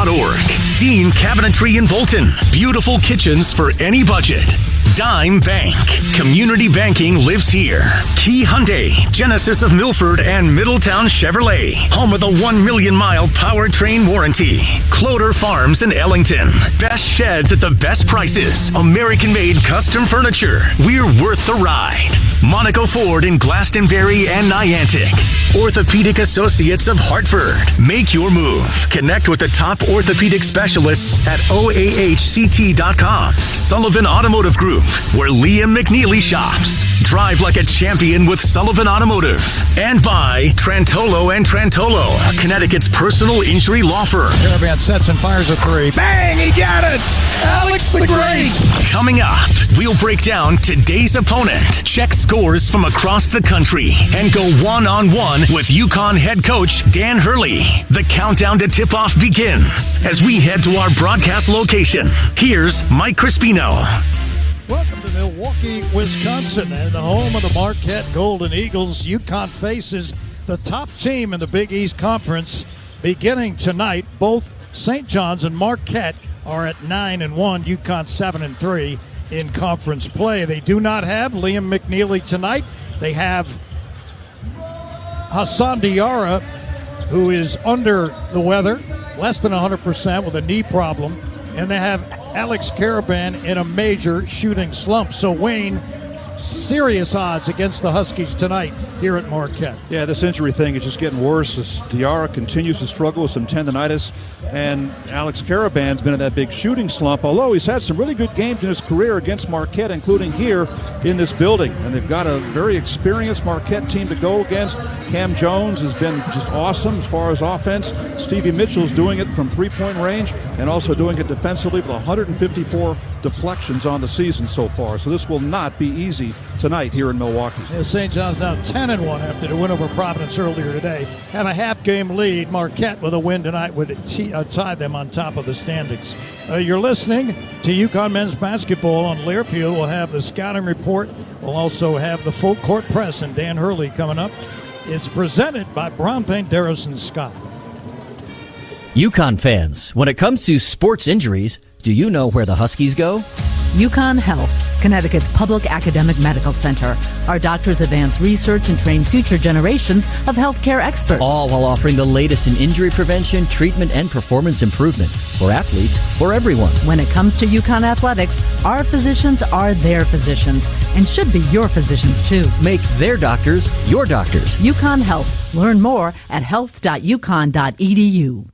DimeBank.org. Dean Cabinetry in Bolton. Beautiful kitchens for any budget. Dime Bank. Community banking lives here. Key Hyundai, Genesis of Milford and Middletown Chevrolet. Home of the 1 million mile powertrain warranty. Cloder Farms in Ellington. Best sheds at the best prices. American made custom furniture. We're worth the ride. Monaco Ford in Glastonbury and Niantic. Orthopedic Associates of Hartford. Make your move. Connect with the top orthopedic specialists at oahct.com. Sullivan Automotive Group, where Liam McNeely shops. Drive like a champion with Sullivan Automotive. And by Trantolo and Trantolo, Connecticut's personal injury law firm. Caravan sets and fires a three. Bang! He got it! Alex the Great! Coming up, we'll break down today's opponent, check scores from across the country, and go one-on-one with UConn head coach Dan Hurley. The countdown to tip-off begins as we head to our broadcast location. Here's Mike Crispino. Welcome to Milwaukee, Wisconsin, and the home of the Marquette Golden Eagles. UConn faces the top team in the Big East Conference beginning tonight. Both St. John's and Marquette are at 9-1, UConn 7-3 in conference play. They do not have Liam McNeely tonight. They have Hassan Diarra, who is under the weather, less than 100% with a knee problem. And they have Alex Caravan in a major shooting slump. So, Wayne, serious odds against the Huskies tonight here at Marquette. Yeah, this injury thing is just getting worse as Diarra continues to struggle with some tendonitis. And Alex Caravan's been in that big shooting slump, although he's had some really good games in his career against Marquette, including here in this building. And they've got a very experienced Marquette team to go against. Cam Jones has been just awesome as far as offense. Stevie Mitchell's doing it from three-point range and also doing it defensively with 154 deflections on the season so far. So this will not be easy tonight here in Milwaukee. Yeah, St. John's now 10-1 after the win over Providence earlier today. Have a half-game lead. Marquette with a win tonight would tie them on top of the standings. You're listening to UConn men's basketball on Learfield. We'll have the scouting report. We'll also have the full court press and Dan Hurley coming up. It's presented by Brown Paint, Darrison Scott. UConn fans, when it comes to sports injuries, do you know where the Huskies go? UConn Health, Connecticut's public academic medical center. Our doctors advance research and train future generations of healthcare experts. All while offering the latest in injury prevention, treatment, and performance improvement for athletes, for everyone. When it comes to UConn athletics, our physicians are their physicians and should be your physicians too. Make their doctors your doctors. UConn Health. Learn more at health.uconn.edu.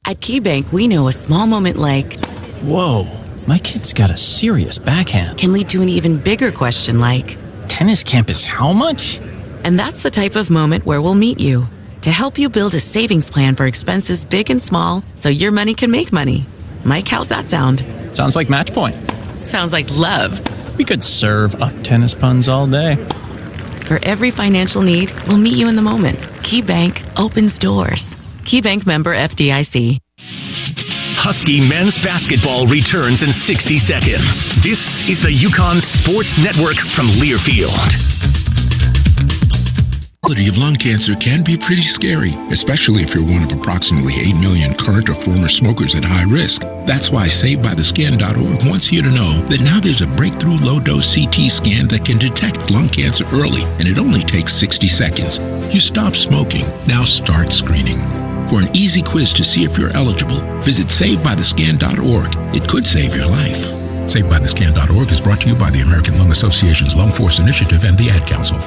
At KeyBank, we know a small moment like, whoa, my kid's got a serious backhand, can lead to an even bigger question like, tennis campus how much? And that's the type of moment where we'll meet you to help you build a savings plan for expenses big and small so your money can make money. Mike, how's that sound? Sounds like match point. Sounds like love. We could serve up tennis puns all day. For every financial need, we'll meet you in the moment. KeyBank opens doors. KeyBank member FDIC. Husky men's basketball returns in 60 seconds. This is the UConn Sports Network from Learfield. The possibility of lung cancer can be pretty scary, especially if you're one of approximately 8 million current or former smokers at high risk. That's why SaveByTheScan.org wants you to know that now there's a breakthrough low-dose CT scan that can detect lung cancer early, and it only takes 60 seconds. You stop smoking, now start screening. For an easy quiz to see if you're eligible, visit SaveByTheScan.org. It could save your life. SaveByTheScan.org is brought to you by the American Lung Association's Lung Force Initiative and the Ad Council.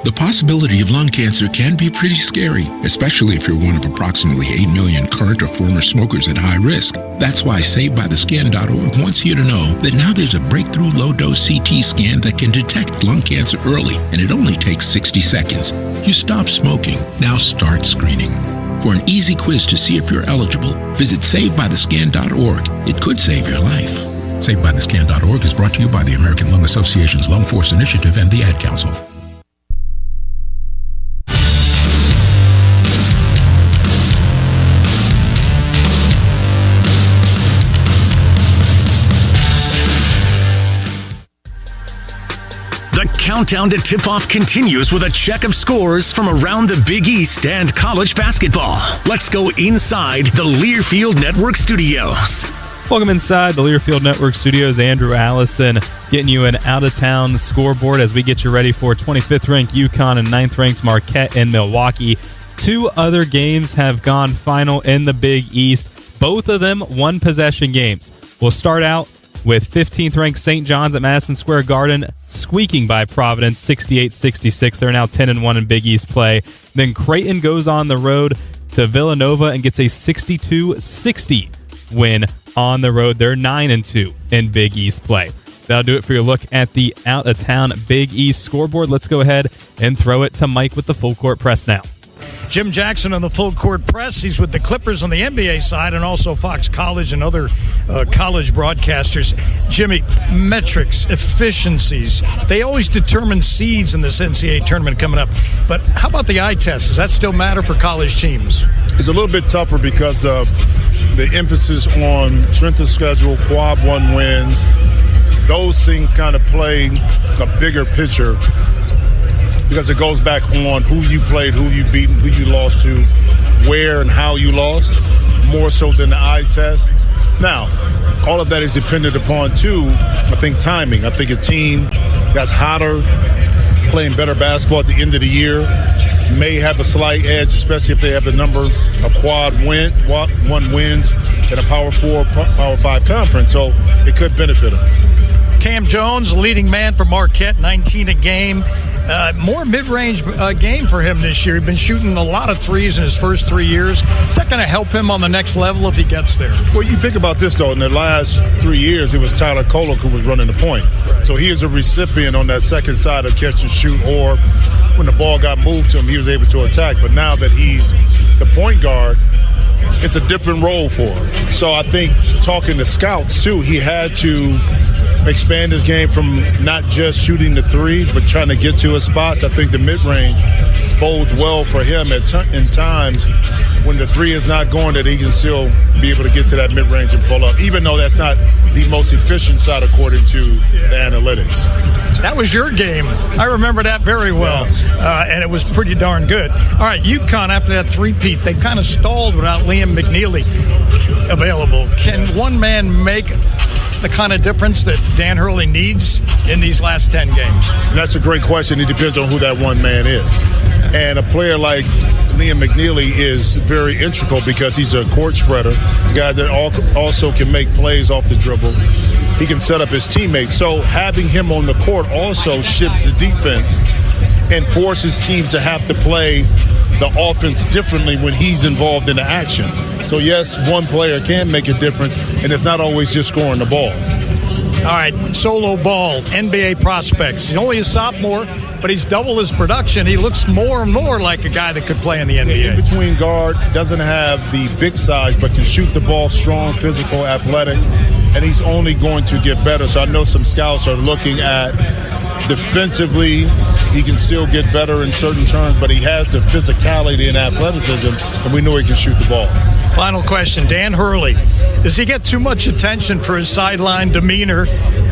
The possibility of lung cancer can be pretty scary, especially if you're one of approximately 8 million current or former smokers at high risk. That's why SaveByTheScan.org wants you to know that now there's a breakthrough low-dose CT scan that can detect lung cancer early, and it only takes 60 seconds. You stop smoking, now start screening. For an easy quiz to see if you're eligible, visit SaveByTheScan.org. It could save your life. SaveByTheScan.org is brought to you by the American Lung Association's Lung Force Initiative and the Ad Council. countdown to tip-off continues with a check of scores from around the Big East and college basketball. Let's go inside the Learfield Network studios. Welcome inside the Learfield Network studios. Andrew Allison getting you an out-of-town scoreboard as we get you ready for 25th-ranked UConn and 9th-ranked Marquette and Milwaukee. 2 other games have gone final in the Big East. Both of them one-possession games. We'll start out with 15th-ranked St. John's at Madison Square Garden squeaking by Providence 68-66. They're now 10-1 in Big East play. Then Creighton goes on the road to Villanova and gets a 62-60 win on the road. They're 9-2 in Big East play. That'll do it for your look at the out-of-town Big East scoreboard. Let's go ahead and throw it to Mike with the full court press now. Jim Jackson on the full court press. He's with the Clippers on the NBA side and also Fox College and other college broadcasters. Jimmy, metrics, efficiencies, they always determine seeds in this NCAA tournament coming up. But how about the eye test? Does that still matter for college teams? It's a little bit tougher because of the emphasis on strength of schedule, quad one wins. Those things kind of play a bigger picture because it goes back on who you played, who you beat, who you lost to, where and how you lost, more so than the eye test. Now, all of that is dependent upon, too, I think, timing. I think a team that's hotter, playing better basketball at the end of the year, may have a slight edge, especially if they have the number of quad one wins in a Power 4, Power 5 conference. So it could benefit them. Cam Jones, leading man for Marquette, 19 a game. More mid-range game for him this year. He's been shooting a lot of threes in his first 3 years. Is that going to help him on the next level if he gets there? Well, you think about this, though. In the last 3 years, it was Tyler Kolek who was running the point. So he is a recipient on that second side of catch and shoot, or when the ball got moved to him, he was able to attack. But now that he's the point guard, it's a different role for him. So I think talking to scouts, too, he had to expand his game from not just shooting the threes, but trying to get to his spots. I think the mid-range bodes well for him in times when the three is not going, that he can still be able to get to that mid-range and pull up, even though that's not the most efficient side according to the analytics. That was your game. I remember that very well, and it was pretty darn good. All right, UConn, after that three-peat, they kind of stalled without Liam McNeely available. Can one man make the kind of difference that Dan Hurley needs in these last 10 games? That's a great question. It depends on who that one man is. And a player like Liam McNeely is very integral because he's a court spreader. He's a guy that also can make plays off the dribble. He can set up his teammates. So having him on the court also shifts the defense and forces teams to have to play the offense differently when he's involved in the actions. So, yes, one player can make a difference, and it's not always just scoring the ball. All right, solo ball, NBA prospects. He's only a sophomore, but he's double his production. He looks more and more like a guy that could play in the NBA. In between guard, doesn't have the big size, but can shoot the ball, strong, physical, athletic, and he's only going to get better. So I know some scouts are looking at defensively, he can still get better in certain terms, but he has the physicality and athleticism, and we know he can shoot the ball. Final question, Dan Hurley. Does he get too much attention for his sideline demeanor,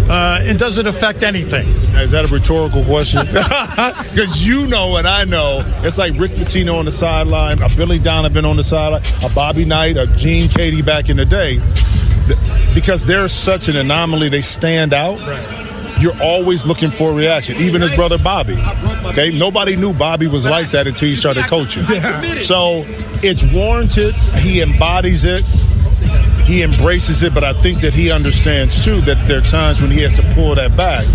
and does it affect anything? Is that a rhetorical question? Because you know and I know, it's like Rick Pitino on the sideline, a Billy Donovan on the sideline, a Bobby Knight, a Gene Katie back in the day. Because they're such an anomaly, they stand out. Right. You're always looking for a reaction. Even his brother Bobby. Okay, nobody knew Bobby was like that until he started coaching. So it's warranted. He embodies it. He embraces it. But I think that he understands too that there are times when he has to pull that back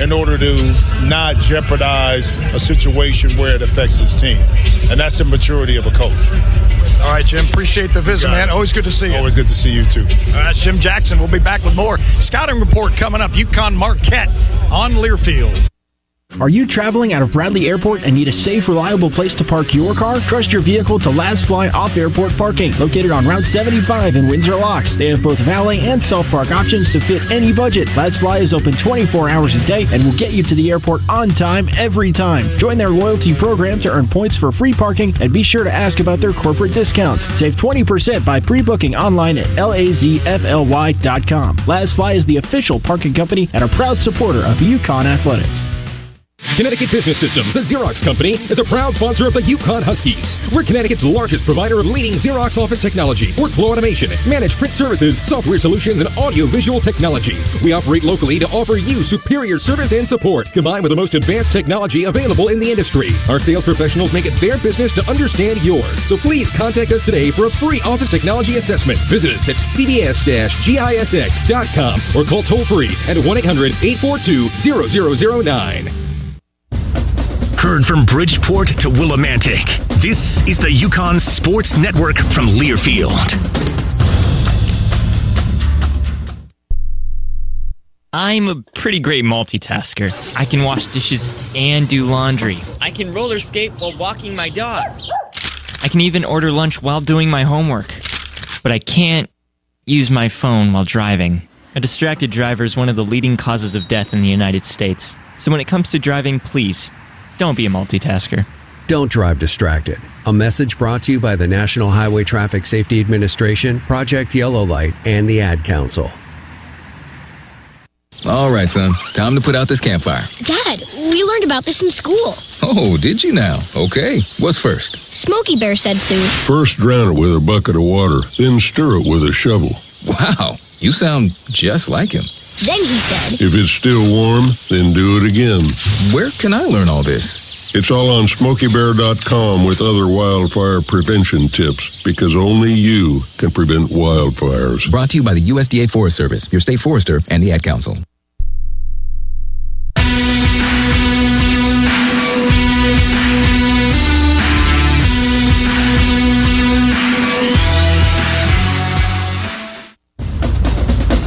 in order to not jeopardize a situation where it affects his team. And that's the maturity of a coach. All right, Jim, appreciate the visit, man. Always good to see you. Always good to see you, too. All right, Jim Jackson. We'll be back with more scouting report coming up. UConn Marquette on Learfield. Are you traveling out of Bradley Airport and need a safe, reliable place to park your car? Trust your vehicle to Last Fly Off-Airport Parking, located on Route 75 in Windsor Locks. They have both valet and self-park options to fit any budget. Last Fly is open 24 hours a day and will get you to the airport on time, every time. Join their loyalty program to earn points for free parking, and be sure to ask about their corporate discounts. Save 20% by pre-booking online at lazfly.com. Last Fly is the official parking company and a proud supporter of UConn Athletics. Connecticut Business Systems, a Xerox company, is a proud sponsor of the Yukon Huskies. We're Connecticut's largest provider of leading Xerox office technology, workflow automation, managed print services, software solutions, and audiovisual technology. We operate locally to offer you superior service and support, combined with the most advanced technology available in the industry. Our sales professionals make it their business to understand yours. So please contact us today for a free office technology assessment. Visit us at cbs-gisx.com or call toll-free at 1-800-842-0009. Heard from Bridgeport to Willimantic, this is the Yukon Sports Network from Learfield. I'm a pretty great multitasker. I can wash dishes and do laundry. I can roller skate while walking my dog. I can even order lunch while doing my homework. But I can't use my phone while driving. A distracted driver is one of the leading causes of death in the United States. So when it comes to driving, please, don't be a multitasker. Don't drive distracted. A message brought to you by the National Highway Traffic Safety Administration, Project Yellow Light, and the Ad Council. All right, son. Time to put out this campfire. Dad, we learned about this in school. Oh, did you now? Okay. What's first? Smokey Bear said to. First drown it with a bucket of water, then stir it with a shovel. Wow, you sound just like him. Then he said, if it's still warm, then do it again. Where can I learn all this? It's all on SmokeyBear.com with other wildfire prevention tips, because only you can prevent wildfires. Brought to you by the USDA Forest Service, your state forester, and the Ad Council.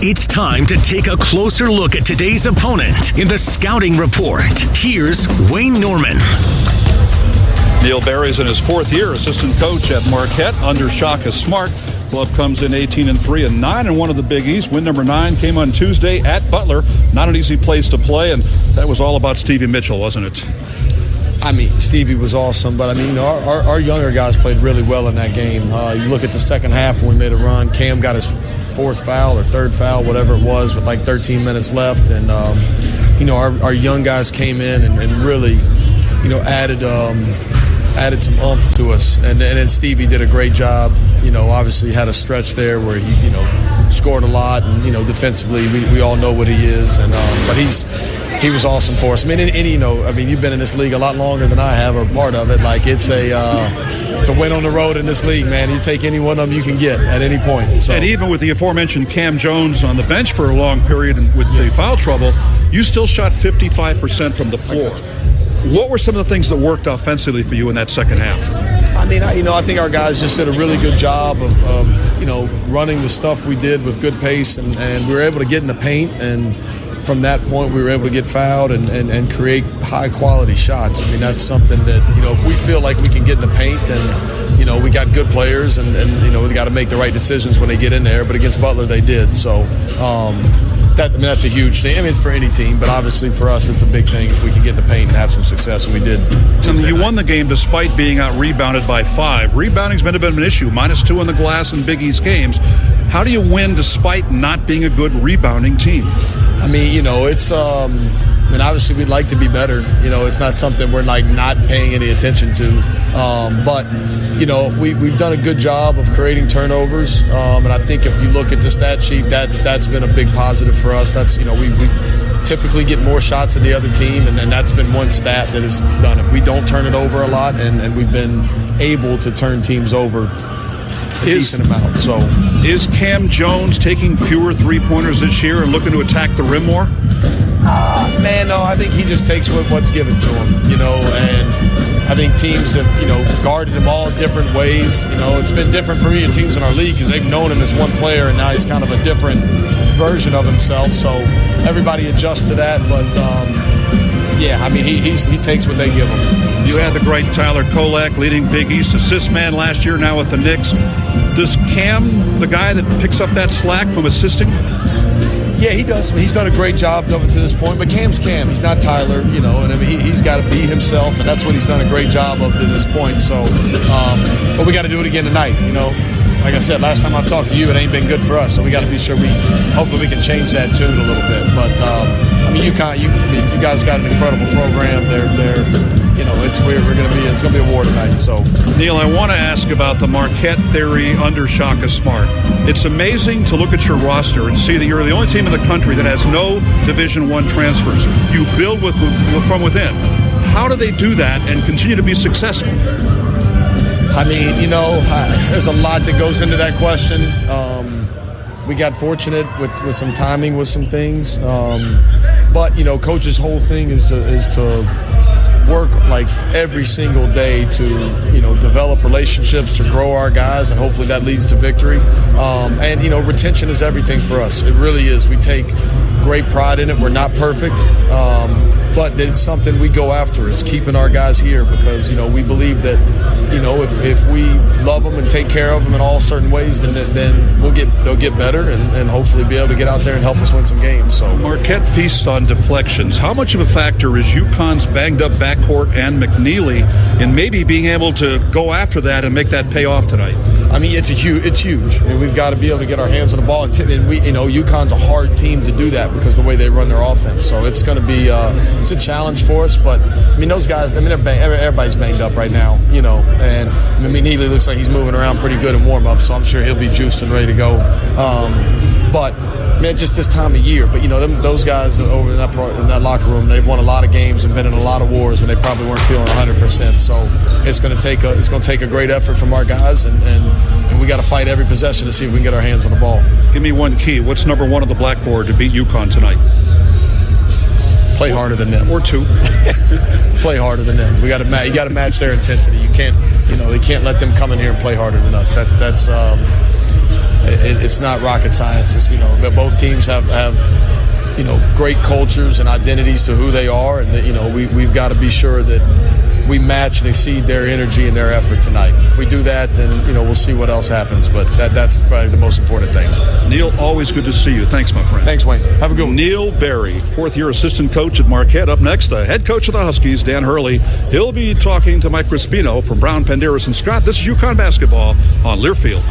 It's time to take a closer look at today's opponent in the Scouting Report. Here's Wayne Norman. Neil Berry's in his fourth year, assistant coach at Marquette under Shaka Smart. Club comes in 18-3 and 9 in the Big East. Win number 9 came on Tuesday at Butler. Not an easy place to play, and that was all about Stevie Mitchell, wasn't it? I mean, Stevie was awesome, but I mean, our younger guys played really well in that game. You look at the second half when we made a run. Cam got his fourth foul or third foul, whatever it was, with like 13 minutes left, and our young guys came in and really, added some oomph to us, and then Stevie did a great job. Obviously had a stretch there where he scored a lot, and defensively we all know what he is, and but he was awesome for us. I mean, you've been in this league a lot longer than I have, or part of it. Like, it's to win on the road in this league, man. You take any one of them you can get at any point. So. And even with the aforementioned Cam Jones on the bench for a long period and with the foul trouble, you still shot 55% from the floor. What were some of the things that worked offensively for you in that second half? I mean, I think our guys just did a really good job of running the stuff we did with good pace, and we were able to get in the paint, and from that point we were able to get fouled and create high-quality shots. I mean, that's something that, if we feel like we can get in the paint, then, we got good players, and we got to make the right decisions when they get in there. But against Butler, they did. So, that's a huge thing. I mean, it's for any team, but obviously for us, it's a big thing if we can get in the paint and have some success, and we did. So you won the game despite being out-rebounded by 5. Rebounding's been a bit of an issue, -2 on the glass in Big East games. How do you win despite not being a good rebounding team? I mean, it's obviously we'd like to be better. It's not something we're like not paying any attention to. But we've done a good job of creating turnovers. And I think if you look at the stat sheet, that's been a big positive for us. That's, we typically get more shots than the other team, and then that's been one stat that has done it. We don't turn it over a lot, and we've been able to turn teams over a decent amount. So, is Cam Jones taking fewer three-pointers this year and looking to attack the rim more? Man, no, I think he just takes what's given to him, and I think teams have, guarded him all different ways. It's been different for me and teams in our league because they've known him as one player, and now he's kind of a different version of himself. So everybody adjusts to that, but he takes what they give him. You had the great Tyler Kolak, leading Big East assist man last year, now with the Knicks. Does Cam, the guy that picks up that slack from assisting? Yeah, he does. I mean, he's done a great job up to this point, but Cam's Cam. He's not Tyler, and I mean, he's got to be himself, and that's what he's done a great job of to this point. So, but we got to do it again tonight, like I said, last time I've talked to you, it ain't been good for us. So we got to be sure hopefully we can change that tune a little bit. But I mean, you guys got an incredible program. It's gonna be a war tonight. So, Neil, I want to ask about the Marquette theory under Shaka Smart. It's amazing to look at your roster and see that you're the only team in the country that has no Division I transfers. You build from within. How do they do that and continue to be successful? I mean, there's a lot that goes into that question. We got fortunate with some timing with some things, but coach's whole thing is to work like every single day to develop relationships, to grow our guys, and hopefully that leads to victory. And retention is everything for us. It really is. We take great pride in it. We're not perfect, but it's something we go after, is keeping our guys here, because we believe that if we love them and take care of them in all certain ways, then they'll get better and hopefully be able to get out there and help us win some games. So Marquette feasts on deflections. How much of a factor is UConn's banged up backcourt and McNeely in maybe being able to go after that and make that pay off tonight? I mean, it's huge. And we've got to be able to get our hands on the ball. And UConn's a hard team to do that because of the way they run their offense. So it's going to be it's a challenge for us. But I mean, those guys. I mean, everybody's banged up right now. And McNeely looks like he's moving around pretty good in warm up. So I'm sure he'll be juiced and ready to go. But man, just this time of year. But those guys over in that locker room, they've won a lot of games and been in a lot of wars when they probably weren't feeling 100%. So it's going to take a great effort from our guys, and we got to fight every possession to see if we can get our hands on the ball. Give me one key. What's number one on the blackboard to beat UConn tonight? Play harder than them. Or two. Play harder than them. You got to match their intensity. You can't, they can't let them come in here and play harder than us. That's. It's not rocket science. It's, both teams have great cultures and identities to who they are, and we've got to be sure that we match and exceed their energy and their effort tonight. If we do that, then we'll see what else happens. But that's probably the most important thing. Neil, always good to see you. Thanks, my friend. Thanks, Wayne. Have a good one. Neil Berry, fourth-year assistant coach at Marquette. Up next, the head coach of the Huskies, Dan Hurley. He'll be talking to Mike Crispino from Brown, Penderas, and Scott. This is UConn Basketball on Learfield.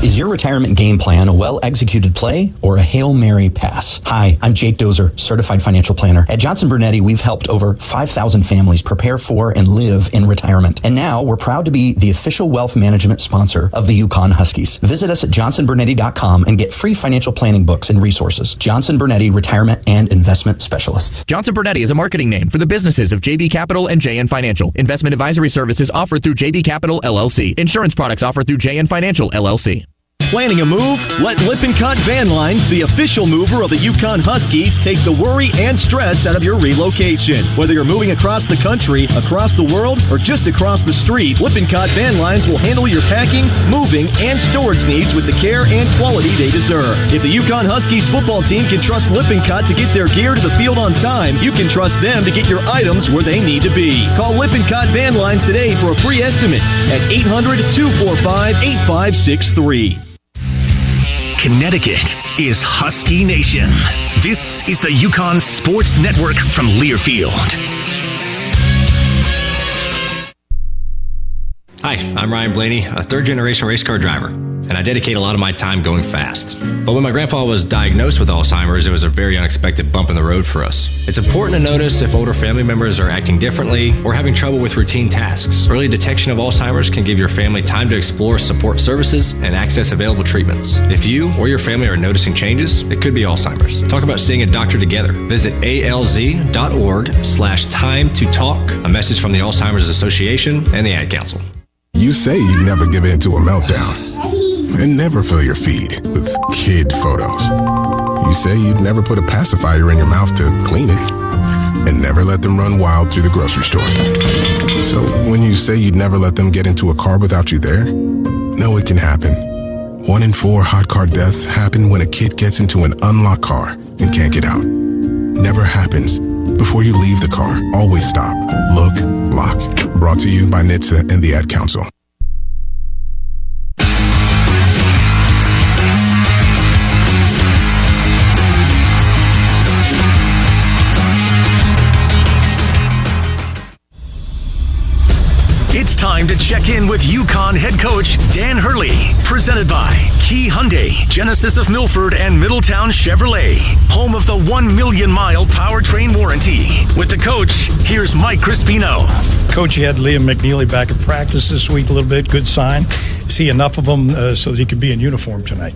Is your retirement game plan a well-executed play or a Hail Mary pass? Hi, I'm Jake Dozer, certified financial planner. At Johnson Brunetti, we've helped over 5,000 families prepare for and live in retirement. And now we're proud to be the official wealth management sponsor of the UConn Huskies. Visit us at johnsonbrunetti.com and get free financial planning books and resources. Johnson Brunetti, retirement and investment specialists. Johnson Brunetti is a marketing name for the businesses of JB Capital and JN Financial. Investment advisory services offered through JB Capital, LLC. Insurance products offered through JN Financial, LLC. Planning a move? Let Lippincott Van Lines, the official mover of the UConn Huskies, take the worry and stress out of your relocation. Whether you're moving across the country, across the world, or just across the street, Lippincott Van Lines will handle your packing, moving, and storage needs with the care and quality they deserve. If the UConn Huskies football team can trust Lippincott to get their gear to the field on time, you can trust them to get your items where they need to be. Call Lippincott Van Lines today for a free estimate at 800-245-8563. Connecticut is Husky Nation. This is the UConn Sports Network from Learfield. Hi, I'm Ryan Blaney, a third-generation race car driver, and I dedicate a lot of my time going fast. But when my grandpa was diagnosed with Alzheimer's, it was a very unexpected bump in the road for us. It's important to notice if older family members are acting differently or having trouble with routine tasks. Early detection of Alzheimer's can give your family time to explore support services and access available treatments. If you or your family are noticing changes, it could be Alzheimer's. Talk about seeing a doctor together. Visit alz.org/time to talk. A message from the Alzheimer's Association and the Ad Council. You say you never give in to a meltdown and never fill your feed with kid photos. You say you'd never put a pacifier in your mouth to clean it and never let them run wild through the grocery store. So when you say you'd never let them get into a car without you there, no, it can happen. 1 in 4 hot car deaths happen when a kid gets into an unlocked car and can't get out. Never happens. Before you leave the car, always stop, look, lock. Brought to you by NHTSA and the Ad Council. It's time to check in with UConn head coach Dan Hurley. Presented by Key Hyundai, Genesis of Milford, and Middletown Chevrolet. Home of the 1 million mile powertrain warranty. With the coach, here's Mike Crispino. Coach, you had Liam McNeely back at practice this week a little bit. Good sign. See enough of him so that he could be in uniform tonight?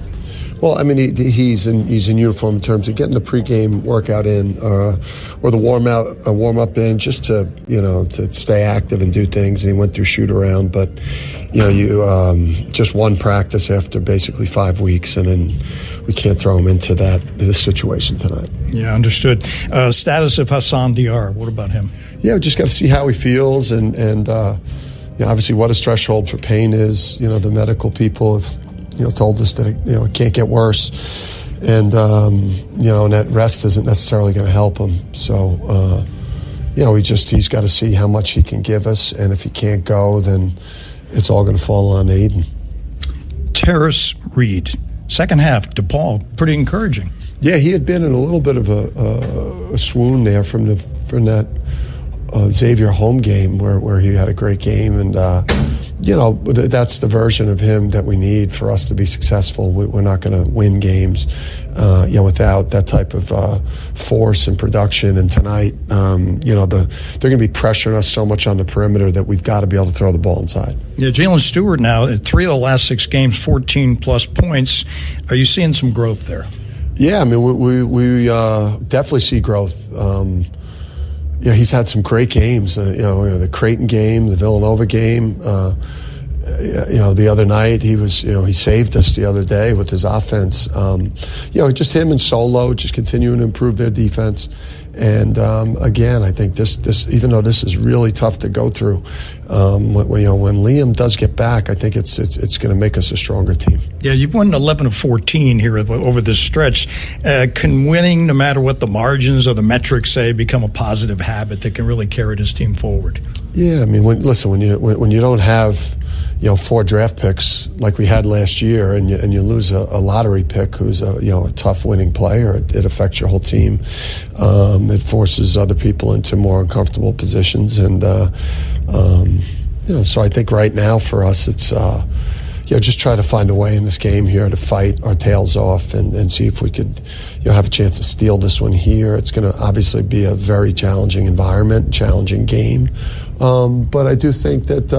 Well, I mean, he's in uniform in terms of getting the pregame workout in, or the warm up in, just to to stay active and do things. And he went through shoot around, but just one practice after basically 5 weeks, and then we can't throw him into this situation tonight. Yeah, understood. Status of Hassan Diarra. What about him? Yeah, we just got to see how he feels, and obviously what his threshold for pain is. The medical people have told us that it can't get worse, and and that rest isn't necessarily going to help him. So he's got to see how much he can give us, and if he can't go, then it's all going to fall on Aiden. Terrace Reed, second half, DePaul, pretty encouraging. Yeah, he had been in a little bit of a swoon there from that Xavier home game where he had a great game, and that's the version of him that we need for us to be successful. We're not going to win games without that type of force and production. And tonight, they're going to be pressuring us so much on the perimeter that we've got to be able to throw the ball inside. Yeah, Jalen Stewart now, in 3 of the last 6 games, 14-plus points. Are you seeing some growth there? Yeah, I mean, we definitely see growth. He's had some great games. The Creighton game, the Villanova game. The other night he saved us the other day with his offense. Just him and Solo just continuing to improve their defense. And again, I think this even though this is really tough to go through, when Liam does get back, I think it's going to make us a stronger team. Yeah, you've won 11 of 14 here over this stretch. Can winning, no matter what the margins or the metrics say, become a positive habit that can really carry this team forward? Yeah, I mean, when you don't have 4 draft picks like we had last year, and you lose a lottery pick who's a tough winning player, it affects your whole team. It forces other people into more uncomfortable positions, and so I think right now for us it's just try to find a way in this game here to fight our tails off and see if we could have a chance to steal this one here. It's going to obviously be a very challenging environment, challenging game. But I do think that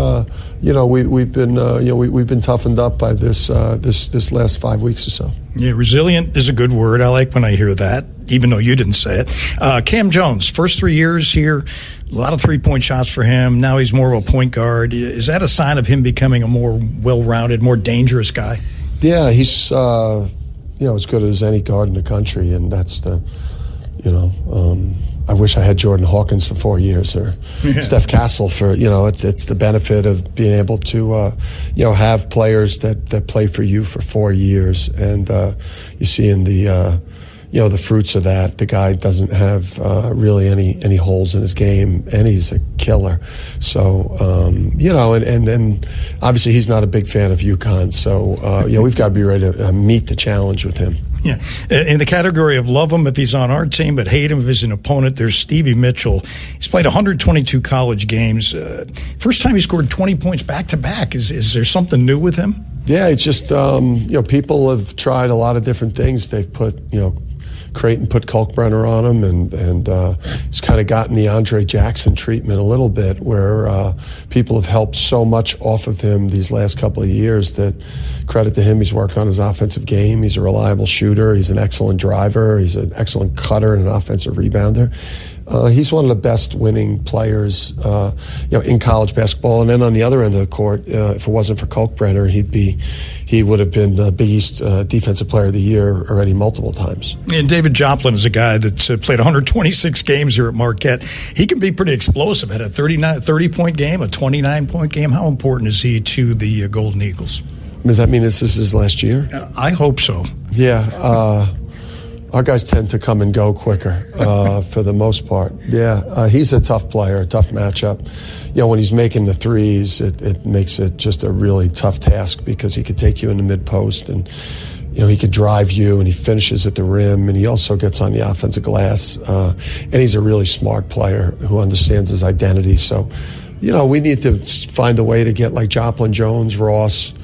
we've been toughened up by this last 5 weeks or so. Yeah, resilient is a good word. I like when I hear that, even though you didn't say it. Cam Jones, first 3 years here, a lot of 3-point shots for him. Now he's more of a point guard. Is that a sign of him becoming a more well-rounded, more dangerous guy? Yeah, he's as good as any guard in the country, and that's the I wish I had Jordan Hawkins for 4 years or Steph Castle for, it's the benefit of being able to, have players that play for you for 4 years. And you see in the fruits of that. The guy doesn't have really any holes in his game, and he's a killer. So, and obviously he's not a big fan of UConn. So, we've got to be ready to meet the challenge with him. Yeah. In the category of love him if he's on our team, but hate him if he's an opponent, there's Stevie Mitchell. He's played 122 college games. First time he scored 20 points back-to-back. Is there something new with him? Yeah, it's just, people have tried a lot of different things. They've put, Creighton put Kalkbrenner on him, and he's kind of gotten the Andre Jackson treatment a little bit, where people have helped so much off of him these last couple of years that credit to him, he's worked on his offensive game. He's a reliable shooter. He's an excellent driver. He's an excellent cutter and an offensive rebounder. He's one of the best winning players, in college basketball. And then on the other end of the court, if it wasn't for Kalkbrenner, he would have been Big East Defensive Player of the Year already multiple times. And David Joplin is a guy that's played 126 games here at Marquette. He can be pretty explosive. Had a 30-point game, a 29-point game. How important is he to the Golden Eagles? Does that mean this is his last year? I hope so. Yeah. Our guys tend to come and go quicker for the most part. Yeah, he's a tough player, a tough matchup. When he's making the threes, it makes it just a really tough task because he could take you in the mid-post and, he could drive you, and he finishes at the rim, and he also gets on the offensive glass. And he's a really smart player who understands his identity. So, we need to find a way to get like Joplin Jones, Ross,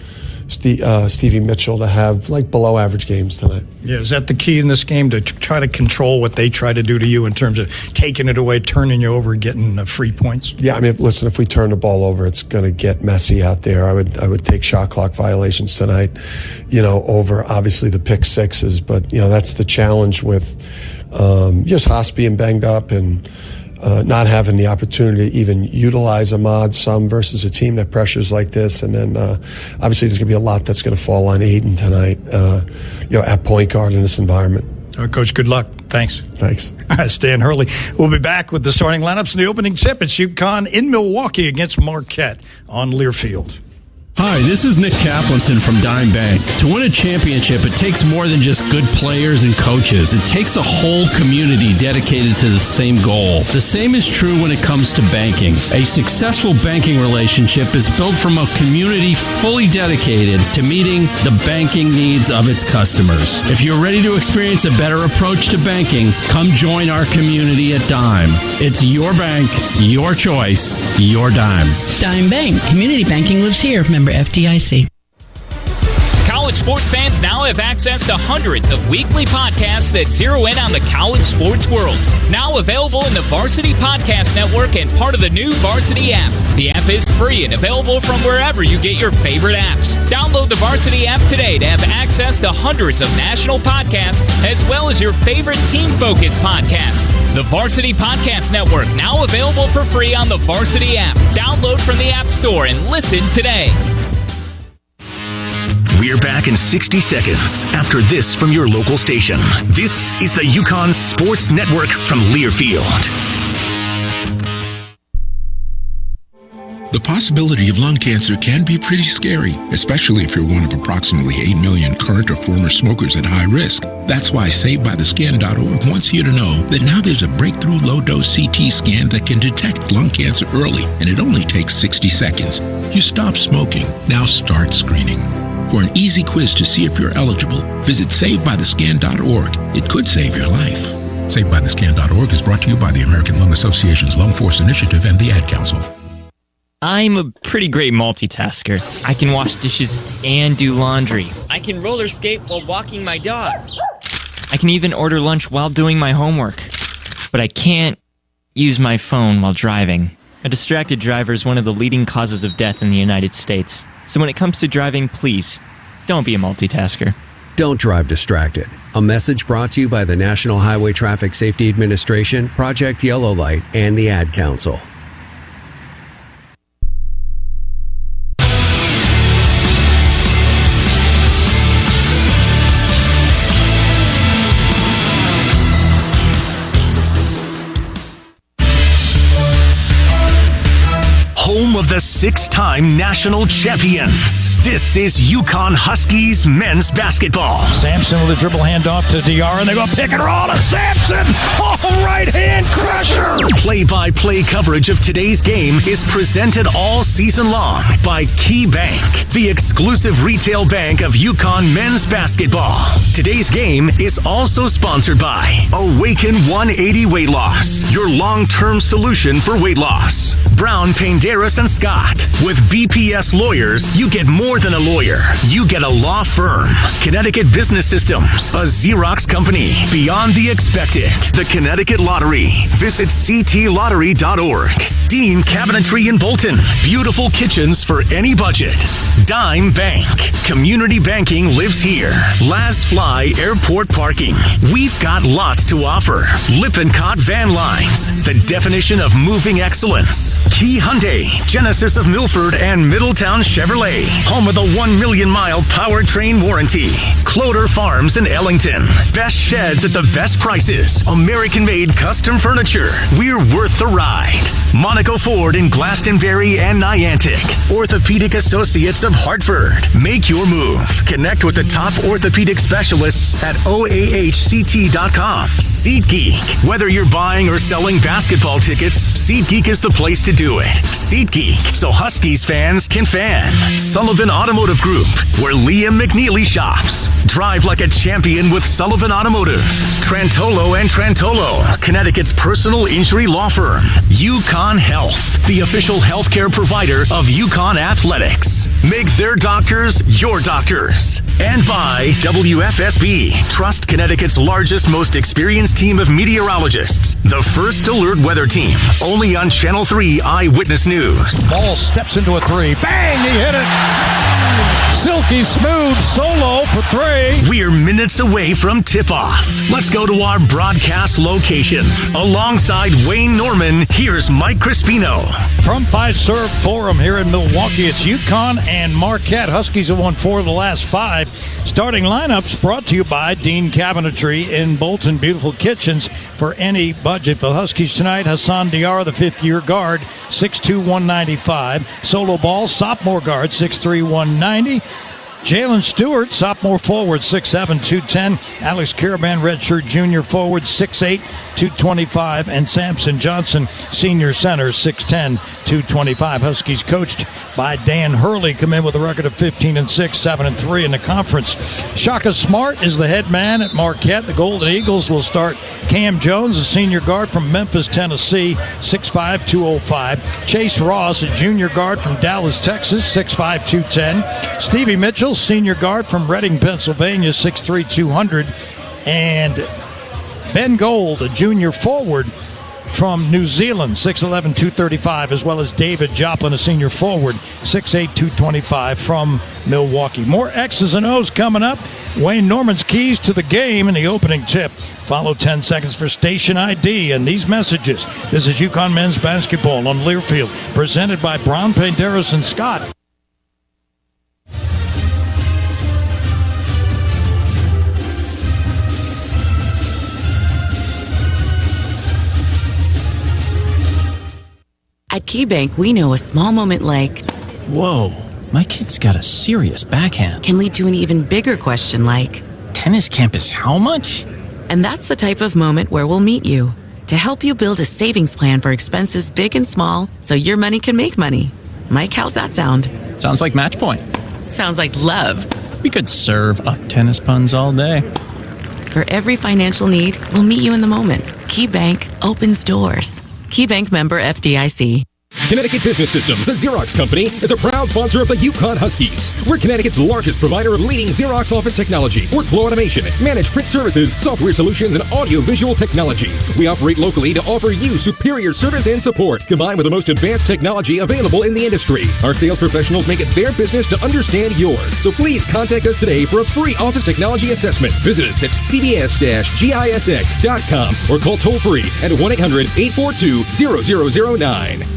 Stevie Mitchell to have like below average games tonight. Yeah, is that the key in this game, to try to control what they try to do to you in terms of taking it away, turning you over, getting free points? Yeah, I mean, listen, if we turn the ball over, it's going to get messy out there. I would take shot clock violations tonight, over obviously the pick sixes. But that's the challenge with just Haas being banged up and not having the opportunity to even utilize Ahmad some versus a team that pressures like this. And then obviously there's going to be a lot that's going to fall on Aiden tonight, at point guard in this environment. All right, Coach, good luck. Thanks. Thanks. Stan Hurley. We'll be back with the starting lineups in the opening tip. It's UConn in Milwaukee against Marquette on Learfield. Hi, this is Nick Kaplanson from Dime Bank. To win a championship, it takes more than just good players and coaches. It takes a whole community dedicated to the same goal. The same is true when it comes to banking. A successful banking relationship is built from a community fully dedicated to meeting the banking needs of its customers. If you're ready to experience a better approach to banking, come join our community at Dime. It's your bank, your choice, your Dime. Dime Bank. Community banking lives here. Member FDIC. College sports fans now have access to hundreds of weekly podcasts that zero in on the college sports world. Now available in the Varsity Podcast Network and part of the new Varsity app. The app is free and available from wherever you get your favorite apps. Download the Varsity app today to have access to hundreds of national podcasts as well as your favorite team-focused podcasts. The Varsity Podcast Network, now available for free on the Varsity app. Download from the App Store and listen today. We're back in 60 seconds after this from your local station. This is the UConn Sports Network from Learfield. The possibility of lung cancer can be pretty scary, especially if you're one of approximately 8 million current or former smokers at high risk. That's why SaveByTheScan.org wants you to know that now there's a breakthrough low-dose CT scan that can detect lung cancer early, and it only takes 60 seconds. You stop smoking, now start screening. For an easy quiz to see if you're eligible, visit SaveByTheScan.org. It could save your life. SaveByTheScan.org is brought to you by the American Lung Association's Lung Force Initiative and the Ad Council. I'm a pretty great multitasker. I can wash dishes and do laundry. I can roller skate while walking my dog. I can even order lunch while doing my homework. But I can't use my phone while driving. A distracted driver is one of the leading causes of death in the United States. So when it comes to driving, please, don't be a multitasker. Don't drive distracted. A message brought to you by the National Highway Traffic Safety Administration, Project Yellow Light, and the Ad Council. Home of the 6-time national champions. This is UConn Huskies men's basketball. Sampson with a dribble handoff to DR, and they go pick and roll to Sampson. Oh, right-hand crusher. Play-by-play coverage of today's game is presented all season long by Key Bank, the exclusive retail bank of UConn men's basketball. Today's game is also sponsored by Awaken 180 Weight Loss, your long-term solution for weight loss. Brown, Painderis, and Scott. With BPS Lawyers, you get more than a lawyer. You get a law firm. Connecticut Business Systems, a Xerox company. Beyond the expected. The Connecticut Lottery. Visit ctlottery.org. Dean Cabinetry in Bolton. Beautiful kitchens for any budget. Dime Bank. Community banking lives here. Last Fly Airport Parking. We've got lots to offer. Lippincott Van Lines. The definition of moving excellence. Key Hyundai. Genesis of Milford and Middletown Chevrolet. Home of the 1 million-mile powertrain warranty. Cloder Farms in Ellington. Best sheds at the best prices. American-made custom furniture. We're worth the ride. Monaco Ford in Glastonbury and Niantic. Orthopedic Associates of Hartford. Make your move. Connect with the top orthopedic specialists at OAHCT.com. SeatGeek. Whether you're buying or selling basketball tickets, SeatGeek is the place to do it. SeatGeek. So so Huskies fans can fan. Sullivan Automotive Group, where Liam McNeely shops. Drive like a champion with Sullivan Automotive. Trantolo and Trantolo, Connecticut's personal injury law firm. UConn Health, the official healthcare provider of UConn Athletics. Make their doctors your doctors. And by WFSB. Trust Connecticut's largest, most experienced team of meteorologists. The First Alert Weather Team. Only on Channel 3 Eyewitness News. Ball steps into a three. Bang! He hit it. Silky smooth solo for three. We're minutes away from tip-off. Let's go to our broadcast location. Alongside Wayne Norman, here's Mike Crispino. From Fiserv Forum here in Milwaukee, it's UConn and Marquette. Huskies have won 4 of the last 5. Starting lineups brought to you by Dean Cabinetry in Bolton. Beautiful kitchens for any budget. For the Huskies tonight, Hassan Diarra, the fifth-year guard, 6'2", 195. Solo Ball, sophomore guard, 6'3", 190. Jalen Stewart, sophomore forward, 6'7", 210. Alex Caravan, redshirt junior forward, 6'8", 225. And Samson Johnson, senior center, 6'10", 225. Huskies coached by Dan Hurley come in with a record of 15-6, 7-3 in the conference. Shaka Smart is the head man at Marquette. The Golden Eagles will start Cam Jones, a senior guard from Memphis, Tennessee, 6'5", 205. Chase Ross, a junior guard from Dallas, Texas, 6'5", 210. Stevie Mitchell, senior guard from Reading, Pennsylvania, 6'3", 200. And Ben Gold, a junior forward from New Zealand, 6'11", 235, as well as David Joplin, a senior forward, 6'8", 225 from Milwaukee. More X's and O's coming up. Wayne Norman's keys to the game in the opening tip. Follow 10 seconds for station ID and these messages. This is UConn men's basketball on Learfield, presented by Brown, Panderas, and Scott. At KeyBank, we know a small moment like, whoa, my kid's got a serious backhand, can lead to an even bigger question like, tennis campus how much? And that's the type of moment where we'll meet you to help you build a savings plan for expenses big and small so your money can make money. Mike, how's that sound? Sounds like match point. Sounds like love. We could serve up tennis puns all day. For every financial need, we'll meet you in the moment. KeyBank opens doors. KeyBank member FDIC. Connecticut Business Systems, a Xerox company, is a proud sponsor of the UConn Huskies. We're Connecticut's largest provider of leading Xerox office technology, workflow automation, managed print services, software solutions, and audio-visual technology. We operate locally to offer you superior service and support, combined with the most advanced technology available in the industry. Our sales professionals make it their business to understand yours. So please contact us today for a free office technology assessment. Visit us at cbs-gisx.com or call toll-free at 1-800-842-0009.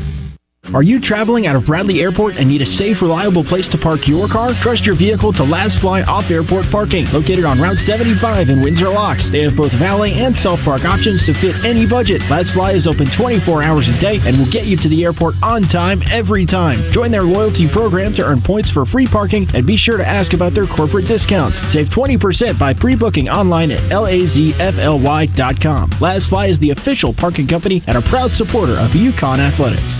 Are you traveling out of Bradley Airport and need a safe, reliable place to park your car? Trust your vehicle to Last Fly Off-Airport Parking, located on Route 75 in Windsor Locks. They have both valet and self-park options to fit any budget. Last Fly is open 24 hours a day and will get you to the airport on time every time. Join their loyalty program to earn points for free parking and be sure to ask about their corporate discounts. Save 20% by pre-booking online at lazfly.com. Last Fly is the official parking company and a proud supporter of UConn Athletics.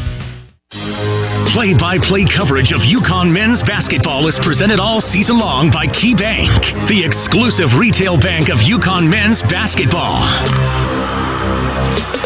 Play-by-play coverage of UConn men's basketball is presented all season long by KeyBank, the exclusive retail bank of UConn men's basketball.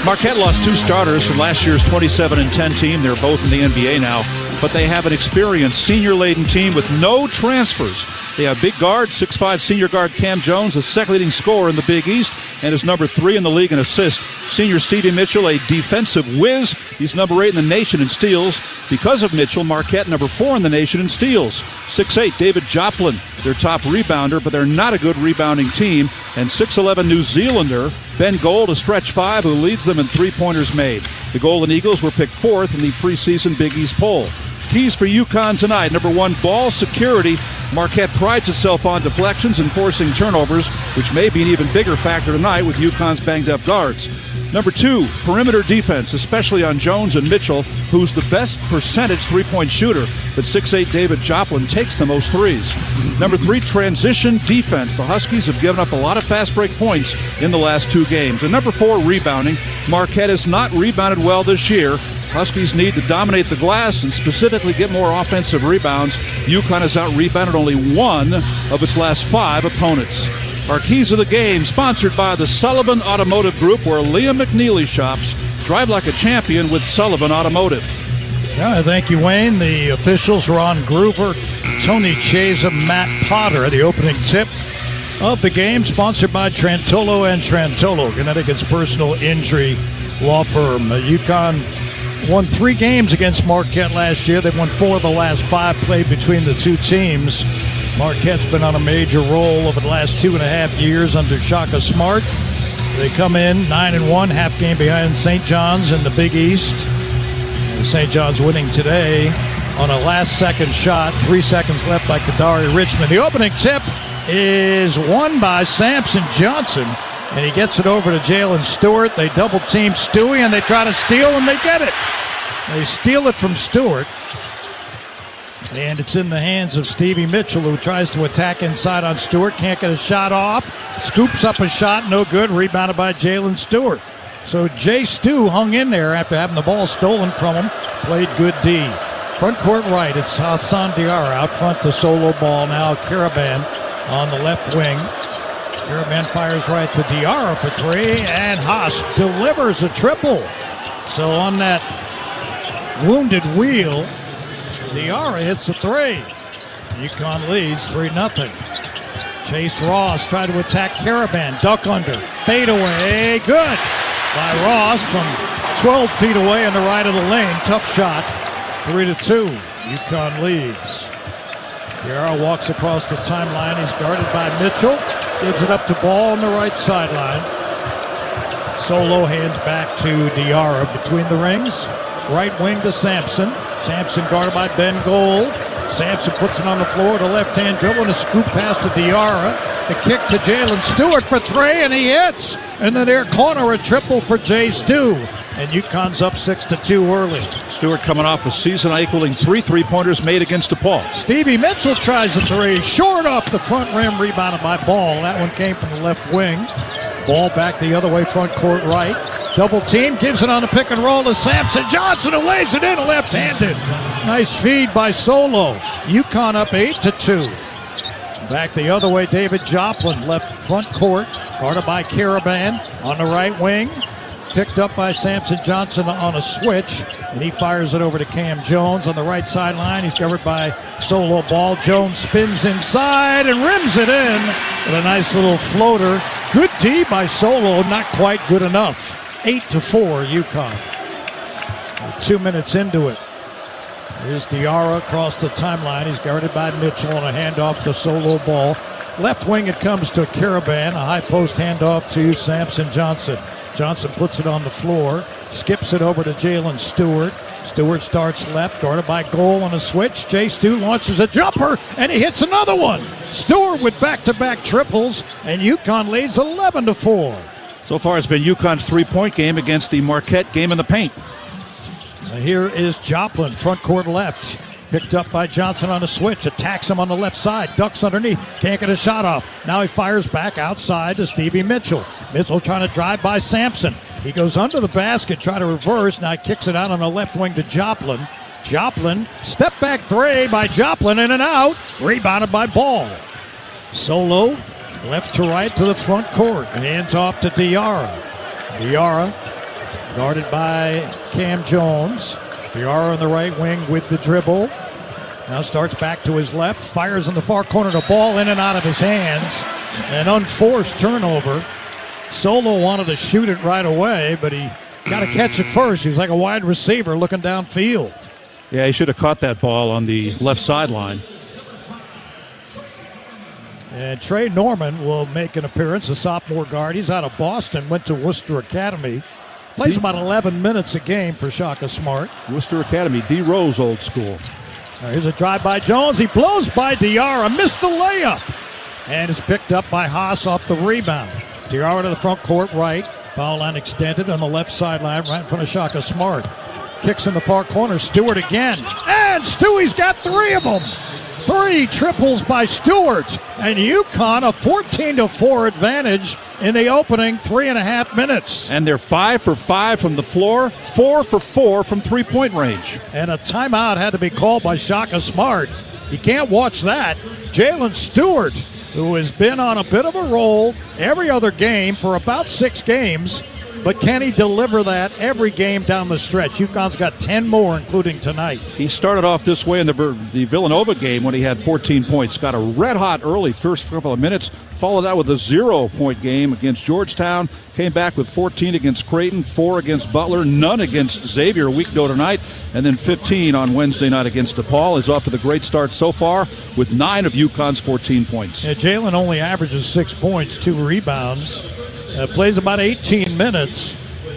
Marquette lost 2 starters from last year's 27-10 team. They're both in the NBA now, but they have an experienced, senior-laden team with no transfers. They have big guard, 6'5" senior guard Cam Jones, the second leading scorer in the Big East, and is number 3 in the league in assists. Senior Stevie Mitchell, a defensive whiz. He's number 8 in the nation in steals. Because of Mitchell, Marquette number 4 in the nation in steals. 6'8", David Joplin, their top rebounder, but they're not a good rebounding team. And 6'11" New Zealander Ben Gold, a stretch 5, who leads them in three-pointers made. The Golden Eagles were picked 4th in the preseason Big East poll. Keys for UConn tonight. Number 1, ball security. Marquette prides itself on deflections and forcing turnovers, which may be an even bigger factor tonight with UConn's banged-up guards. Number 2, perimeter defense, especially on Jones and Mitchell, who's the best percentage three-point shooter, but 6'8" David Joplin takes the most threes. Number 3, transition defense. The Huskies have given up a lot of fast break points in the last 2 games. And number 4, rebounding. Marquette has not rebounded well this year. Huskies need to dominate the glass and specifically get more offensive rebounds. UConn has out-rebounded only one of its last 5 opponents. Our keys of the game, sponsored by the Sullivan Automotive Group, where Liam McNeely shops. Drive like a champion with Sullivan Automotive. Yeah, thank you, Wayne. The officials, Ron Groover, Tony Chesa, Matt Potter, the opening tip of the game, sponsored by Trantolo and Trantolo, Connecticut's personal injury law firm. UConn won 3 games against Marquette last year. They've won 4 of the last 5 played between the two teams. Marquette's been on a major roll over the last 2.5 years under Shaka Smart. They come in 9-1, half game behind St. John's in the Big East. St. John's winning today on a last-second shot. 3 seconds left by Kadari Richmond. The opening tip is won by Samson Johnson, and he gets it over to Jalen Stewart. They double-team Stewie, and they try to steal, and they get it. They steal it from Stewart, and it's in the hands of Stevie Mitchell, who tries to attack inside on Stewart. Can't get a shot off. Scoops up a shot, no good. Rebounded by Jalen Stewart. So Jay Stu hung in there after having the ball stolen from him. Played good D. Front court right, it's Hassan Diarra out front, the solo ball. Now Karaban on the left wing. Karaban fires right to Diarra for 3, and Haas delivers a triple. So on that wounded wheel, Diarra hits a 3. UConn leads 3-0. Chase Ross tried to attack Karaban. Duck under. Fade away. Good by Ross from 12 feet away on the right of the lane. Tough shot. 3-2. UConn leads. Diarra walks across the timeline. He's guarded by Mitchell. Gives it up to Ball on the right sideline. Solo hands back to Diarra between the rings. Right wing to Sampson. Sampson guarded by Ben Gold. Sampson puts it on the floor, the left-hand dribble, and a scoop pass to Diarra. The kick to Jalen Stewart for 3, and he hits. And the near corner, a triple for Jay Stu. And UConn's up 6-2 early. Stewart coming off a season-equaling 3 3-pointers made against DePaul. Stevie Mitchell tries a 3. Short off the front rim, rebounded by Ball. That one came from the left wing. Ball back the other way, front court right. Double team, gives it on the pick and roll to Samson Johnson, who lays it in left-handed. Nice feed by Solo. UConn up 8-2. Back the other way, David Joplin, left front court, guarded by Karaban on the right wing. Picked up by Samson Johnson on a switch, and he fires it over to Cam Jones on the right sideline. He's covered by Solo Ball. Jones spins inside and rims it in with a nice little floater. Good D by Solo, not quite good enough. 8-4 UConn. 2 minutes into it. Here's Diarra across the timeline. He's guarded by Mitchell on a handoff to Solo Ball. Left wing it comes to Karaban. A high post handoff to Samson Johnson. Johnson puts it on the floor. Skips it over to Jalen Stewart. Stewart starts left, guarded by Goal on a switch. Jay Stu launches a jumper, and he hits another one. Stewart with back-to-back triples, and UConn leads 11-4. So far, it's been UConn's 3-point game against the Marquette game in the paint. Here is Joplin, front court left. Picked up by Johnson on a switch. Attacks him on the left side. Ducks underneath. Can't get a shot off. Now he fires back outside to Stevie Mitchell. Mitchell trying to drive by Sampson. He goes under the basket, try to reverse. Now he kicks it out on the left wing to Joplin. Joplin, step back 3 by Joplin, in and out. Rebounded by Ball. Solo, left to right to the front court. Hands off to Diarra. Diarra, guarded by Cam Jones. Diarra on the right wing with the dribble. Now starts back to his left. Fires in the far corner. The ball in and out of his hands. An unforced turnover. Solo wanted to shoot it right away, but he got to catch it first. He was like a wide receiver looking downfield. Yeah, he should have caught that ball on the left sideline. And Trey Norman will make an appearance, a sophomore guard. He's out of Boston, went to Worcester Academy. Plays about 11 minutes a game for Shaka Smart. Worcester Academy, D. Rose old school. Here's a drive by Jones. He blows by Diarra, missed the layup. And is picked up by Haas off the rebound. Diarra to the front court right. Foul line extended on the left sideline right in front of Shaka Smart. Kicks in the far corner. Stewart again. And Stewie's got 3 of them. three, triples by Stewart. And UConn a 14-4 advantage in the opening 3.5 minutes. And they're 5 for 5 from the floor, 4 for 4 from three-point range. And a timeout had to be called by Shaka Smart. You can't watch that. Jalen Stewart, who has been on a bit of a roll every other game for about 6 games, but can he deliver that every game down the stretch? UConn's got 10 more, including tonight. He started off this way in the Villanova game when he had 14 points. Got a red-hot early first couple of minutes. Followed that with a 0-point game against Georgetown. Came back with 14 against Creighton, 4 against Butler, none against Xavier a week ago tonight, and then 15 on Wednesday night against DePaul. Is off to the great start so far with 9 of UConn's 14 points. Yeah, Jalen only averages 6 points, 2 rebounds. Plays about 18 minutes.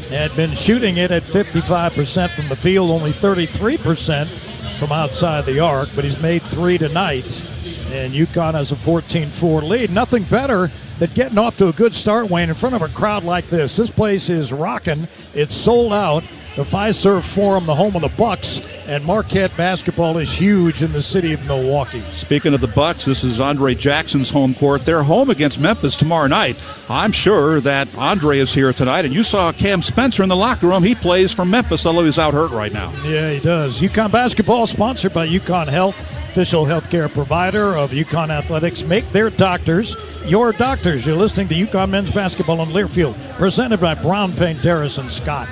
Had been shooting it at 55% from the field, only 33% from outside the arc, but he's made 3 tonight. And UConn has a 14-4 lead. Nothing better than getting off to a good start, Wayne, in front of a crowd like this. This place is rocking. It's sold out. The Fiserv Forum, the home of the Bucks, and Marquette basketball is huge in the city of Milwaukee. Speaking of the Bucks, this is Andre Jackson's home court. They're home against Memphis tomorrow night. I'm sure that Andre is here tonight, and you saw Cam Spencer in the locker room. He plays for Memphis, although he's out hurt right now. Yeah, he does. UConn basketball sponsored by UConn Health, official healthcare provider of UConn Athletics. Make their doctors your doctors. You're listening to UConn men's basketball in Learfield, presented by Brown Paint, Darris and Scott.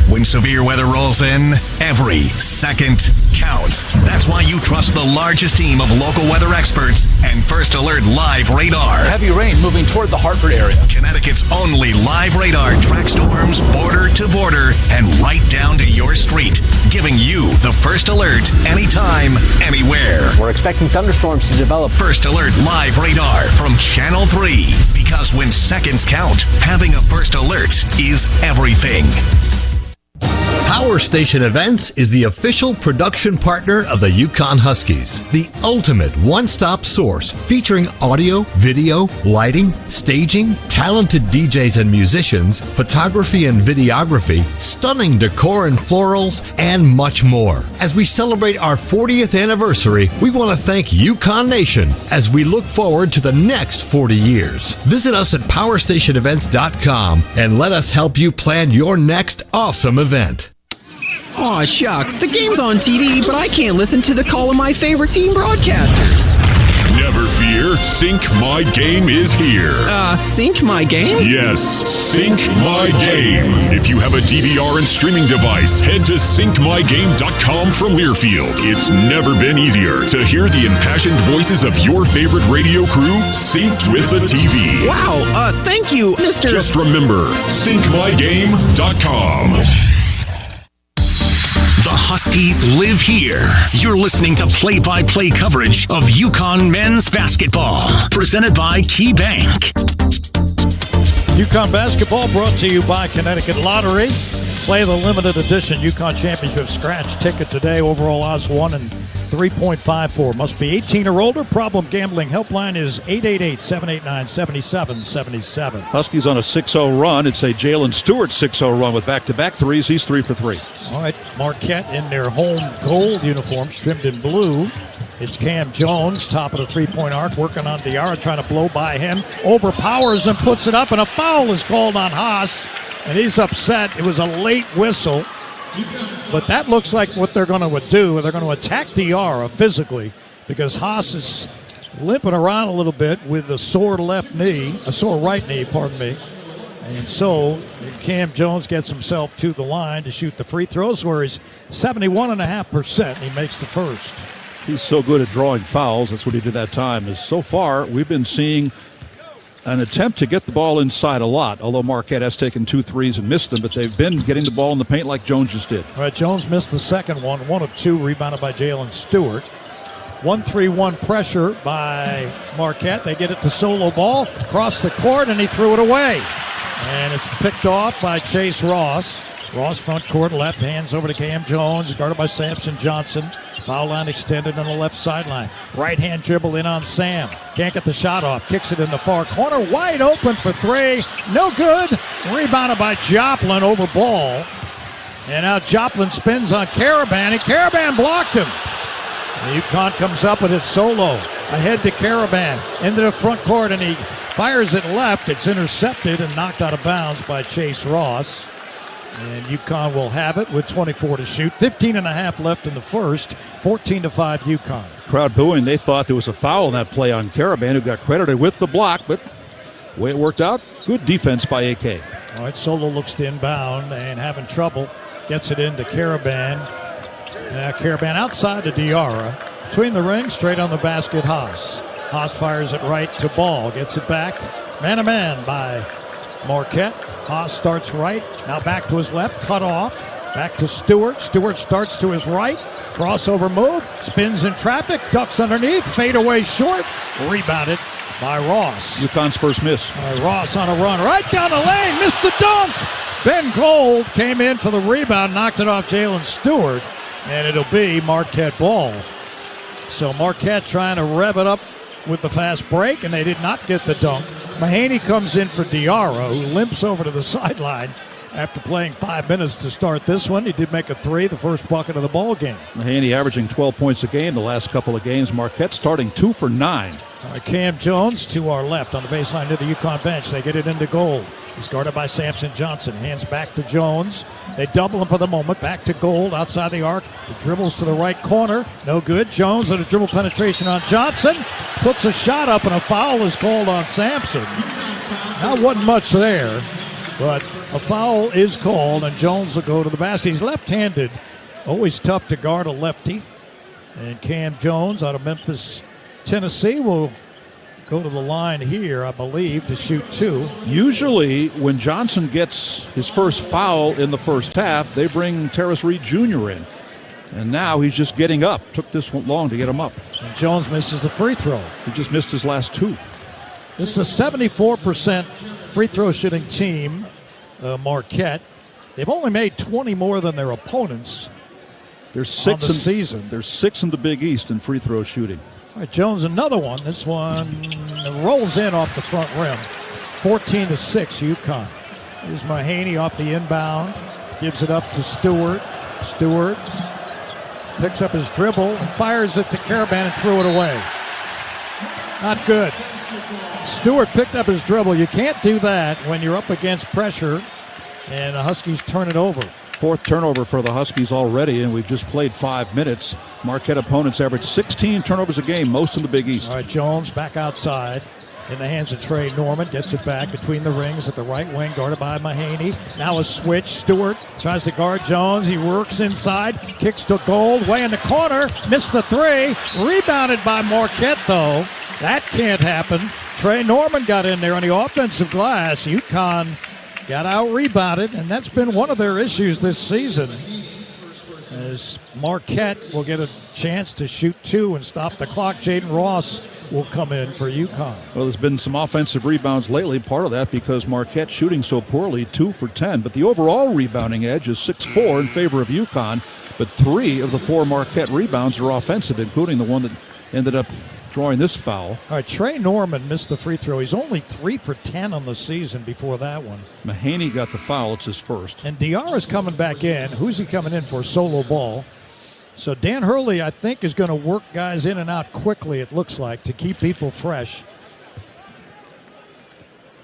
When severe weather rolls in, every second counts. That's why you trust the largest team of local weather experts and First Alert Live Radar. Heavy rain moving toward the Hartford area. Connecticut's only live radar tracks storms border to border and right down to your street, giving you the first alert anytime, anywhere. We're expecting thunderstorms to develop. First Alert Live Radar from Channel 3. Because when seconds count, having a First Alert is everything. Power Station Events is the official production partner of the UConn Huskies, the ultimate one-stop source featuring audio, video, lighting, staging, talented DJs and musicians, photography and videography, stunning decor and florals, and much more. As we celebrate our 40th anniversary, we want to thank UConn Nation as we look forward to the next 40 years. Visit us at PowerStationEvents.com and let us help you plan your next awesome event. Aw, shucks, the game's on TV, but I can't listen to the call of my favorite team broadcasters. Never fear, Sync My Game is here. Sync My Game? Yes, Sync My Game. If you have a DVR and streaming device, head to syncmygame.com from Learfield. It's never been easier to hear the impassioned voices of your favorite radio crew synced with the TV. Wow, thank you, Mr. Just remember, syncmygame.com. The Huskies live here. You're listening to play-by-play coverage of UConn men's basketball, presented by Key Bank. UConn basketball brought to you by Connecticut Lottery. Play the limited edition UConn Championship scratch ticket today. Overall odds 1 and 3.54. Must be 18 or older. Problem gambling helpline is 888-789-7777. Huskies on a 6-0 run. It's a Jalen Stewart 6-0 run with back-to-back threes. He's 3 for 3. All right, Marquette in their home gold uniforms, trimmed in blue. It's Cam Jones, top of the three-point arc, working on Diarra, trying to blow by him. Overpowers and puts it up, and a foul is called on Haas, and he's upset. It was a late whistle, but that looks like what they're going to do. They're going to attack Diarra physically because Haas is limping around a little bit with a sore right knee, pardon me. And so Cam Jones gets himself to the line to shoot the free throws, where he's 71.5%. He makes the first. He's so good at drawing fouls. That's what he did that time. Is so far, we've been seeing an attempt to get the ball inside a lot, although Marquette has taken 2 threes and missed them, but they've been getting the ball in the paint like Jones just did. All right, Jones missed the second one of 2, rebounded by Jalen Stewart. 1-3-1 pressure by Marquette. They get it to Solo Ball, across the court, and he threw it away. And it's picked off by Chase Ross. Ross front court, left, hands over to Cam Jones, guarded by Samson Johnson. Foul line extended on the left sideline. Right hand dribble in on Sam. Can't get the shot off. Kicks it in the far corner. Wide open for 3. No good. Rebounded by Joplin over Ball. And now Joplin spins on Karaban, and Karaban blocked him. UConn comes up with it solo. Ahead to Caravan. Into the front court, and he fires it left. It's intercepted and knocked out of bounds by Chase Ross. And UConn will have it with 24 to shoot. 15 and a half left in the first. 14-5 UConn. Crowd booing. They thought there was a foul on that play on Caravan, who got credited with the block, but the way it worked out, good defense by AK. All right, Solo looks to inbound and having trouble. Gets it into Caravan. Caravan outside to Diarra. Between the rings, straight on the basket, Haas. Haas fires it right to Ball. Gets it back. Man-to-man by Marquette. Haas starts right. Now back to his left. Cut off. Back to Stewart. Stewart starts to his right. Crossover move. Spins in traffic. Ducks underneath. Fade away short. Rebounded by Ross. UConn's first miss. Ross on a run. Right down the lane. Missed the dunk. Ben Gold came in for the rebound. Knocked it off Jalen Stewart. And it'll be Marquette ball. So Marquette trying to rev it up with the fast break, and they did not get the dunk. Mahaney comes in for Diarra, who limps over to the sideline after playing 5 minutes to start this one. He did make a three, the first bucket of the ball game. Mahaney averaging 12 points a game the last couple of games. Marquette starting 2 for 9. All right, Cam Jones to our left on the baseline to the UConn bench. They get it into Gold. He's guarded by Samson Johnson. Hands back to Jones. They double him for the moment. Back to Gold outside the arc. He dribbles to the right corner. No good. Jones on a dribble penetration on Johnson. Puts a shot up, and a foul is called on Sampson. Now, wasn't much there, but a foul is called, and Jones will go to the basket. He's left-handed. Always tough to guard a lefty. And Cam Jones out of Memphis, Tennessee, will go to the line here, I believe, to shoot 2. Usually, when Johnson gets his first foul in the first half, they bring Terrace Reed Jr. in. And now he's just getting up. Took this one long to get him up. And Jones misses the free throw. He just missed his last 2. This is a 74% free throw shooting team, Marquette. They've only made 20 more than their opponents. There's 6 on the season. There's 6 in the Big East in free throw shooting. All right, Jones, another one. This one rolls in off the front rim. 14-6, UConn. Here's Mahaney off the inbound. Gives it up to Stewart. Stewart picks up his dribble, fires it to Caravan and threw it away. Not good. Stewart picked up his dribble. You can't do that when you're up against pressure, and the Huskies turn it over. 4th turnover for the Huskies already, and we've just played 5 minutes. Marquette opponents average 16 turnovers a game, most in the Big East. All right, Jones back outside in the hands of Trey Norman. Gets it back between the rings at the right wing, guarded by Mahaney. Now a switch. Stewart tries to guard Jones. He works inside, kicks to Gold, way in the corner. Missed the 3. Rebounded by Marquette, though. That can't happen. Trey Norman got in there on the offensive glass. UConn got out-rebounded, and that's been one of their issues this season. As Marquette will get a chance to shoot 2 and stop the clock. Jaden Ross will come in for UConn. Well, there's been some offensive rebounds lately. Part of that because Marquette shooting so poorly, 2 for 10. But the overall rebounding edge is 6-4 in favor of UConn. But 3 of the 4 Marquette rebounds are offensive, including the one that ended up drawing this foul. All right, Trey Norman missed the free throw. He's only 3 for 10 on the season before that one. Mahaney got the foul. It's his first. And Diarra's coming back in. Who's he coming in for? Solo ball. So Dan Hurley, I think, is going to work guys in and out quickly, it looks like, to keep people fresh.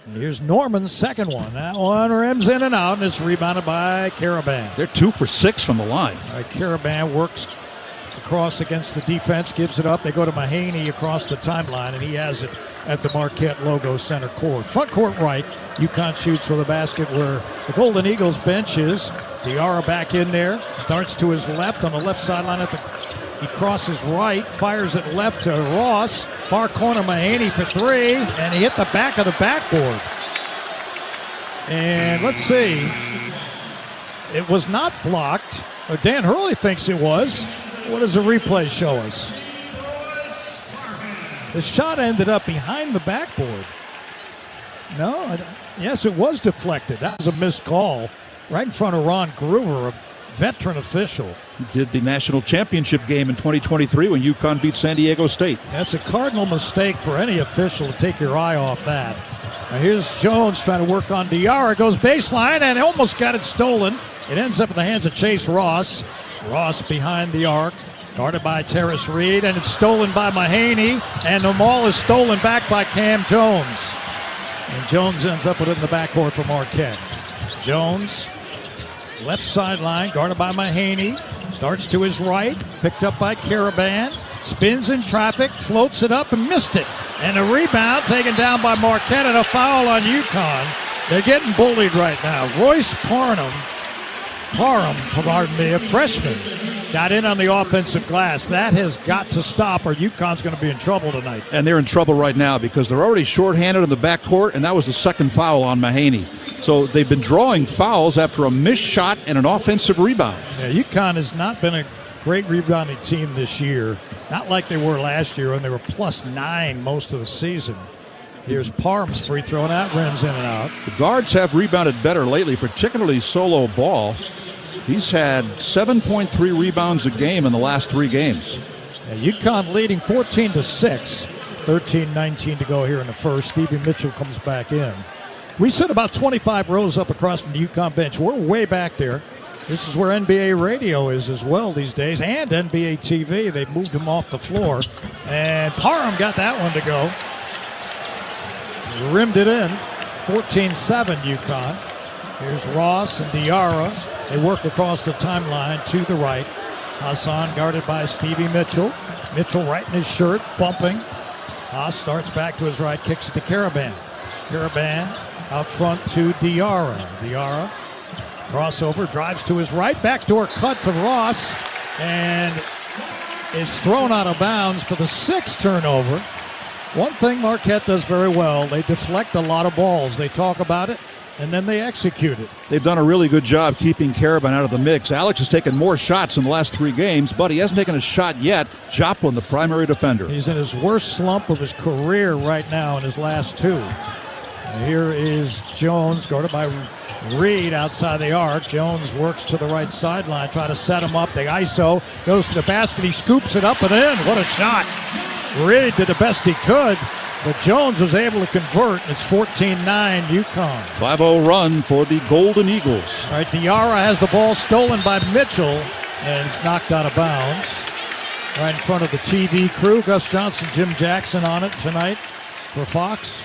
And here's Norman's second one. That one rims in and out, and it's rebounded by Caravan. They're 2 for 6 from the line. All right, Caravan works across against the defense, gives it up. They go to Mahaney across the timeline, and he has it at the Marquette logo center court. Front court right, UConn shoots for the basket where the Golden Eagles bench is. Diarra back in there, starts to his left on the left sideline. He crosses right, fires it left to Ross. Far corner, Mahaney for 3, and he hit the back of the backboard. And let's see, it was not blocked. Or Dan Hurley thinks it was. What does the replay show us? The shot ended up behind the backboard. No, yes, it was deflected. That was a missed call right in front of Ron Gruber, a veteran official. He did the national championship game in 2023 when UConn beat San Diego State. That's a cardinal mistake for any official to take your eye off that. Now here's Jones trying to work on Diarra. Goes baseline and almost got it stolen. It ends up in the hands of Chase Ross. Ross behind the arc. Guarded by Terrace Reed, and it's stolen by Mahaney, and the ball is stolen back by Cam Jones. And Jones ends up with it in the backcourt for Marquette. Jones, left sideline, guarded by Mahaney, starts to his right, picked up by Caravan, spins in traffic, floats it up and missed it. And a rebound taken down by Marquette and a foul on UConn. They're getting bullied right now. Royce Parham, a freshman, got in on the offensive glass. That has got to stop or UConn's going to be in trouble tonight. And they're in trouble right now because they're already shorthanded in the backcourt, and that was the second foul on Mahaney. So they've been drawing fouls after a missed shot and an offensive rebound. Yeah, UConn has not been a great rebounding team this year. Not like they were last year when they were +9 most of the season. Here's Parham's free throw, and that rims in and out. The guards have rebounded better lately, particularly Solo Ball. He's had 7.3 rebounds a game in the last 3 games. Yeah, UConn leading 14-6. 13-19 to go here in the first. Stevie Mitchell comes back in. We sit about 25 rows up across from the UConn bench. We're way back there. This is where NBA radio is as well these days, and NBA TV. They've moved him off the floor. And Parham got that one to go. Rimmed it in. 14-7 UConn. Here's Ross and Diarra. They work across the timeline to the right. Hassan guarded by Stevie Mitchell. Mitchell right in his shirt, bumping. Haas starts back to his right, kicks it to Caravan. Caravan out front to Diarra. Diarra, crossover, drives to his right, backdoor cut to Ross, and it's thrown out of bounds for the 6th turnover. One thing Marquette does very well, they deflect a lot of balls. They talk about it, and then they execute it. They've done a really good job keeping Caravan out of the mix. Alex has taken more shots in the last 3 games, but he hasn't taken a shot yet. Joplin, the primary defender. He's in his worst slump of his career right now in his last 2. Here is Jones, guarded by Reed outside the arc. Jones works to the right sideline, try to set him up. They ISO, goes to the basket, he scoops it up and in. What a shot. Reed did the best he could, but Jones was able to convert. It's 14-9 UConn. 5-0 run for the Golden Eagles. All right, Diarra has the ball stolen by Mitchell, and it's knocked out of bounds. Right in front of the TV crew. Gus Johnson, Jim Jackson on it tonight for Fox.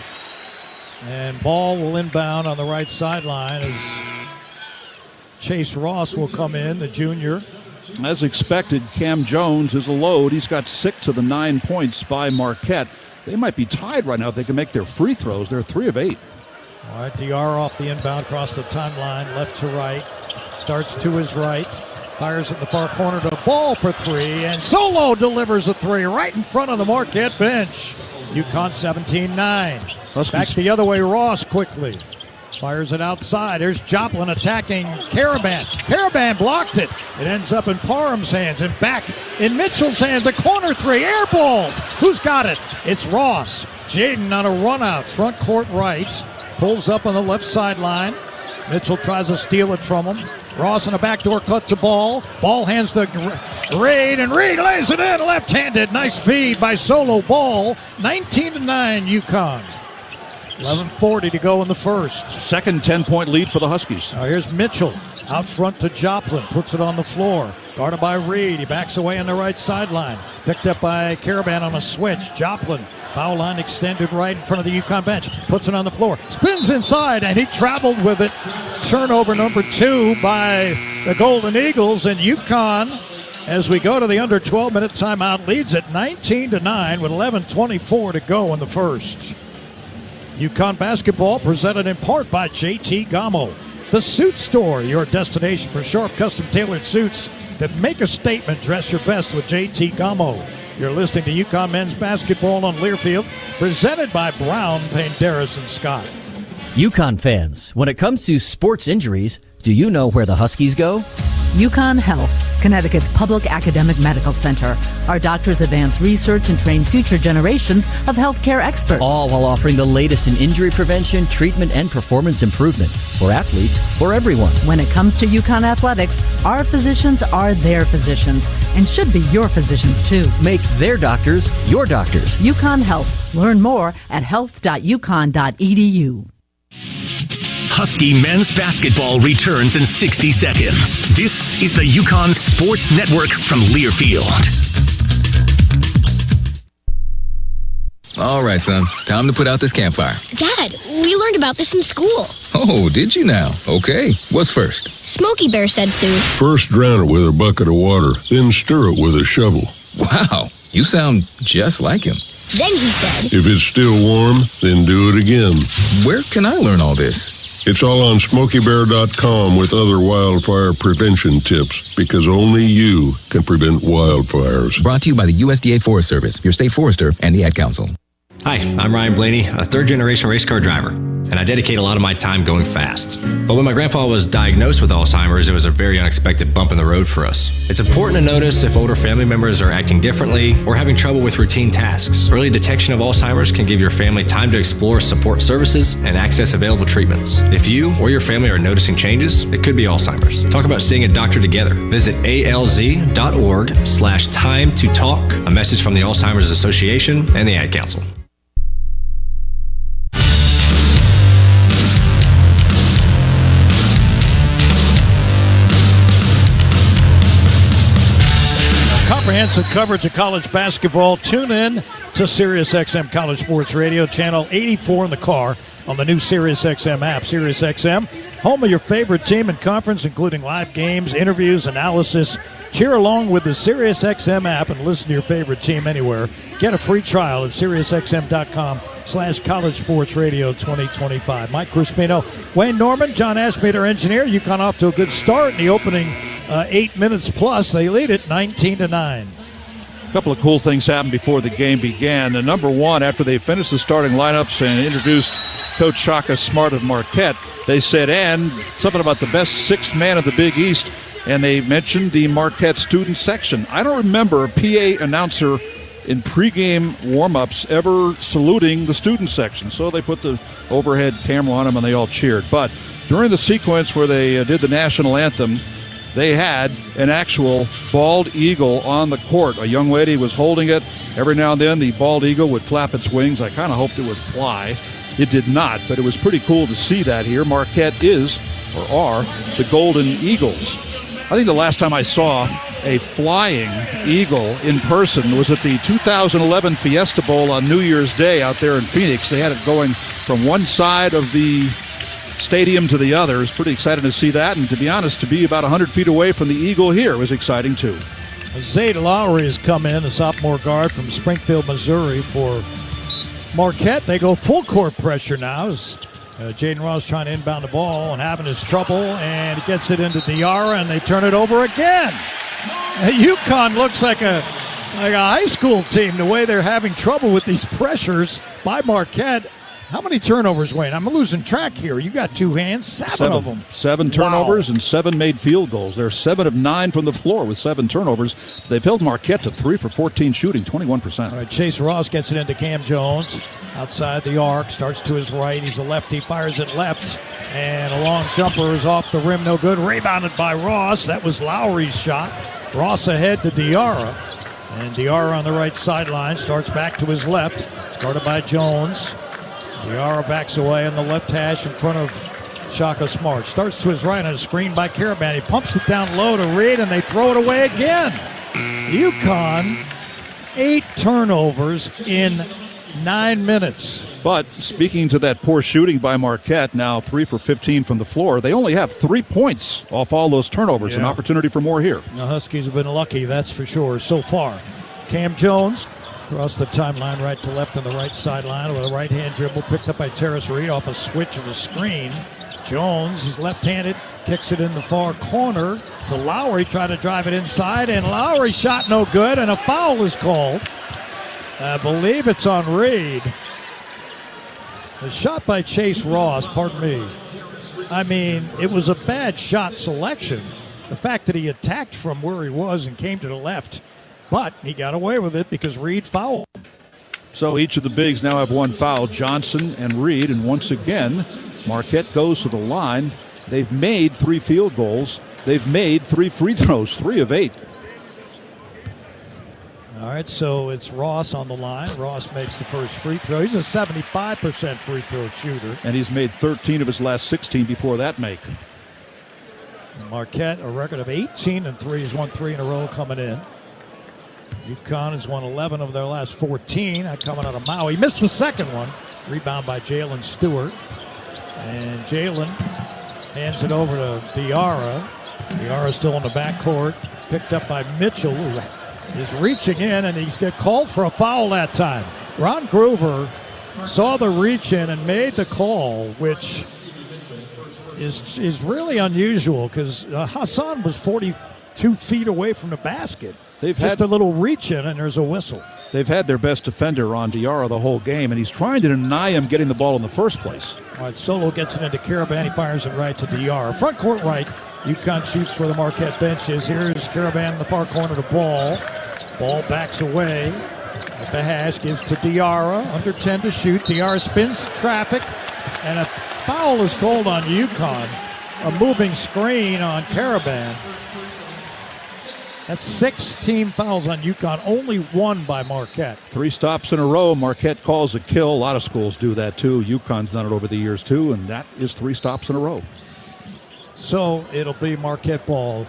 And ball will inbound on the right sideline as Chase Ross will come in, the junior. As expected, Cam Jones is a load. He's got 6 of the 9 points by Marquette. They might be tied right now if they can make their free throws. They're 3 of 8. All right, DR off the inbound, across the timeline, left to right. Starts to his right. Fires at the far corner to the ball for 3. And Solo delivers a 3 right in front of the Marquette bench. UConn 17-9. Back the other way, Ross quickly. Fires it outside. There's Joplin attacking Caravan. Caravan blocked it. It ends up in Parham's hands and back in Mitchell's hands. A corner 3, airballed. Who's got it? It's Ross. Jaden on a run out, front court right. Pulls up on the left sideline. Mitchell tries to steal it from him. Ross on a backdoor cut to Ball. Ball hands to Reed, and Reed lays it in left-handed. Nice feed by Solo Ball. 19-9 UConn. 11:40 to go in the first. Second 10-point lead for the Huskies. Now here's Mitchell out front to Joplin. Puts it on the floor. Guarded by Reed. He backs away on the right sideline. Picked up by Caravan on a switch. Joplin, foul line extended right in front of the UConn bench. Puts it on the floor. Spins inside, and he traveled with it. Turnover number 2 by the Golden Eagles. And UConn, as we go to the under 12-minute timeout, leads at 19-9 with 11:24 to go in the first. UConn basketball presented in part by JT Domo. The Suit Store, your destination for sharp, custom-tailored suits that make a statement. Dress your best with JT Domo. You're listening to UConn men's basketball on Learfield, presented by Brown, Penderas, and Scott. UConn fans, when it comes to sports injuries, do you know where the Huskies go? UConn Health, Connecticut's public academic medical center. Our doctors advance research and train future generations of healthcare experts. All while offering the latest in injury prevention, treatment, and performance improvement for athletes, for everyone. When it comes to UConn athletics, our physicians are their physicians and should be your physicians too. Make their doctors your doctors. UConn Health. Learn more at health.uconn.edu. Husky men's basketball returns in 60 seconds. This is the UConn Sports Network from Learfield. All right, son. Time to put out this campfire. Dad, we learned about this in school. Oh, did you now? Okay. What's first? Smokey Bear said to. First drown it with a bucket of water, then stir it with a shovel. Wow, you sound just like him. Then he said. If it's still warm, then do it again. Where can I learn all this? It's all on SmokeyBear.com with other wildfire prevention tips, because only you can prevent wildfires. Brought to you by the USDA Forest Service, your state forester, and the Ad Council. Hi, I'm Ryan Blaney, a third-generation race car driver, and I dedicate a lot of my time going fast. But when my grandpa was diagnosed with Alzheimer's, it was a very unexpected bump in the road for us. It's important to notice if older family members are acting differently or having trouble with routine tasks. Early detection of Alzheimer's can give your family time to explore support services and access available treatments. If you or your family are noticing changes, it could be Alzheimer's. Talk about seeing a doctor together. Visit alz.org/time-to-talk. A message from the Alzheimer's Association and the Ad Council. Comprehensive coverage of college basketball. Tune in to SiriusXM College Sports Radio, channel 84 in the car on the new SiriusXM app. SiriusXM, home of your favorite team and conference, including live games, interviews, analysis. Cheer along with the SiriusXM app and listen to your favorite team anywhere. Get a free trial at SiriusXM.com/College Sports Radio 2025. Mike Crispino, Wayne Norman, John Ashmead, our engineer. UConn off to a good start in the opening 8 minutes plus. They lead it 19-9. A couple of cool things happened before the game began. The number one, after they finished the starting lineups and introduced Coach Shaka Smart of Marquette, they said, and something about the best sixth man of the Big East, and they mentioned the Marquette student section. I don't remember a PA announcer in pregame warm-ups ever saluting the student section, so they put the overhead camera on them and they all cheered. But during the sequence where they did the national anthem, they had an actual bald eagle on the court. A young lady was holding it. Every now and then the bald eagle would flap its wings. I kind of hoped it would fly. It did not, but it was pretty cool to see that here. Marquette is, or are, the Golden Eagles. I think the last time I saw a flying eagle in person was at the 2011 Fiesta Bowl on New Year's Day out there in Phoenix. They had it going from one side of the stadium to the other. It was pretty exciting to see that, and to be honest, to be about 100 feet away from the eagle here was exciting too. Zade Lowry has come in, the sophomore guard from Springfield, Missouri for Marquette. They go full court pressure now as Jaden Ross trying to inbound the ball and having his trouble, and he gets it into Diarra, and they turn it over again. UConn looks like a high school team, the way they're having trouble with these pressures by Marquette. How many turnovers, Wayne? I'm losing track here. You got two hands, seven of them. 7 turnovers and 7 made field goals. They're 7 of 9 from the floor with 7 turnovers. They've held Marquette to 3 for 14 shooting, 21%. All right, Chase Ross gets it into Cam Jones. Outside the arc, starts to his right. He's a lefty, fires it left. And a long jumper is off the rim, no good. Rebounded by Ross. That was Lowry's shot. Ross ahead to Diarra. And Diarra on the right sideline starts back to his left. Started by Jones. Diarra backs away on the left hash in front of Shaka Smart. Starts to his right on a screen by Karaban. He pumps it down low to Reed, and they throw it away again. UConn, 8 turnovers in 9 minutes. But speaking to that poor shooting by Marquette, now 3 for 15 from the floor, they only have 3 points off all those turnovers. Yeah. An opportunity for more here. The Huskies have been lucky, that's for sure, so far. Cam Jones across the timeline, right to left on the right sideline with a right-hand dribble, picked up by Terrace Reed off a switch of a screen. Jones, he's left-handed, kicks it in the far corner to Lowry, trying to drive it inside, and Lowry's shot no good, and a foul is called. I believe it's on Reed. A shot by Chase Ross, pardon me. I mean, it was a bad shot selection. The fact that he attacked from where he was and came to the left, but he got away with it because Reed fouled. So each of the bigs now have 1 foul, Johnson and Reed, and once again, Marquette goes to the line. They've made 3 field goals. They've made 3 free throws, 3 of 8. All right, so it's Ross on the line. Ross makes the first free throw. He's a 75% free throw shooter. And he's made 13 of his last 16 before that make. Marquette, a record of 18-3. He's won 3 in a row coming in. UConn has won 11 of their last 14. Coming out of Maui. Missed the second one. Rebound by Jalen Stewart. And Jalen hands it over to Diarra. Diarra still in the backcourt. Picked up by Mitchell, who is reaching in, and he's got called for a foul that time. Ron Groover saw the reach in and made the call, which is really unusual because Hassan was 42 feet away from the basket. They've just had a little reach in, and there's a whistle. They've had their best defender on Diarra the whole game, and he's trying to deny him getting the ball in the first place. All right, Solo gets it into Caravan. He fires it right to Diarra. Front court right. UConn shoots where the Marquette bench is. Here's Caravan in the far corner to Ball. Ball backs away at the hash, gives to Diarra. Under 10 to shoot. Diarra spins traffic, and a foul is called on UConn. A moving screen on Caravan. That's 6 team fouls on UConn, only 1 by Marquette. 3 stops in a row. Marquette calls a kill. A lot of schools do that too. UConn's done it over the years too, and that is 3 stops in a row. So it'll be Marquette ball.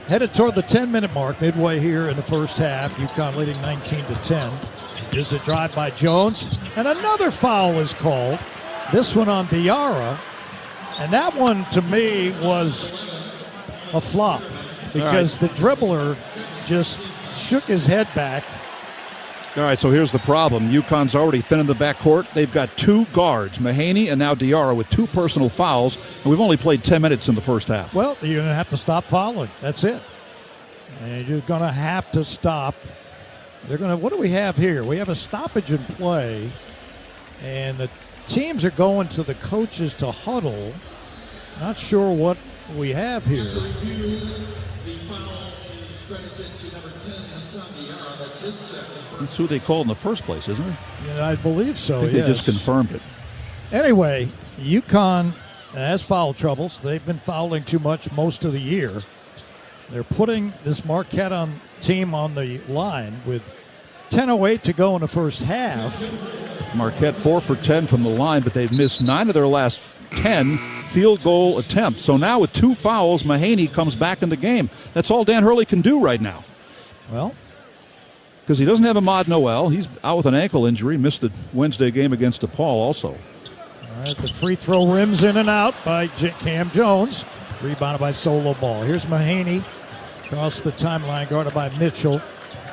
Headed toward the 10-minute mark, midway here in the first half. UConn leading 19-10. Here's a drive by Jones, and another foul is called. This one on Diarra, and that one to me was a flop because the dribbler just shook his head back. All right, so here's the problem. UConn's already thin in the backcourt. They've got 2 guards, Mahaney and now Diarra, with 2 personal fouls, and we've only played 10 minutes in the first half. Well, you're going to have to stop fouling. That's it. And you're going to have to stop. They're going to. What do we have here? We have a stoppage in play, and the teams are going to the coaches to huddle. Not sure what we have here. That's who they called in the first place, isn't it? Yeah, I believe so. I think they just confirmed it. Anyway, UConn has foul troubles. They've been fouling too much most of the year. They're putting this Marquette team on the line with 10:08 to go in the first half. Marquette 4 for 10 from the line, but they've missed 9 of their last 10 field goal attempts. So now with 2 fouls, Mahaney comes back in the game. That's all Dan Hurley can do right now. Well, because he doesn't have Ahmad Noel. He's out with an ankle injury. Missed the Wednesday game against DePaul also. All right, the free throw rims in and out by Cam Jones. Rebounded by Solo Ball. Here's Mahaney. Across the timeline, guarded by Mitchell.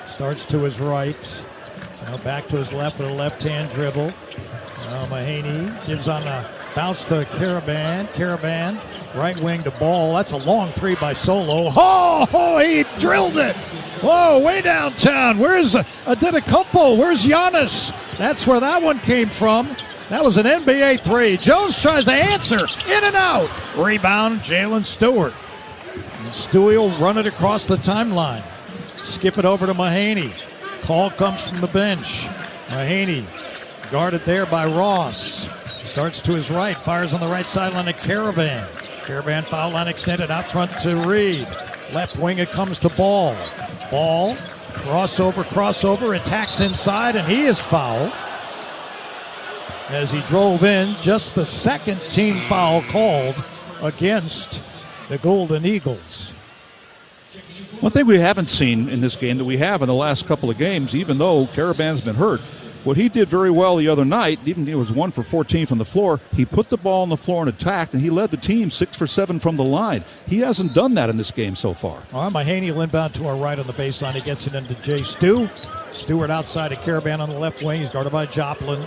Starts to his right. Now back to his left with a left-hand dribble. Now Mahaney gives on a bounce to Caravan. Caravan, right wing to Ball. That's a long 3 by Solo. Oh, he drilled it. Whoa, way downtown. Where's Adetokounmpo? Where's Giannis? That's where that one came from. That was an NBA 3. Jones tries to answer. In and out. Rebound, Jalen Stewart. And Stewie will run it across the timeline. Skip it over to Mahaney. Call comes from the bench. Mahaney guarded there by Ross. Starts to his right. Fires on the right sideline to Caravan. Caravan foul line extended out front to Reed. Left wing it comes to Ball. Ball. Crossover. Attacks inside, and he is fouled. As he drove in, just the second team foul called against the Golden Eagles. One thing we haven't seen in this game that we have in the last couple of games, even though Caravan's been hurt, what he did very well the other night, even he was 1 for 14 from the floor, he put the ball on the floor and attacked, and he led the team 6 for 7 from the line. He hasn't done that in this game so far. All right, Mahaney will inbound to our right on the baseline. He gets it into Jay Stewart outside of Caravan on the left wing. He's guarded by Joplin.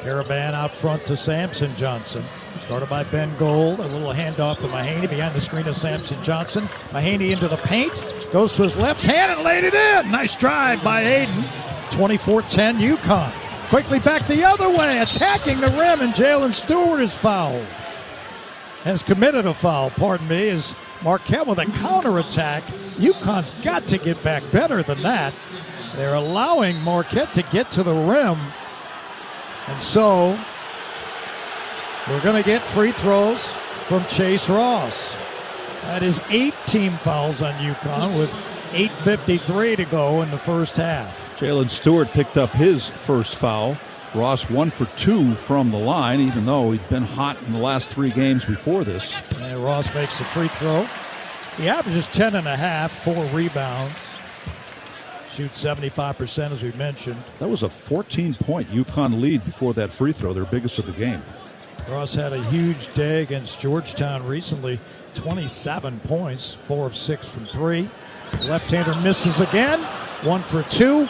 Caravan out front to Samson Johnson. Started by Ben Gold. A little handoff to Mahaney behind the screen of Samson Johnson. Mahaney into the paint. Goes to his left hand and laid it in. Nice drive by Aiden. 24-10 UConn. Quickly back the other way. Attacking the rim, and Jalen Stewart is fouled. Has committed a foul, as Marquette with a counterattack. UConn's got to get back better than that. They're allowing Marquette to get to the rim. And so we're going to get free throws from Chase Ross. That is 8 team fouls on UConn with 8:53 to go in the first half. Jalen Stewart picked up his first foul. Ross 1 for 2 from the line, even though he'd been hot in the last 3 games before this. And Ross makes the free throw. He averages 10.5, 4 rebounds. Shoots 75%, as we mentioned. That was a 14-point UConn lead before that free throw, their biggest of the game. Ross had a huge day against Georgetown recently. 27 points, 4 of 6 from 3. Left-hander misses again. 1 for 2.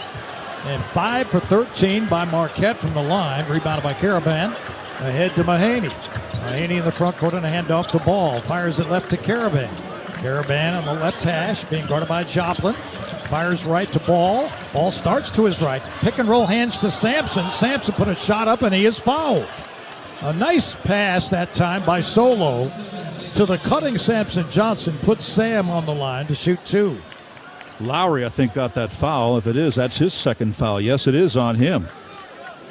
And 5 for 13 by Marquette from the line. Rebounded by Caravan. Ahead to Mahaney. Mahaney in the front court and a handoff to Ball. Fires it left to Caravan. Caravan on the left hash, being guarded by Joplin. Fires right to Ball. Ball starts to his right. Pick and roll hands to Sampson. Sampson put a shot up and he is fouled. A nice pass that time by Solo to the cutting Samson Johnson. Puts Sam on the line to shoot 2. Lowry, I think, got that foul. If it is, that's his second foul. Yes, it is on him.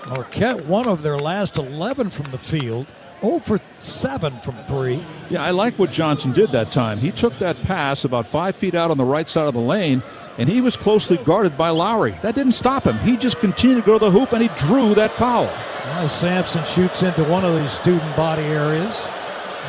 Marquette, 1 of their last 11 from the field. 0 for 7 from 3. Yeah, I like what Johnson did that time. He took that pass about 5 feet out on the right side of the lane, and he was closely guarded by Lowry. That didn't stop him. He just continued to go to the hoop, and he drew that foul. Now Sampson shoots into one of these student body areas.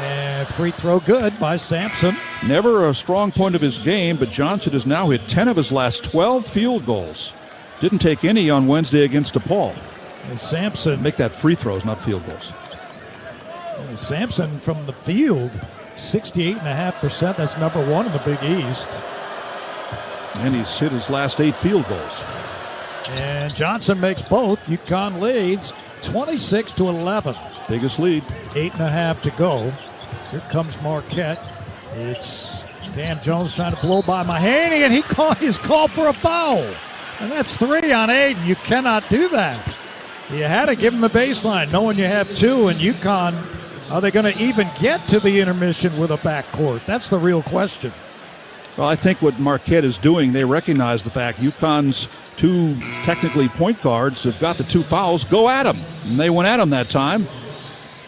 And free throw good by Sampson. Never a strong point of his game, but Johnson has now hit 10 of his last 12 field goals. Didn't take any on Wednesday against DePaul. And Sampson. Make that free throws, not field goals. Sampson from the field, 68.5%. That's number 1 in the Big East. And he's hit his last 8 field goals. And Johnson makes both. UConn leads 26-11. Biggest lead. 8.5 to go. Here comes Marquette. It's Cam Jones trying to blow by Mahaney, and he's called for a foul. And that's 3 on Aiden. You cannot do that. You had to give him the baseline, knowing you have 2, and UConn, are they going to even get to the intermission with a backcourt? That's the real question. Well, I think what Marquette is doing, they recognize the fact UConn's 2 technically point guards have got the 2 fouls. Go at them. And they went at them that time.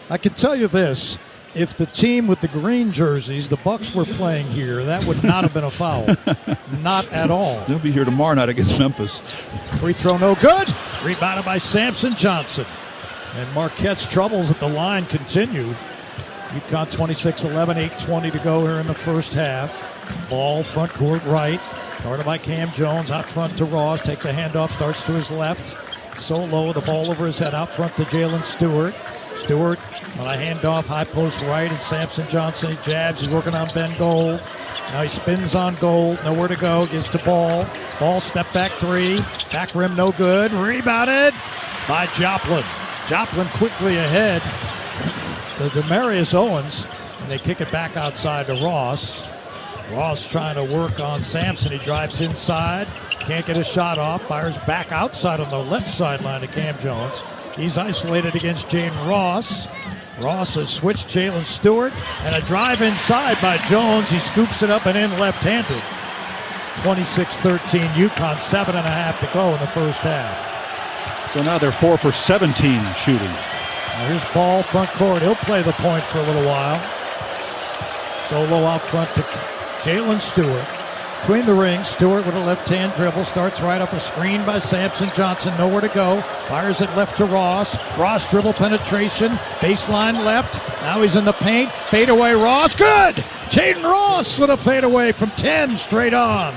I can tell you this. If the team with the green jerseys, the Bucks, were playing here, that would not have been a foul. Not at all. They'll be here tomorrow night against Memphis. Free throw no good. Rebounded by Samson Johnson. And Marquette's troubles at the line continue. UConn 26-11, 8:20 to go here in the first half. Ball front court right. Guarded by Cam Jones. Out front to Ross. Takes a handoff. Starts to his left. Solo. The ball over his head. Out front to Jalen Stewart. Stewart on a handoff. High post right. And Samson Johnson. He jabs. He's working on Ben Gold. Now he spins on Gold. Nowhere to go. Gives to Ball. Ball step back 3. Back rim no good. Rebounded by Joplin. Joplin quickly ahead to Demarius Owens. And they kick it back outside to Ross. Ross trying to work on Sampson. He drives inside. Can't get a shot off. Fires back outside on the left sideline to Cam Jones. He's isolated against Jaden Ross. Ross has switched Jalen Stewart. And a drive inside by Jones. He scoops it up and in left-handed. 26-13 UConn. 7.5 to go in the first half. So now they're 4 for 17 shooting. Now here's Ball front court. He'll play the point for a little while. Solo out front to Jalen Stewart. Between the rings, Stewart with a left-hand dribble. Starts right up a screen by Samson Johnson. Nowhere to go. Fires it left to Ross. Ross dribble penetration. Baseline left. Now he's in the paint. Fadeaway Ross. Good! Jaden Ross with a fadeaway from 10 straight on.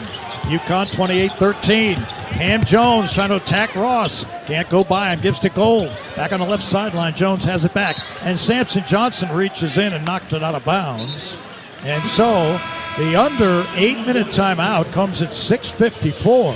UConn 28-13. Cam Jones trying to attack Ross. Can't go by him. Gives to Gold. Back on the left sideline. Jones has it back. And Samson Johnson reaches in and knocks it out of bounds. And so the under 8-minute timeout comes at 6:54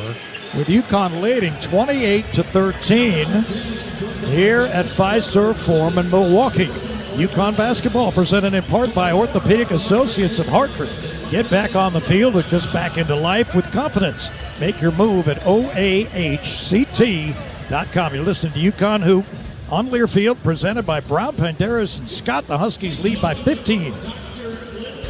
with UConn leading 28-13 here at Fiserv Forum in Milwaukee. UConn basketball presented in part by Orthopedic Associates of Hartford. Get back on the field or just back into life with confidence. Make your move at OAHCT.com. You're listening to UConn Hoop on Learfield, presented by Brown, Penderas, and Scott. The Huskies lead by 15.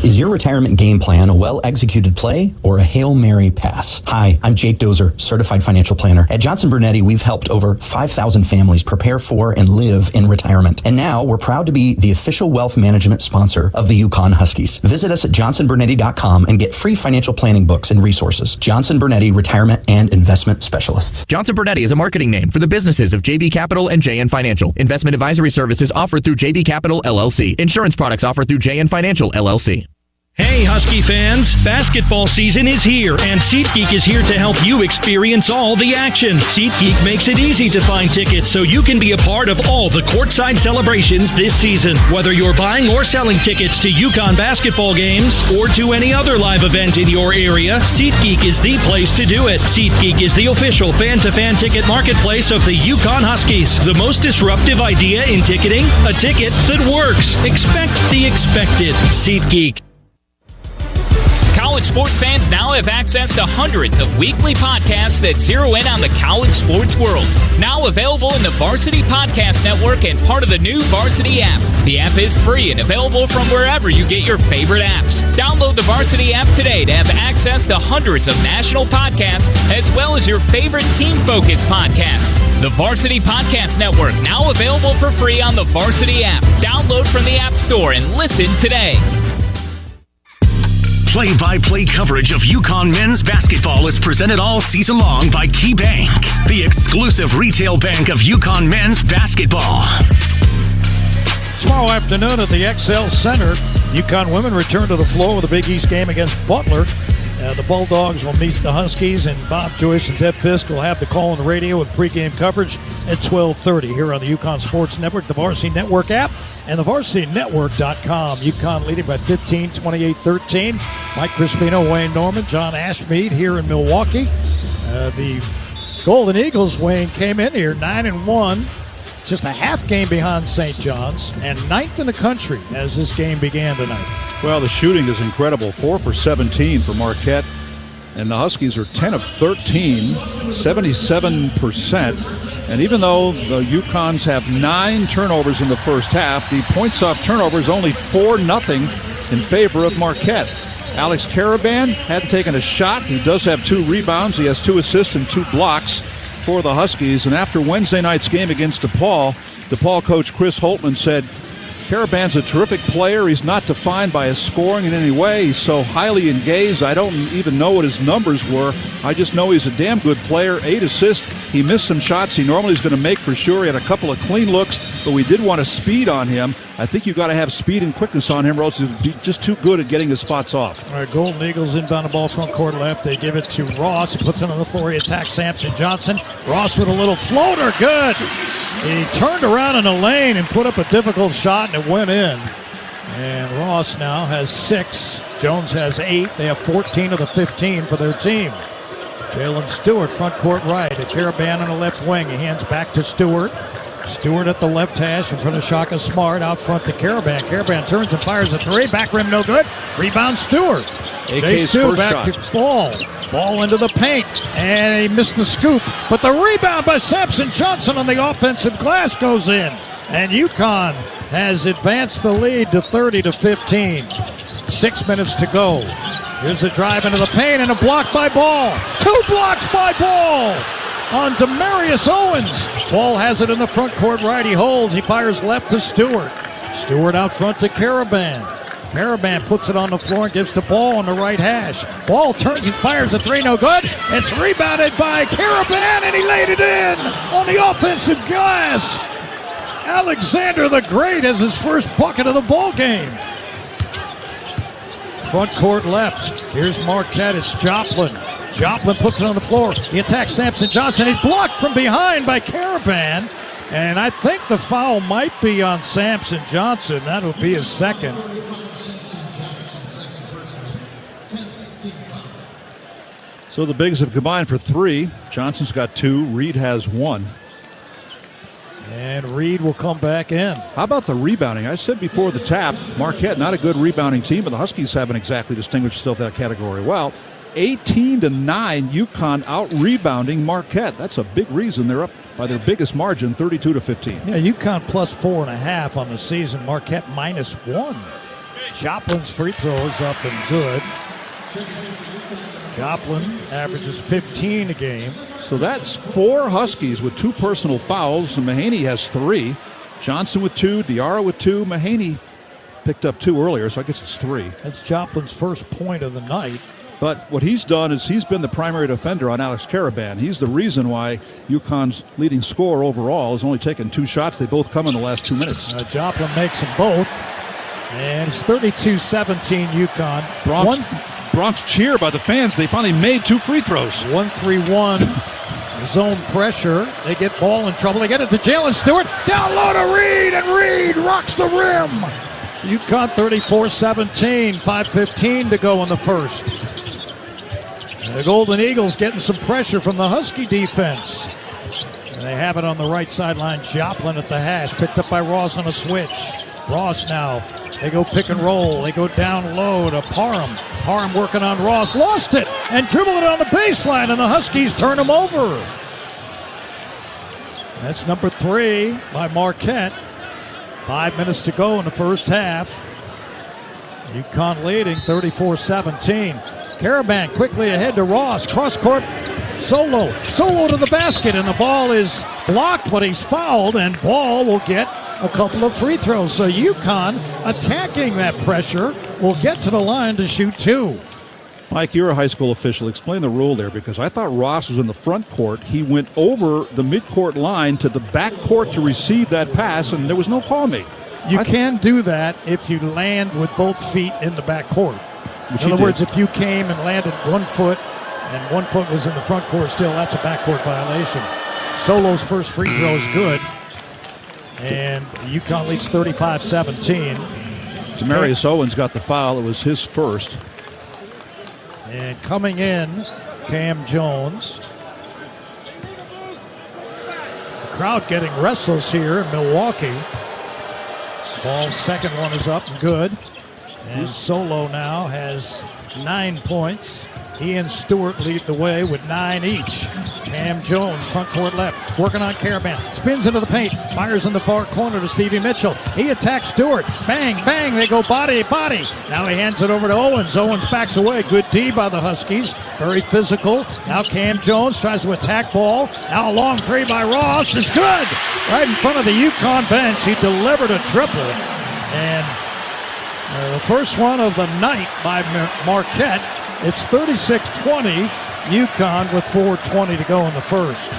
Is your retirement game plan a well-executed play or a Hail Mary pass? Hi, I'm Jake Dozer, Certified Financial Planner. At Johnson Brunetti, we've helped over 5,000 families prepare for and live in retirement. And now we're proud to be the official wealth management sponsor of the UConn Huskies. Visit us at johnsonbrunetti.com and get free financial planning books and resources. Johnson Brunetti, Retirement and Investment Specialists. Johnson Brunetti is a marketing name for the businesses of JB Capital and JN Financial. Investment advisory services offered through JB Capital, LLC. Insurance products offered through JN Financial, LLC. Hey, Husky fans! Basketball season is here, and SeatGeek is here to help you experience all the action. SeatGeek makes it easy to find tickets so you can be a part of all the courtside celebrations this season. Whether you're buying or selling tickets to UConn basketball games or to any other live event in your area, SeatGeek is the place to do it. SeatGeek is the official fan-to-fan ticket marketplace of the UConn Huskies. The most disruptive idea in ticketing? A ticket that works. Expect the expected. SeatGeek. College sports fans now have access to hundreds of weekly podcasts that zero in on the college sports world. Now available in the Varsity Podcast Network and part of the new Varsity app. The app is free and available from wherever you get your favorite apps. Download the Varsity app today to have access to hundreds of national podcasts as well as your favorite team-focused podcasts. The Varsity Podcast Network now available for free on the Varsity app. Download from the App Store and listen today. Play-by-play coverage of UConn men's basketball is presented all season long by Key Bank, the exclusive retail bank of UConn men's basketball. Tomorrow afternoon at the XL Center, UConn women return to the floor with a Big East game against Butler. The Bulldogs will meet the Huskies, and Bob Joyce and Deb Fisk will have the call on the radio with pregame coverage at 12:30 here on the UConn Sports Network, the Varsity Network app, and the VarsityNetwork.com. UConn leading by 15, 28-13. Mike Crispino, Wayne Norman, John Ashmead here in Milwaukee. The Golden Eagles, Wayne, came in here 9-1, just a half game behind St. John's, and 9th in the country as this game began tonight. Well, the shooting is incredible. 4 for 17 for Marquette, and the Huskies are 10 of 13, 77%. And even though the UConns have 9 turnovers in the first half, the points off turnovers only 4-0 in favor of Marquette. Alex Caravan hadn't taken a shot. He does have 2 rebounds. He has 2 assists and 2 blocks for the Huskies. And after Wednesday night's game against DePaul coach Chris Holtman said, Caravan's a terrific player. He's not defined by his scoring in any way. He's so highly engaged. I don't even know what his numbers were. I just know he's a damn good player. 8 assists. He missed some shots he normally is going to make for sure. He had a couple of clean looks, but we did want to speed on him. I think you've got to have speed and quickness on him, or else he'll be just too good at getting his spots off. All right, Golden Eagles inbound the ball front court left. They give it to Ross. He puts it on the floor. He attacks Samson Johnson. Ross with a little floater. Good. He turned around in the lane and put up a difficult shot, and it went in. And Ross now has 6. Jones has 8. They have 14 of the 15 for their team. Jalen Stewart, front court right. A Caravan on the left wing. He hands back to Stewart. Stewart at the left hash in front of Shaka Smart. Out front to Caravan. Caravan turns and fires a 3. Back rim no good. Rebound Stewart. Jay Stu back to Ball. Ball into the paint. And he missed the scoop. But the rebound by Samson Johnson on the offensive glass goes in. And UConn has advanced the lead to 30-15. 6 minutes to go. Here's a drive into the paint and a block by Ball. 2 blocks by Ball on Demarius Owens. Ball has it in the front court right. He holds. He fires left to Stewart. Stewart out front to Caravan. Caravan puts it on the floor and gives the Ball on the right hash. Ball turns and fires a 3. No good. It's rebounded by Caravan, and he laid it in on the offensive glass. Alexander the Great has his first bucket of the ball game. Front court left. Here's Marquette. It's Joplin. Joplin puts it on the floor. He attacks Samson Johnson. He's blocked from behind by Caravan. And I think the foul might be on Samson Johnson. That'll be his second. So the Bigs have combined for 3. Johnson's got 2. Reed has 1. And Reed will come back in. How about the rebounding? I said before the tap, Marquette, not a good rebounding team, but the Huskies haven't exactly distinguished themselves in that category. Well, 18-9, UConn out-rebounding Marquette. That's a big reason they're up by their biggest margin, 32-15. Yeah, UConn plus 4.5 on the season. Marquette minus 1. Joplin's free throw is up and good. Joplin averages 15 a game. So that's 4 Huskies with 2 personal fouls, and Mahaney has 3. Johnson with 2, Diarra with 2. Mahaney picked up 2 earlier, so I guess it's 3. That's Joplin's first point of the night. But what he's done is he's been the primary defender on Alex Karaban. He's the reason why UConn's leading scorer overall has only taken 2 shots. They both come in the last 2 minutes. Joplin makes them both. And it's 32-17 UConn. Bronx cheer by the fans. They finally made 2 free throws. 1-3-1 zone pressure. They get ball in trouble. They get it to Jalen Stewart. Down low to Reed, and Reed rocks the rim. UConn 34-17. 5:15 to go in the first. And the Golden Eagles getting some pressure from the Husky defense. And they have it on the right sideline. Joplin at the hash. Picked up by Ross on a switch. Ross now. They go pick and roll. They go down low to Parham. Parham working on Ross. Lost it and dribbled it on the baseline, and the Huskies turn him over. That's number 3 by Marquette. 5 minutes to go in the first half. UConn leading 34-17. Karaban quickly ahead to Ross. Cross court. Solo to the basket, and the ball is blocked, but he's fouled, and Ball will get a couple of free throws. So UConn, attacking that pressure, will get to the line to shoot 2. Mike, you're a high school official. Explain the rule there, because I thought Ross was in the front court. He went over the midcourt line to the back court to receive that pass, and there was no call made. You can do that if you land with both feet in the back court. In other words, if you came and landed 1 foot and 1 foot was in the front court still, that's a backcourt violation. Solo's first free throw is good. And UConn leads 35-17. Demarius Owens got the foul. It was his first. And coming in, Cam Jones. The crowd getting restless here in Milwaukee. Ball's second one is up and good. And Solo now has 9 points. He and Stewart lead the way with 9 each. Cam Jones, front court left, working on Karaban. Spins into the paint, fires in the far corner to Stevie Mitchell. He attacks Stewart. Bang, bang, they go body. Now he hands it over to Owens. Owens backs away. Good D by the Huskies. Very physical. Now Cam Jones tries to attack Ball. Now a long 3 by Ross is good. Right in front of the UConn bench. He delivered a triple. And the first one of the night by Marquette. It's 36-20, UConn with 4:20 to go in the first.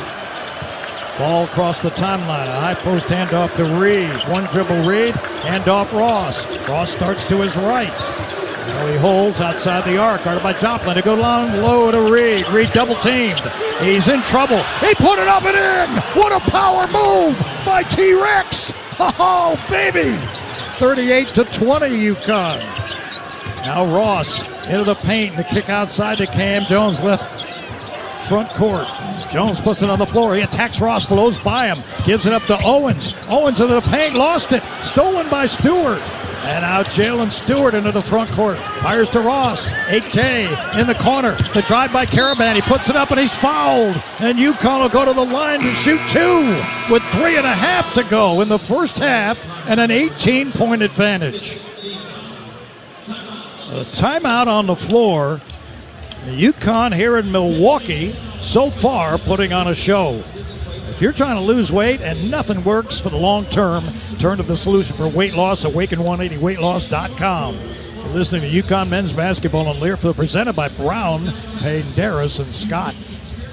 Ball across the timeline, a high post handoff to Reed. 1 dribble Reed, handoff Ross. Ross starts to his right. Now he holds outside the arc, guarded by Joplin. To go long low to Reed. Reed double teamed. He's in trouble. He put it up and in. What a power move by T-Rex. Oh, baby. 38-20, UConn. Now Ross into the paint. The kick outside to Cam Jones, left front court. Jones puts it on the floor. He attacks Ross, blows by him. Gives it up to Owens. Owens into the paint, lost it. Stolen by Stewart. And now Jalen Stewart into the front court. Fires to Ross. 8K in the corner. The drive by Karaban. He puts it up and he's fouled. And UConn will go to the line to shoot 2 with 3.5 to go in the first half and an 18-point advantage. A timeout on the floor. UConn here in Milwaukee so far putting on a show. If you're trying to lose weight and nothing works for the long term, turn to the solution for weight loss at Awaken180weightloss.com. You're listening to UConn men's basketball on Learfield, presented by Brown, Penderas, and Scott.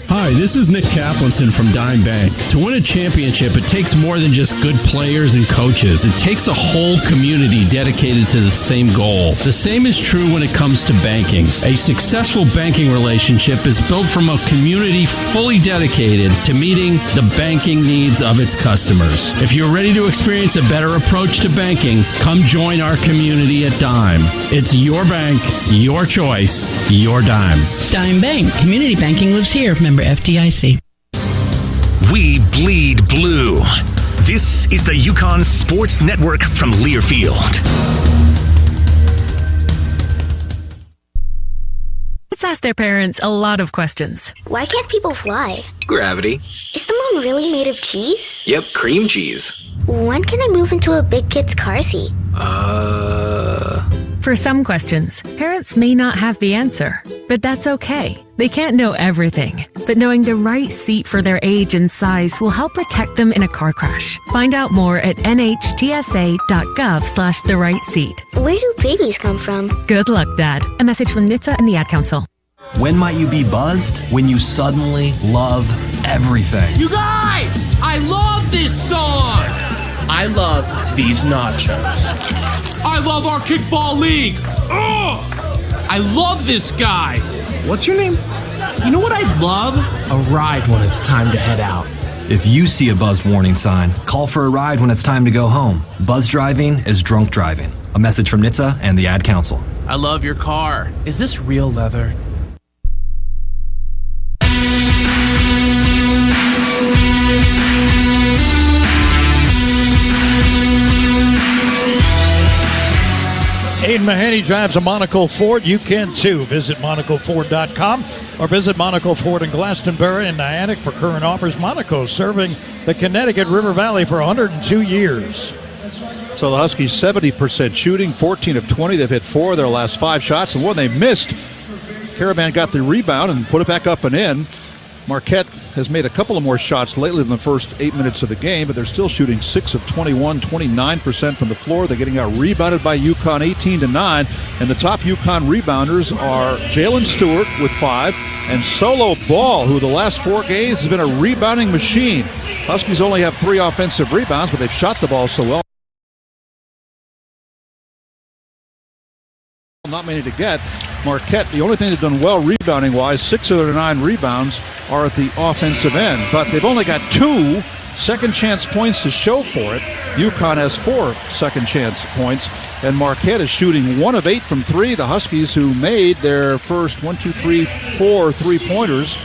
Hi, this is Nick Kaplanson from Dime Bank. To win a championship, it takes more than just good players and coaches. It takes a whole community dedicated to the same goal. The same is true when it comes to banking. A successful banking relationship is built from a community fully dedicated to meeting the banking needs of its customers. If you're ready to experience a better approach to banking, come join our community at Dime. It's your bank, your choice, your Dime. Dime Bank. Community banking lives here. Member FDIC. We bleed blue. This is the UConn Sports Network from Learfield. Let's ask their parents a lot of questions. Why can't people fly? Gravity. Is the moon really made of cheese? Yep, cream cheese. When can I move into a big kid's car seat? For some questions, parents may not have the answer, but that's okay. They can't know everything, but knowing the right seat for their age and size will help protect them in a car crash. Find out more at nhtsa.gov/the right seat. Where do babies come from? Good luck, Dad. A message from NHTSA and the Ad Council. When might you be buzzed? When you suddenly love everything. You guys, I love this song. I love these nachos. I love our kickball league. Ugh! I love this guy. What's your name? You know what I'd love? A ride when it's time to head out. If you see a buzzed warning sign, call for a ride when it's time to go home. Buzz driving is drunk driving. A message from NHTSA and the Ad Council. I love your car. Is this real leather? Aiden Mahaney drives a Monaco Ford. You can too. Visit MonacoFord.com or visit Monaco Ford in Glastonbury and Niantic for current offers. Monaco serving the Connecticut River Valley for 102 years. So the Huskies 70% shooting, 14 of 20. They've hit 4 of their last 5 shots. And one they missed, Caravan got the rebound and put it back up and in. Marquette has made a couple of more shots lately than the first 8 minutes of the game, but they're still shooting 6 of 21, 29% from the floor. They're getting out rebounded by UConn 18-9, and the top UConn rebounders are Jalen Stewart with 5 and Solo Ball, who the last 4 games has been a rebounding machine. Huskies only have 3 offensive rebounds, but they've shot the ball so well. Not many to get. Marquette, the only thing they've done well rebounding-wise, 6 of their 9 rebounds are at the offensive end. But they've only got 2 second-chance points to show for it. UConn has 4 second-chance points, and Marquette is shooting 1 of 8 from 3. The Huskies, who made their first 4 three-pointers,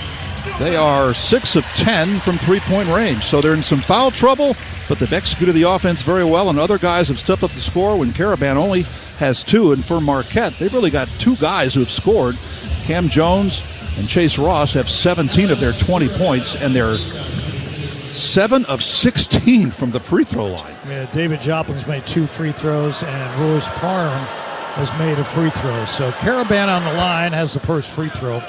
they are 6 of 10 from three-point range. So they're in some foul trouble, but they've executed the offense very well, and other guys have stepped up the score when Caravan only has 2. And for Marquette, they've really got 2 guys who have scored. Cam Jones and Chase Ross have 17 of their 20 points, and they're 7 of 16 from the free throw line. Yeah, David Joplin's made 2 free throws, and Royce Parham has made a free throw. So Caravan on the line has the first free throw.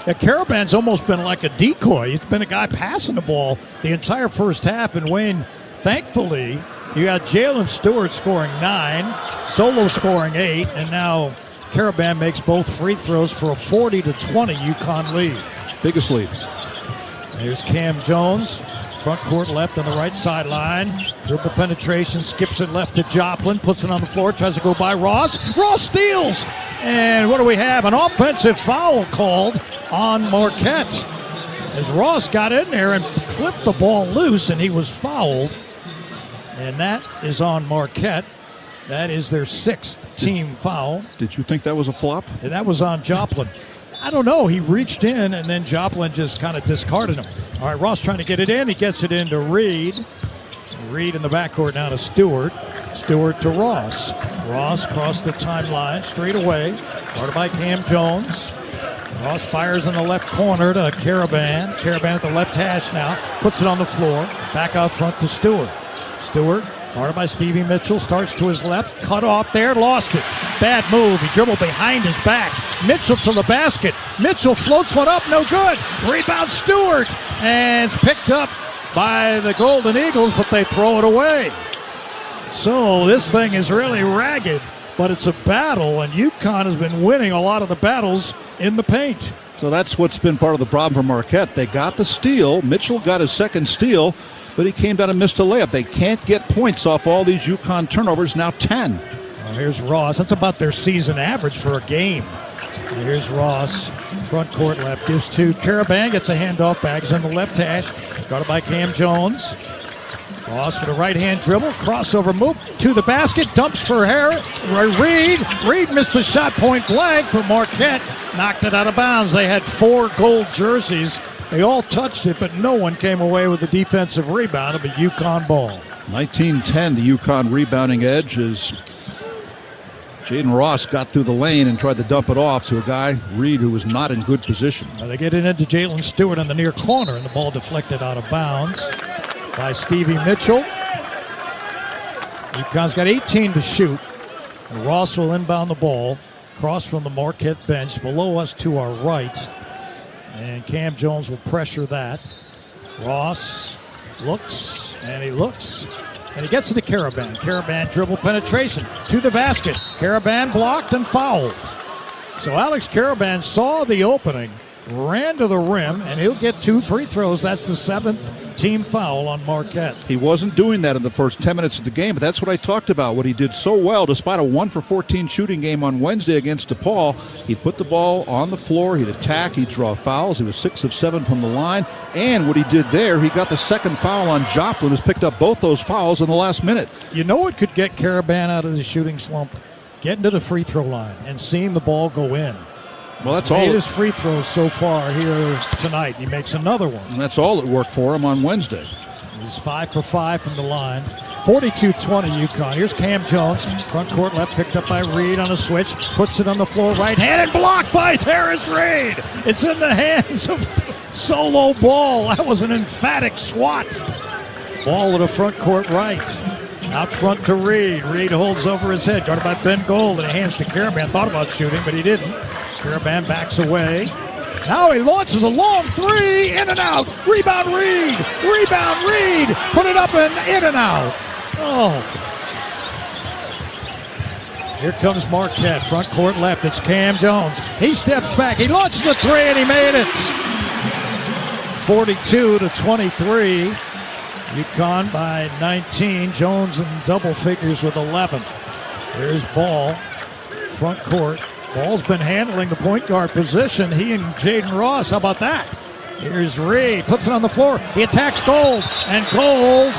Yeah, Caravan's almost been like a decoy. He's been a guy passing the ball the entire first half, and Wayne, thankfully, you got Jalen Stewart scoring 9, Solo scoring 8, and now Caravan makes both free throws for a 40-20 UConn lead. Biggest lead. Here's Cam Jones, front court left on the right sideline. Dribble penetration, skips it left to Joplin, puts it on the floor, tries to go by Ross. Ross steals! And what do we have? An offensive foul called on Marquette, as Ross got in there and clipped the ball loose, and he was fouled. And that is on Marquette. That is their 6th team foul. Did you think that was a flop? And that was on Joplin. I don't know. He reached in, and then Joplin just kind of discarded him. All right, Ross trying to get it in. He gets it into Reed. Reed in the backcourt now to Stewart. Stewart to Ross. Ross crossed the timeline straight away. Guarded by Cam Jones. Ross fires in the left corner to Caravan. Caravan at the left hash now. Puts it on the floor. Back out front to Stewart. Stewart, guarded by Stevie Mitchell, starts to his left, cut off there, lost it. Bad move. He dribbled behind his back. Mitchell to the basket. Mitchell floats one up, no good. Rebound Stewart, and it's picked up by the Golden Eagles, but they throw it away. So this thing is really ragged, but it's a battle, and UConn has been winning a lot of the battles in the paint. So that's what's been part of the problem for Marquette. They got the steal. Mitchell got his second steal, but he came down and missed a layup. They can't get points off all these UConn turnovers, now 10. Well, here's Ross. That's about their season average for a game. And here's Ross, front court left, gives to Caravan, gets a handoff, bags in the left hash, guarded by Cam Jones. Ross with a right-hand dribble, crossover move to the basket, dumps for Reed. Reed missed the shot point blank, but Marquette knocked it out of bounds. They had 4 gold jerseys. They all touched it, but no one came away with a defensive rebound of a UConn ball. 19-10, the UConn rebounding edge as Jaden Ross got through the lane and tried to dump it off to a guy, Reed, who was not in good position. They get it into Jalen Stewart on the near corner, and the ball deflected out of bounds by Stevie Mitchell. UConn's got 18 to shoot. Ross will inbound the ball. Cross from the Marquette bench. Below us to our right. And Cam Jones will pressure that. Ross looks, and he looks. And he gets it to Karaban. Karaban dribble penetration to the basket. Karaban blocked and fouled. So Alex Karaban saw the opening, ran to the rim, and he'll get 2 free throws. That's the 7th team foul on Marquette. He wasn't doing that in the first 10 minutes of the game, but that's what I talked about. What he did so well, despite a 1-for-14 shooting game on Wednesday against DePaul, he'd put the ball on the floor, he'd attack, he'd draw fouls. He was 6 of 7 from the line. And what he did there, he got the second foul on Joplin, who's picked up both those fouls in the last minute. You know what could get Karaban out of the shooting slump? Getting to the free throw line and seeing the ball go in. Well, that's He's all. made his free throws so far here tonight. He makes another one. And that's all that worked for him on Wednesday. He's 5 for 5 from the line. 42-20 UConn. Here's Cam Jones. Front court left, picked up by Reed on a switch. Puts it on the floor right hand and blocked by Terrace Reed. It's in the hands of Solo Ball. That was an emphatic swat. Ball to the front court right. Out front to Reed. Reed holds over his head. Guarded by Ben Gold and hands to Karaban. Thought about shooting, but he didn't. Karaban backs away. Now he launches a long 3. In and out. Rebound Reed. Rebound Reed. Put it up and in and out. Oh. Here comes Marquette. Front court left. It's Cam Jones. He steps back. He launches a 3 and he made it. 42-23. UConn by 19. Jones in double figures with 11. There's Ball. Front court. Ball's been handling the point guard position. He and Jaden Ross. How about that? Here's Reed. Puts it on the floor. He attacks Gold. And Gold,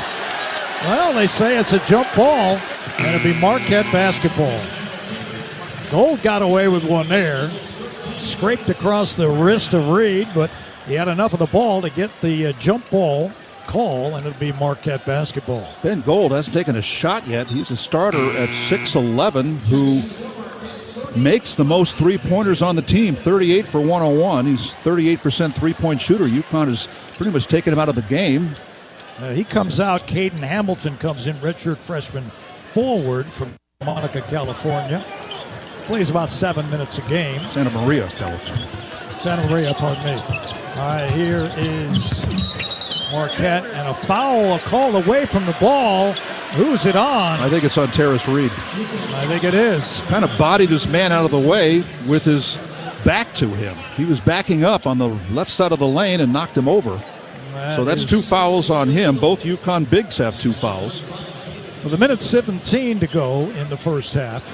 well, they say it's a jump ball. And it'll be Marquette basketball. Gold got away with one there. Scraped across the wrist of Reed, but he had enough of the ball to get the jump ball call, and it'll be Marquette basketball. Ben Gold hasn't taken a shot yet. He's a starter at 6'11", who makes the most three-pointers on the team, 38 for 101. He's 38% three-point shooter. UConn has pretty much taken him out of the game. He comes out. Caden Hamilton comes in, redshirt freshman forward from Monica, California. Plays about 7 minutes a game. Santa Maria, California. Santa Maria, pardon me. All right, here is Marquette, and a foul, a call away from the ball. Who's it on? I think it's on Terrace Reed. I think it is. Kind of bodied this man out of the way with his back to him. He was backing up on the left side of the lane and knocked him over. So that's 2 fouls on him. Both UConn bigs have 2 fouls. With a minute 17 to go in the first half.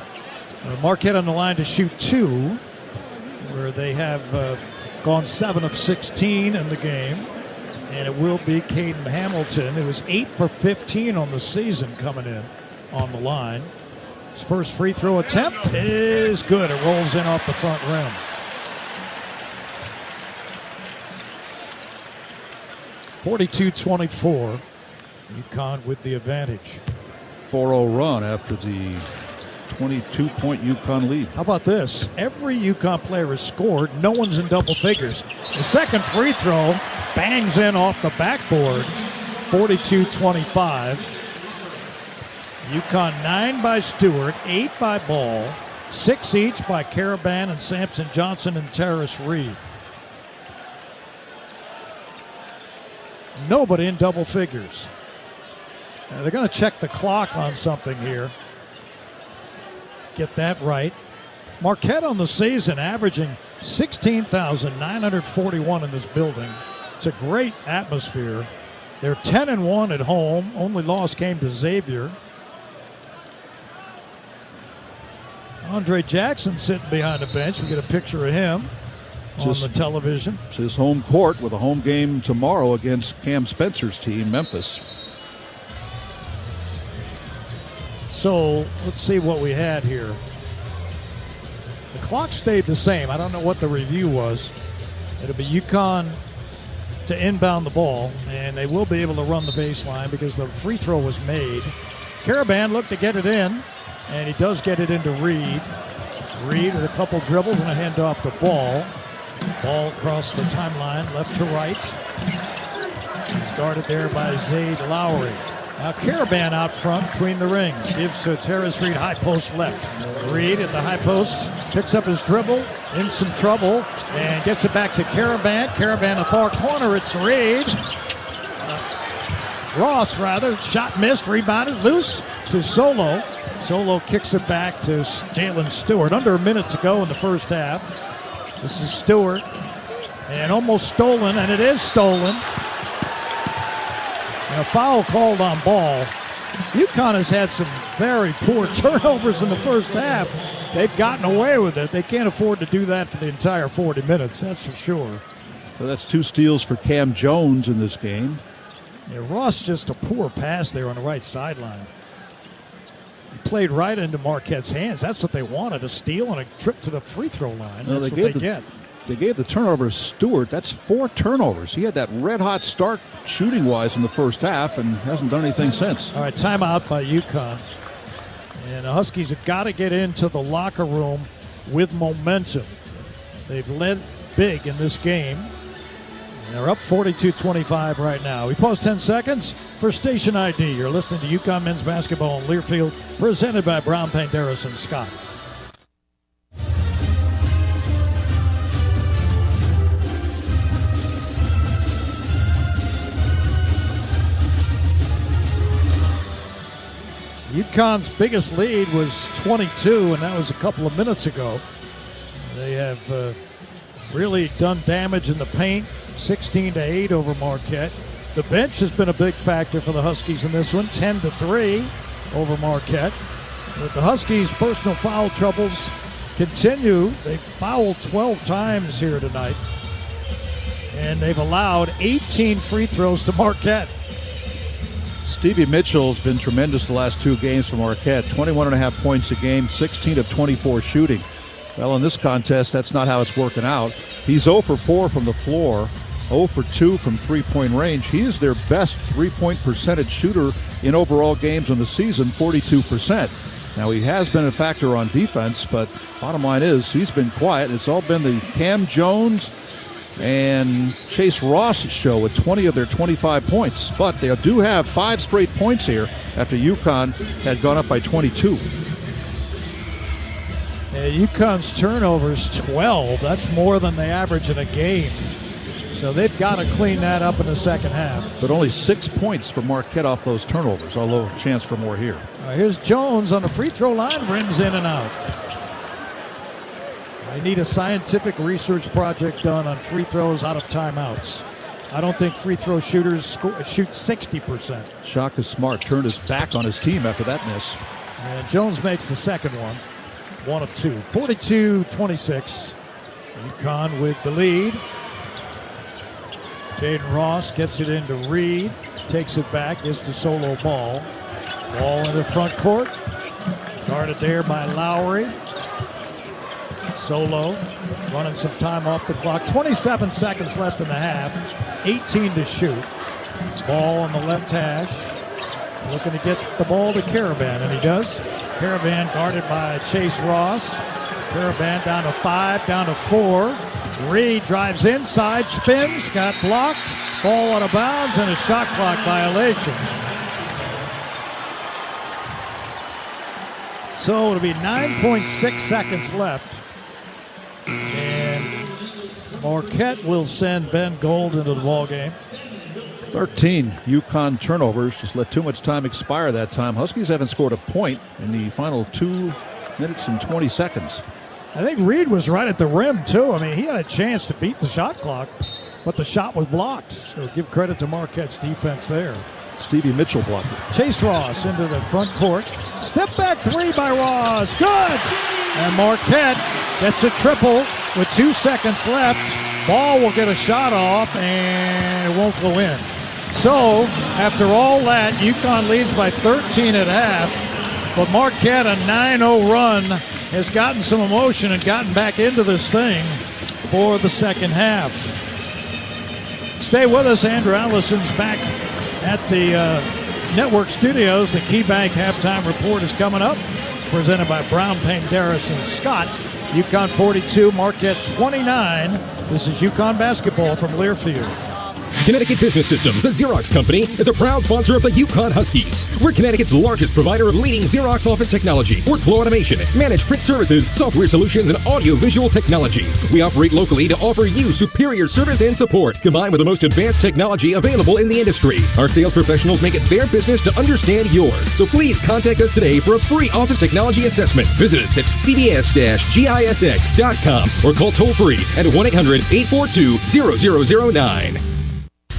Marquette on the line to shoot 2, where they have gone 7 of 16 in the game. And it will be Caden Hamilton, who is 8 for 15 on the season, coming in on the line. His first free throw attempt is good. It rolls in off the front rim. (42-24). UConn with the advantage. 4-0 run after the 22-point UConn lead. How about this? Every UConn player has scored. No one's in double figures. The second free throw bangs in off the backboard. 42-25. UConn 9 by Stewart, 8 by Ball, 6 each by Karaban and Samson Johnson and Terrace Reed. Nobody in double figures. They're going to check the clock on something here. Get that right. Marquette on the season averaging 16,941 in this building. It's a great atmosphere. They're 10-1 at home. Only loss came to Xavier. Andre Jackson sitting behind the bench. We get a picture of him on the television. It's his home court with a home game tomorrow against Cam Spencer's team, Memphis. So let's see what we had here. The clock stayed the same. I don't know what the review was. It'll be UConn to inbound the ball, and they will be able to run the baseline because the free throw was made. Karaban looked to get it in, and he does get it into Reed. Reed with a couple dribbles and a handoff to Ball. Ball across the timeline, left to right. He's guarded there by Zayd Lowry. Now Caravan out front between the rings. Gives to Terrace Reed, high post left. Reed at the high post, picks up his dribble, in some trouble, and gets it back to Caravan. Caravan the far corner, it's Reed. Ross, rather. Shot missed, rebounded, loose to Solo. Solo kicks it back to Jalen Stewart. Under a minute to go in the first half. This is Stewart. And almost stolen, and it is stolen. And a foul called on Ball. UConn has had some very poor turnovers in the first half. They've gotten away with it. They can't afford to do that for the entire 40 minutes, that's for sure. So that's 2 steals for Cam Jones in this game. Yeah, Ross just a poor pass there on the right sideline. He played right into Marquette's hands. That's what they wanted, a steal and a trip to the free throw line. That's what they get. They gave the turnover to Stewart. That's 4 turnovers. He had that red-hot start shooting-wise in the first half and hasn't done anything since. All right, timeout by UConn. And the Huskies have got to get into the locker room with momentum. They've led big in this game. And they're up 42-25 right now. We pause 10 seconds for Station ID. You're listening to UConn Men's Basketball in Learfield, presented by Brown Paint, Darris and Scott. UConn's biggest lead was 22, and that was a couple of minutes ago. They have really done damage in the paint, 16-8 over Marquette. The bench has been a big factor for the Huskies in this one, 10-3 over Marquette. But the Huskies' personal foul troubles continue. They've fouled 12 times here tonight, and they've allowed 18 free throws to Marquette. Stevie Mitchell's been tremendous the last 2 games for Marquette. 21.5 points a game, 16 of 24 shooting. Well, in this contest, that's not how it's working out. He's 0 for 4 from the floor, 0 for 2 from three-point range. He is their best three-point percentage shooter in overall games in the season, 42%. Now, he has been a factor on defense, but bottom line is he's been quiet. It's all been the Cam Jones and Chase Ross show with 20 of their 25 points. But they do have 5 straight points here after UConn had gone up by 22. UConn's turnovers, 12. That's more than they average in a game. So they've got to clean that up in the second half. But only 6 points for Marquette off those turnovers, although a chance for more here. Here's Jones on the free throw line, rims in and out. I need a scientific research project done on free throws out of timeouts. I don't think free throw shooters shoot 60%. Shaka Smart turned his back on his team after that miss. And Jones makes the second one. 1 of 2. 42-26. UConn with the lead. Jaden Ross gets it into Reed. Takes it back. Gives to Solo Ball. Ball in the front court. Guarded there by Lowry. Solo running some time off the clock. 27 seconds left in the half. 18 to shoot. Ball on the left hash. Looking to get the ball to Caravan, and he does. Caravan guarded by Chase Ross. Caravan down to 5, down to 4. Reed drives inside, spins, got blocked. Ball out of bounds, and a shot clock violation. So it'll be 9.6 seconds left. And Marquette will send Ben Gold into the ball game. 13 UConn turnovers. Just let too much time expire that time. Huskies haven't scored a point in the final 2 minutes and 20 seconds. I think Reed was right at the rim, too. I mean, he had a chance to beat the shot clock, but the shot was blocked. So give credit to Marquette's defense there. Stevie Mitchell blocked it. Chase Ross into the front court. Step back 3 by Ross. Good! And Marquette gets a triple with 2 seconds left. Ball will get a shot off, and it won't go in. So, after all that, UConn leads by 13 at half. But Marquette, a 9-0 run, has gotten some emotion and gotten back into this thing for the second half. Stay with us. Andrew Allison's back at the network studios. The KeyBank halftime report is coming up. It's presented by Brown Paint, Darris and Scott. UConn 42, Marquette 29. This is UConn basketball from Learfield. Connecticut Business Systems, a Xerox company, is a proud sponsor of the Yukon Huskies. We're Connecticut's largest provider of leading Xerox office technology, workflow automation, managed print services, software solutions, and audio-visual technology. We operate locally to offer you superior service and support, combined with the most advanced technology available in the industry. Our sales professionals make it their business to understand yours. So please contact us today for a free office technology assessment. Visit us at cbs-gisx.com or call toll-free at 1-800-842-0009.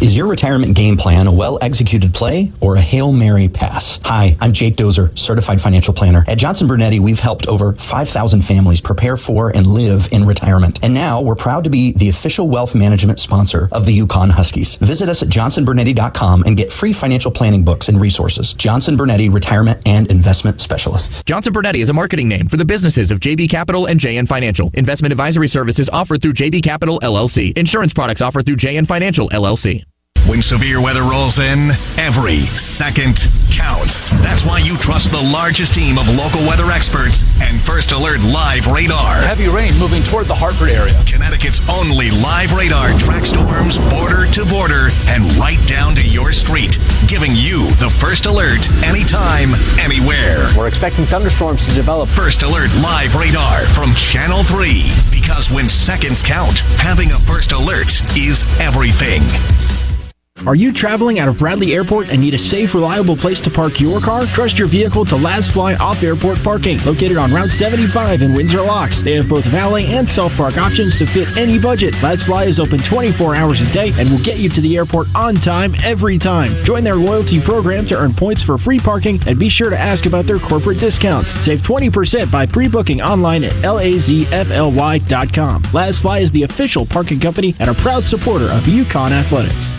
Is your retirement game plan a well-executed play or a Hail Mary pass? Hi, I'm Jake Dozer, certified financial planner. At Johnson Brunetti, we've helped over 5,000 families prepare for and live in retirement. And now we're proud to be the official wealth management sponsor of the Yukon Huskies. Visit us at johnsonbrunetti.com and get free financial planning books and resources. Johnson Brunetti, Retirement and Investment Specialists. Johnson Brunetti is a marketing name for the businesses of JB Capital and JN Financial. Investment advisory services offered through JB Capital, LLC. Insurance products offered through JN Financial, LLC. When severe weather rolls in, every second counts. That's why you trust the largest team of local weather experts and First Alert Live Radar. Heavy rain moving toward the Hartford area. Connecticut's only live radar tracks storms border to border and right down to your street, giving you the first alert anytime, anywhere. We're expecting thunderstorms to develop. First Alert Live Radar from Channel 3. Because when seconds count, having a first alert is everything. Are you traveling out of Bradley Airport and need a safe, reliable place to park your car? Trust your vehicle to Last Fly Off-Airport Parking. Located on Route 75 in Windsor Locks. They have both valet and self-park options to fit any budget. Last Fly is open 24 hours a day and will get you to the airport on time, every time. Join their loyalty program to earn points for free parking and be sure to ask about their corporate discounts. Save 20% by pre-booking online at lazfly.com. Last Fly is the official parking company and a proud supporter of Yukon Athletics.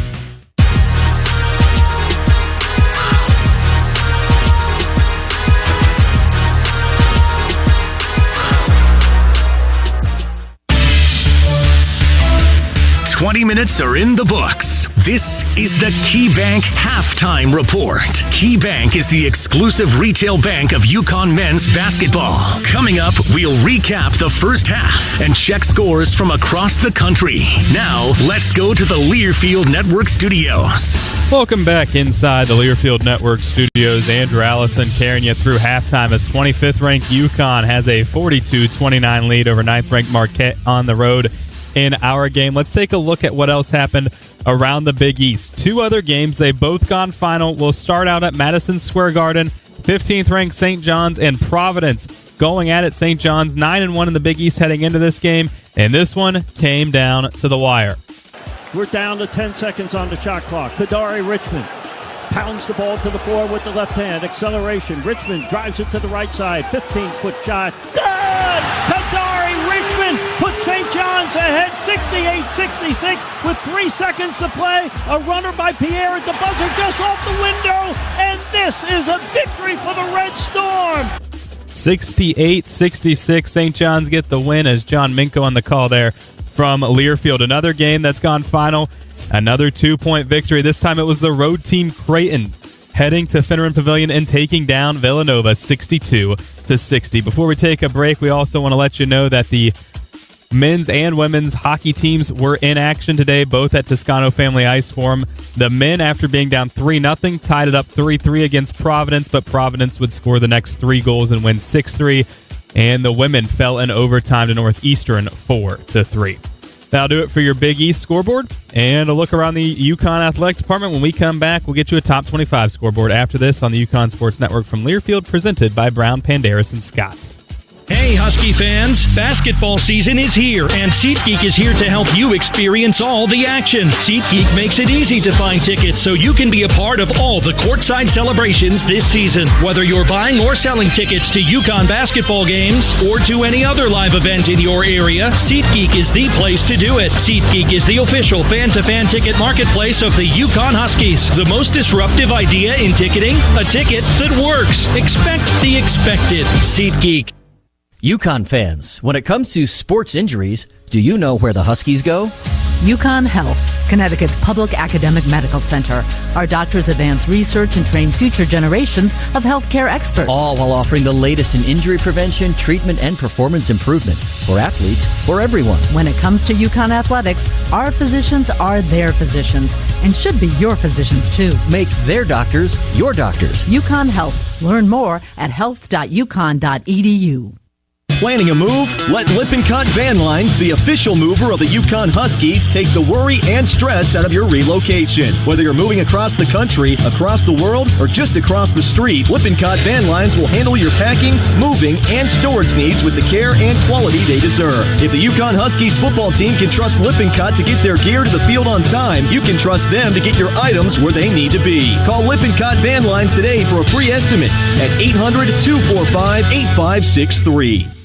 "20 minutes are in the books. This is the KeyBank Halftime Report. KeyBank is the exclusive retail bank of Yukon men's basketball. Coming up, we'll recap the first half and check scores from across the country. Now, let's go to the Learfield Network studios. Welcome back inside the Learfield Network studios. Andrew Allison carrying you through halftime as 25th-ranked Yukon has a 42-29 lead over 9th-ranked Marquette on the road in our game. Let's take a look at what else happened around the Big East. Two other games, they both gone final. We'll start out at Madison Square Garden. 15th-ranked St. John's and Providence going at it. St. John's 9-1 in the Big East heading into this game, and this one came down to the wire. We're down to 10 seconds on the shot clock. Kadari Richmond pounds the ball to the floor with the left hand. Acceleration. Richmond drives it to the right side. 15-foot shot. Good! Kadari Richmond puts St. John's ahead 68-66 with 3 seconds to play. A runner by Pierre at the buzzer just off the window. And this is a victory for the Red Storm. 68-66. St. John's get the win as John Minko on the call there from Learfield. Another game that's gone final. Another 2-point victory. This time it was the road team Creighton heading to Finneran Pavilion and taking down Villanova 62-60. Before we take a break, we also want to let you know that the men's and women's hockey teams were in action today, both at Toscano Family Ice Forum. The men, after being down 3-0, tied it up 3-3 against Providence, but Providence would score the next 3 goals and win 6-3. And the women fell in overtime to Northeastern 4-3. That'll do it for your Big East scoreboard and a look around the Yukon Athletic Department. When we come back, we'll get you a top 25 scoreboard after this on the Yukon Sports Network from Learfield, presented by Brown, Panderas, and Scott. Hey, Husky fans, basketball season is here, and SeatGeek is here to help you experience all the action. SeatGeek makes it easy to find tickets so you can be a part of all the courtside celebrations this season. Whether you're buying or selling tickets to Yukon basketball games or to any other live event in your area, SeatGeek is the place to do it. SeatGeek is the official fan-to-fan ticket marketplace of the Yukon Huskies. The most disruptive idea in ticketing? A ticket that works. Expect the expected. SeatGeek. Yukon fans, when it comes to sports injuries, do you know where the Huskies go? UConn Health, Connecticut's public academic medical center. Our doctors advance research and train future generations of healthcare experts. All while offering the latest in injury prevention, treatment, and performance improvement for athletes, for everyone. When it comes to UConn athletics, our physicians are their physicians and should be your physicians too. Make their doctors your doctors. UConn Health. Learn more at health.uconn.edu. Planning a move? Let Lippincott Van Lines, the official mover of the UConn Huskies, take the worry and stress out of your relocation. Whether you're moving across the country, across the world, or just across the street, Lippincott Van Lines will handle your packing, moving, and storage needs with the care and quality they deserve. If the UConn Huskies football team can trust Lippincott to get their gear to the field on time, you can trust them to get your items where they need to be. Call Lippincott Van Lines today for a free estimate at 800-245-8563.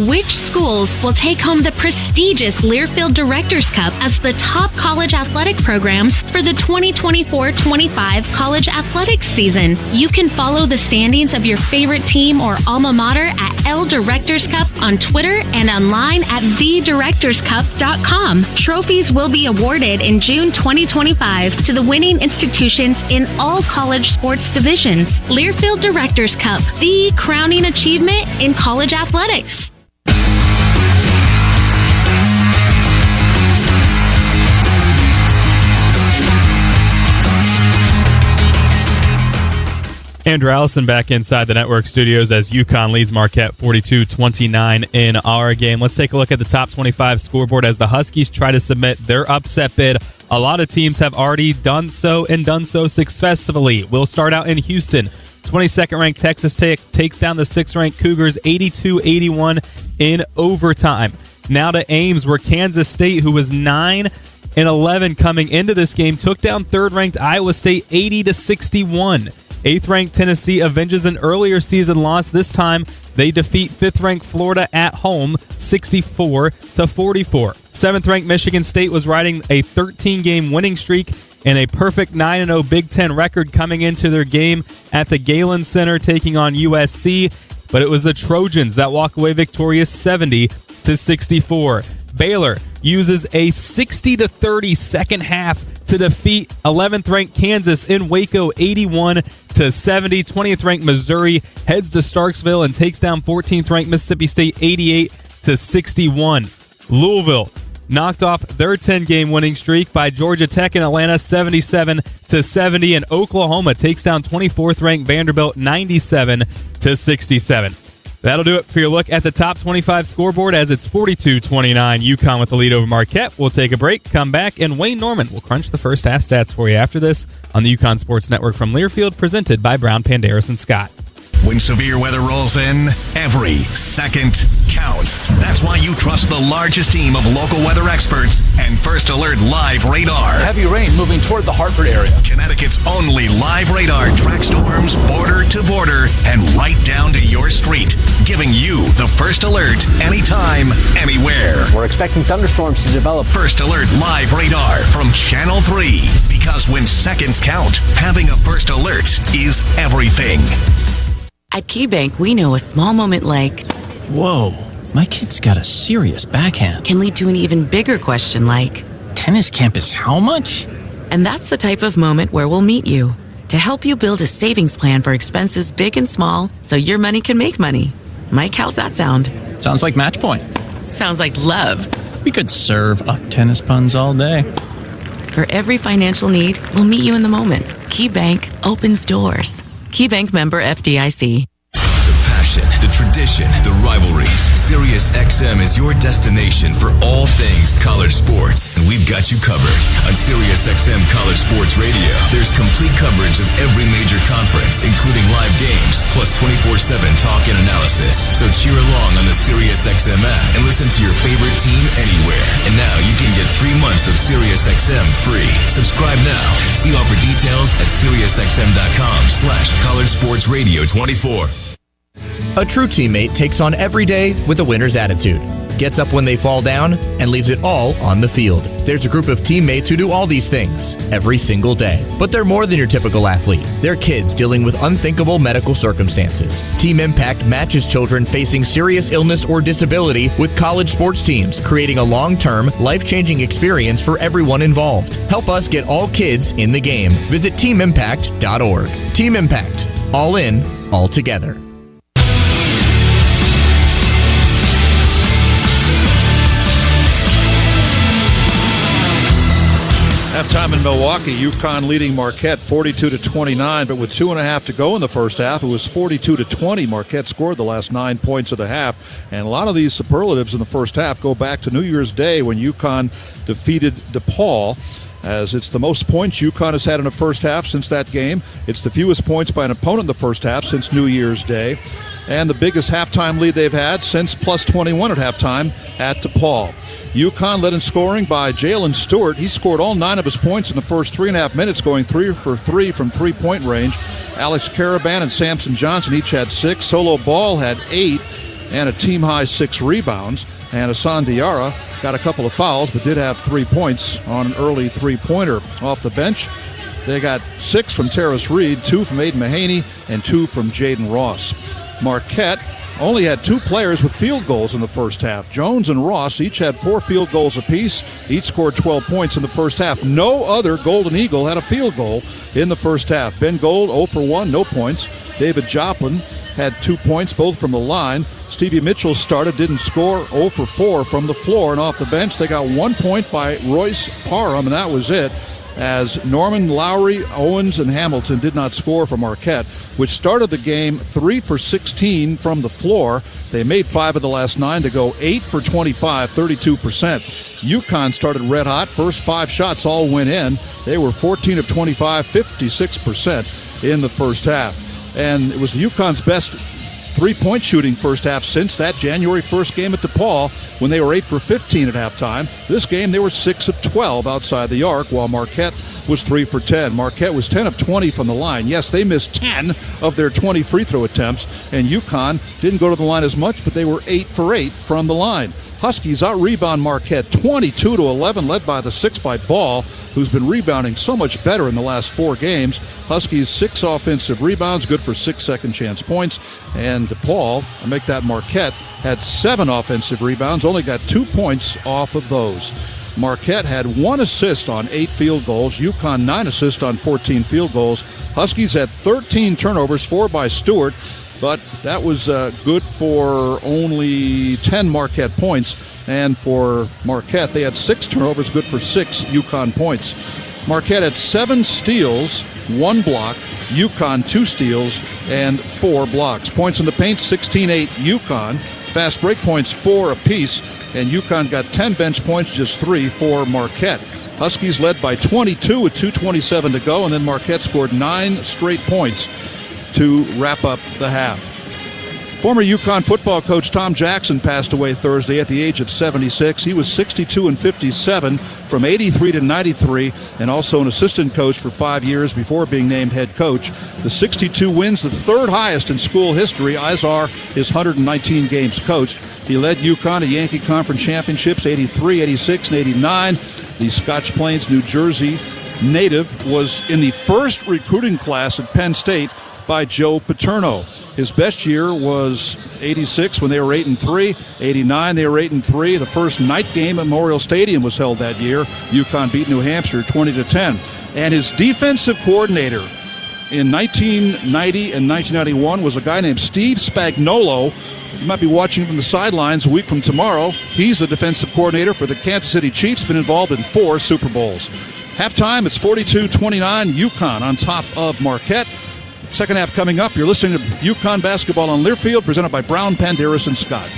Which schools will take home the prestigious Learfield Directors Cup as the top college athletic programs for the 2024-25 college athletics season? You can follow the standings of your favorite team or alma mater at L Directors Cup on Twitter and online at thedirectorscup.com. Trophies will be awarded in June 2025 to the winning institutions in all college sports divisions. Learfield Directors Cup, the crowning achievement in college athletics. Andrew Allison back inside the network studios as UConn leads Marquette 42-29 in our game. Let's take a look at the top 25 scoreboard as the Huskies try to submit their upset bid. A lot of teams have already done so and done so successfully. We'll start out in Houston. 22nd-ranked Texas Tech takes down the 6th-ranked Cougars 82-81 in overtime. Now to Ames, where Kansas State, who was 9-11 coming into this game, took down 3rd-ranked Iowa State 80-61. 8th-ranked Tennessee avenges an earlier season loss. This time, they defeat 5th-ranked Florida at home 64-44. 7th-ranked Michigan State was riding a 13-game winning streak and a perfect 9-0 Big Ten record coming into their game at the Galen Center taking on USC, but it was the Trojans that walk away victorious 70-64. Baylor uses a 60-30 second half to defeat 11th-ranked Kansas in Waco 81-70. 20th-ranked Missouri heads to Starksville and takes down 14th-ranked Mississippi State 88-61. Louisville knocked off their 10-game winning streak by Georgia Tech in Atlanta 77-70, and Oklahoma takes down 24th-ranked Vanderbilt 97-67. That'll do it for your look at the top 25 scoreboard as it's 42-29. UConn with the lead over Marquette. We'll take a break, come back, and Wayne Norman will crunch the first half stats for you after this on the UConn Sports Network from Learfield, presented by Brown, Panderas, and Scott. When severe weather rolls in, every second counts. That's why you trust the largest team of local weather experts and First Alert Live Radar. Heavy rain moving toward the Hartford area. Connecticut's only live radar tracks storms border to border and right down to your street, giving you the first alert anytime, anywhere. We're expecting thunderstorms to develop. First Alert Live Radar from Channel 3. Because when seconds count, having a first alert is everything. At KeyBank, we know a small moment like, whoa, my kid's got a serious backhand, can lead to an even bigger question like, tennis camp is how much? And that's the type of moment where we'll meet you to help you build a savings plan for expenses big and small so your money can make money. Mike, how's that sound? Sounds like match point. Sounds like love. We could serve up tennis puns all day. For every financial need, we'll meet you in the moment. KeyBank opens doors. KeyBank member FDIC. The passion, the tradition, the rivalries. SiriusXM is your destination for all things college sports, and we've got you covered. On SiriusXM College Sports Radio, there's complete coverage of every major conference, including live games, plus 24/7 talk and analysis. So cheer along on the SiriusXM app and listen to your favorite team anywhere. And now you can get 3 months of SiriusXM free. Subscribe now. See offer details at SiriusXM.com/College Sports Radio 24. A true teammate takes on every day with a winner's attitude. gets up when they fall down, and leaves it all on the field. There's a group of teammates who do all these things every single day. But they're more than your typical athlete. They're kids dealing with unthinkable medical circumstances. Team Impact matches children facing serious illness or disability with college sports teams, creating a long-term, life-changing experience for everyone involved. Help us get all kids in the game. Visit teamimpact.org. Team Impact. All in, all together. Halftime in Milwaukee, UConn leading Marquette 42-29, but with 2.5 to go in the first half, it was 42-20. Marquette scored the last 9 points of the half, and a lot of these superlatives in the first half go back to New Year's Day when UConn defeated DePaul, as it's the most points UConn has had in the first half since that game. It's the fewest points by an opponent in the first half since New Year's Day, and the biggest halftime lead they've had since plus 21 at halftime at DePaul. UConn led in scoring by Jalen Stewart. He scored all 9 of his points in the first 3.5 minutes, going 3 for 3 from three-point range. Alex Karaban and Samson Johnson each had 6. Solo Ball had 8 and a team-high 6 rebounds. And Hassan Diarra got a couple of fouls but did have 3 points on an early three-pointer. Off the bench, they got 6 from Terrace Reed, 2 from Aiden Mahaney, and 2 from Jaden Ross. Marquette only had 2 players with field goals in the first half. Jones and Ross each had 4 field goals apiece. Each scored 12 points in the first half. No other Golden Eagle had a field goal in the first half. Ben Gold 0 for 1, no points. David Joplin had 2 points, both from the line. Stevie Mitchell started, didn't score, 0 for 4 from the floor. And off the bench, they got 1 point by Royce Parham, and that was it, as Norman, Lowry, Owens, and Hamilton did not score for Marquette, which started the game 3 for 16 from the floor. They made 5 of the last 9 to go 8 for 25, 32%. UConn started red hot. First 5 shots all went in. They were 14 of 25, 56% in the first half. And it was UConn's best three-point shooting first half since that January 1st game at DePaul when they were 8 for 15 at halftime. This game they were 6 of 12 outside the arc, while Marquette was 3 for 10. Marquette was 10 of 20 from the line. Yes, they missed 10 of their 20 free throw attempts, and UConn didn't go to the line as much, but they were 8 for 8 from the line. Huskies out-rebound Marquette 22-11, led by the 6 by Ball, who's been rebounding so much better in the last 4 games. Huskies 6 offensive rebounds, good for 6 second-chance points. And DePaul, to make that Marquette, had 7 offensive rebounds, only got 2 points off of those. Marquette had 1 assist on 8 field goals. UConn 9 assists on 14 field goals. Huskies had 13 turnovers, 4 by Stewart. But that was good for only 10 Marquette points. And for Marquette, they had 6 turnovers, good for 6 UConn points. Marquette had 7 steals, 1 block. UConn 2 steals and 4 blocks. Points in the paint, 16-8 UConn. Fast break points, 4 apiece. And UConn got 10 bench points, just 3 for Marquette. Huskies led by 22 with 2:27 to go. And then Marquette scored 9 straight points to wrap up the half. Former UConn football coach Tom Jackson passed away Thursday at the age of 76. He was 62-57 from 83 to 93, and also an assistant coach for 5 years before being named head coach. The 62 wins, the 3rd highest in school history, as are his 119 games coached. He led UConn to Yankee Conference championships 83, 86, and 89. The Scotch Plains, New Jersey native was in the first recruiting class at Penn State by Joe Paterno. His best year was 86 when they were 8-3. 89 they were 8-3. The first night game at Memorial Stadium was held that year. UConn beat New Hampshire 20-10. And his defensive coordinator in 1990 and 1991 was a guy named Steve Spagnuolo. You might be watching from the sidelines a week from tomorrow. He's the defensive coordinator for the Kansas City Chiefs, been involved in 4 Super Bowls. Halftime, it's 42-29, UConn on top of Marquette. Second half coming up. You're listening to UConn Basketball on Learfield, presented by Brown, Panderas, and Scott.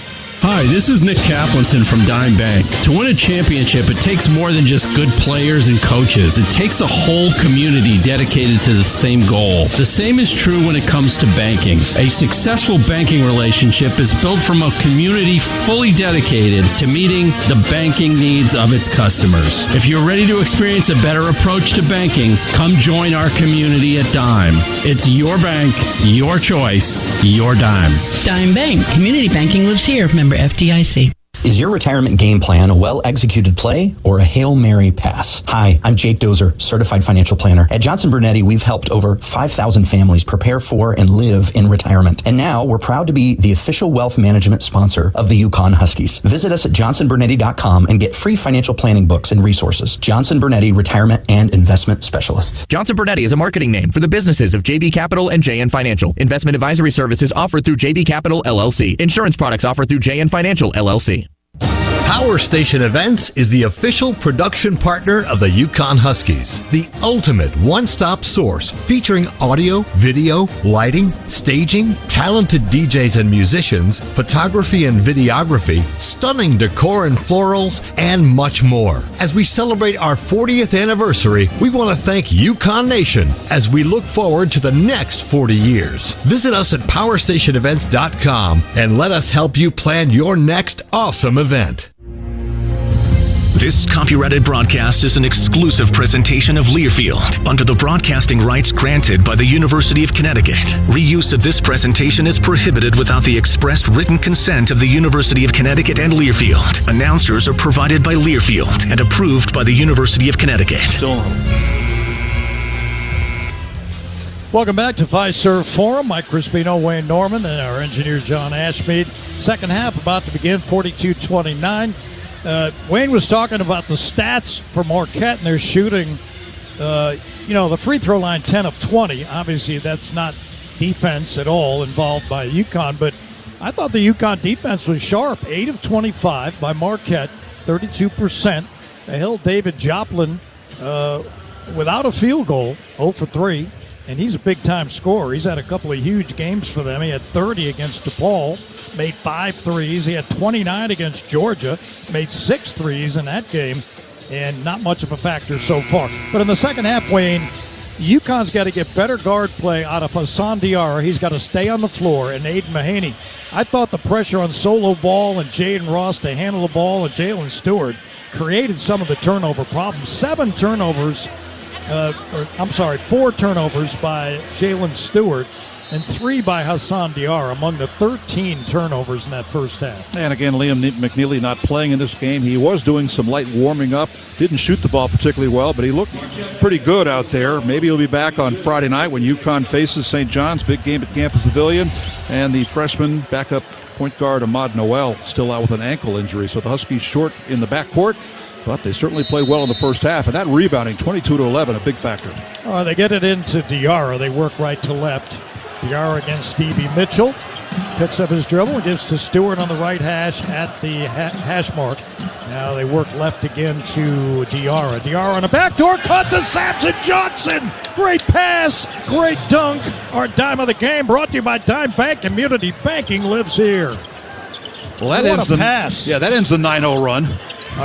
Hi, this is Nick Kaplanson from Dime Bank. To win a championship, it takes more than just good players and coaches. It takes a whole community dedicated to the same goal. The same is true when it comes to banking. A successful banking relationship is built from a community fully dedicated to meeting the banking needs of its customers. If you're ready to experience a better approach to banking, come join our community at Dime. It's your bank, your choice, your Dime. Dime Bank. Community banking lives here. Member FDIC. Is your retirement game plan a well-executed play or a Hail Mary pass? Hi, I'm Jake Dozer, certified financial planner. At Johnson Brunetti, we've helped over 5,000 families prepare for and live in retirement. And now we're proud to be the official wealth management sponsor of the Yukon Huskies. Visit us at johnsonbrunetti.com and get free financial planning books and resources. Johnson Brunetti, retirement and investment specialists. Johnson Brunetti is a marketing name for the businesses of JB Capital and JN Financial. Investment advisory services offered through JB Capital, LLC. Insurance products offered through JN Financial, LLC. Power Station Events is the official production partner of the Yukon Huskies, the ultimate one-stop source featuring audio, video, lighting, staging, talented DJs and musicians, photography and videography, stunning decor and florals, and much more. As we celebrate our 40th anniversary, we want to thank Yukon Nation as we look forward to the next 40 years. Visit us at powerstationevents.com and let us help you plan your next awesome event. This copyrighted broadcast is an exclusive presentation of Learfield under the broadcasting rights granted by the University of Connecticut. Reuse of this presentation is prohibited without the expressed written consent of the University of Connecticut and Learfield. Announcers are provided by Learfield and approved by the University of Connecticut. Welcome back to Fiserv Forum. Mike Crispino, Wayne Norman, and our engineer John Ashmead. Second half about to begin, 42-29. Wayne was talking about the stats for Marquette and their shooting. The free throw line 10 of 20. Obviously, that's not defense at all involved by UConn, but I thought the UConn defense was sharp. 8 of 25 by Marquette, 32%. They held David Joplin without a field goal, 0 for 3, and he's a big-time scorer. He's had a couple of huge games for them. He had 30 against DePaul. Made 5 threes. He had 29 against Georgia, made 6 threes in that game, and not much of a factor so far. But in the second half, Wayne, UConn's got to get better guard play out of Hassan Diarra. He's got to stay on the floor, and Aiden Mahaney. I thought the pressure on Solo Ball and Jaden Ross to handle the ball and Jalen Stewart created some of the turnover problems. 4 turnovers by Jalen Stewart, and 3 by Hassan Diarra among the 13 turnovers in that first half. And again, Liam McNeely not playing in this game. He was doing some light warming up. Didn't shoot the ball particularly well, but he looked pretty good out there. Maybe he'll be back on Friday night when UConn faces St. John's. Big game at Campus Pavilion. And the freshman backup point guard Ahmad Noel still out with an ankle injury. So the Huskies short in the backcourt. But they certainly played well in the first half. And that rebounding, 22-11, a big factor. They get it into Diarra. They work right to left. Diarra against Stevie Mitchell. Picks up his dribble and gives to Stewart on the right hash at the hash mark. Now they work left again to Diarra. Diarra on a backdoor cut to Samson Johnson. Great pass, great dunk. Our dime of the game brought to you by Dime Bank. Community banking lives here. Well, that ends the pass. Yeah, that ends the 9-0 run.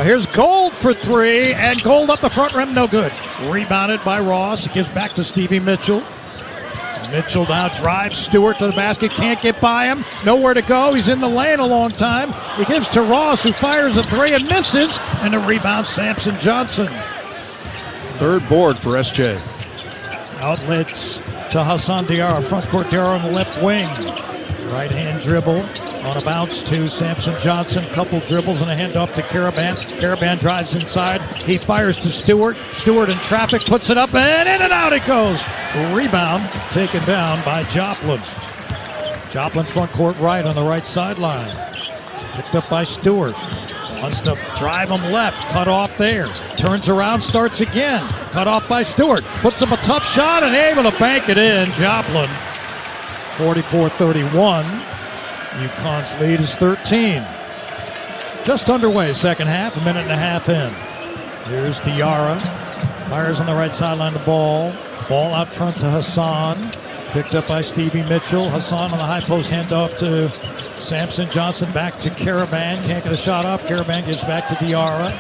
Here's Gold for 3, and Gold up the front rim, no good. Rebounded by Ross. It gives back to Stevie Mitchell. Mitchell now drives Stewart to the basket, can't get by him, nowhere to go. He's in the lane a long time. He gives to Ross, who fires a 3 and misses, and a rebound, Samson Johnson. Third board for SJ. Outlets to Hassan Diarra, front court Diarra on the left wing. Right hand dribble on a bounce to Samson Johnson. Couple dribbles and a handoff to Caravan. Caravan drives inside. He fires to Stewart. Stewart in traffic, puts it up, and in and out it goes. Rebound taken down by Joplin. Joplin front court right on the right sideline. Picked up by Stewart. Wants to drive him left. Cut off there. Turns around, starts again. Cut off by Stewart. Puts up a tough shot and able to bank it in. Joplin. 44-31. UConn's lead is 13. Just underway, second half, a minute and a half in. Here's Diarra. Fires on the right sideline the ball. Ball out front to Hassan. Picked up by Stevie Mitchell. Hassan on the high post handoff to Samson Johnson. Back to Caravan. Can't get a shot off. Caravan gives back to Diarra.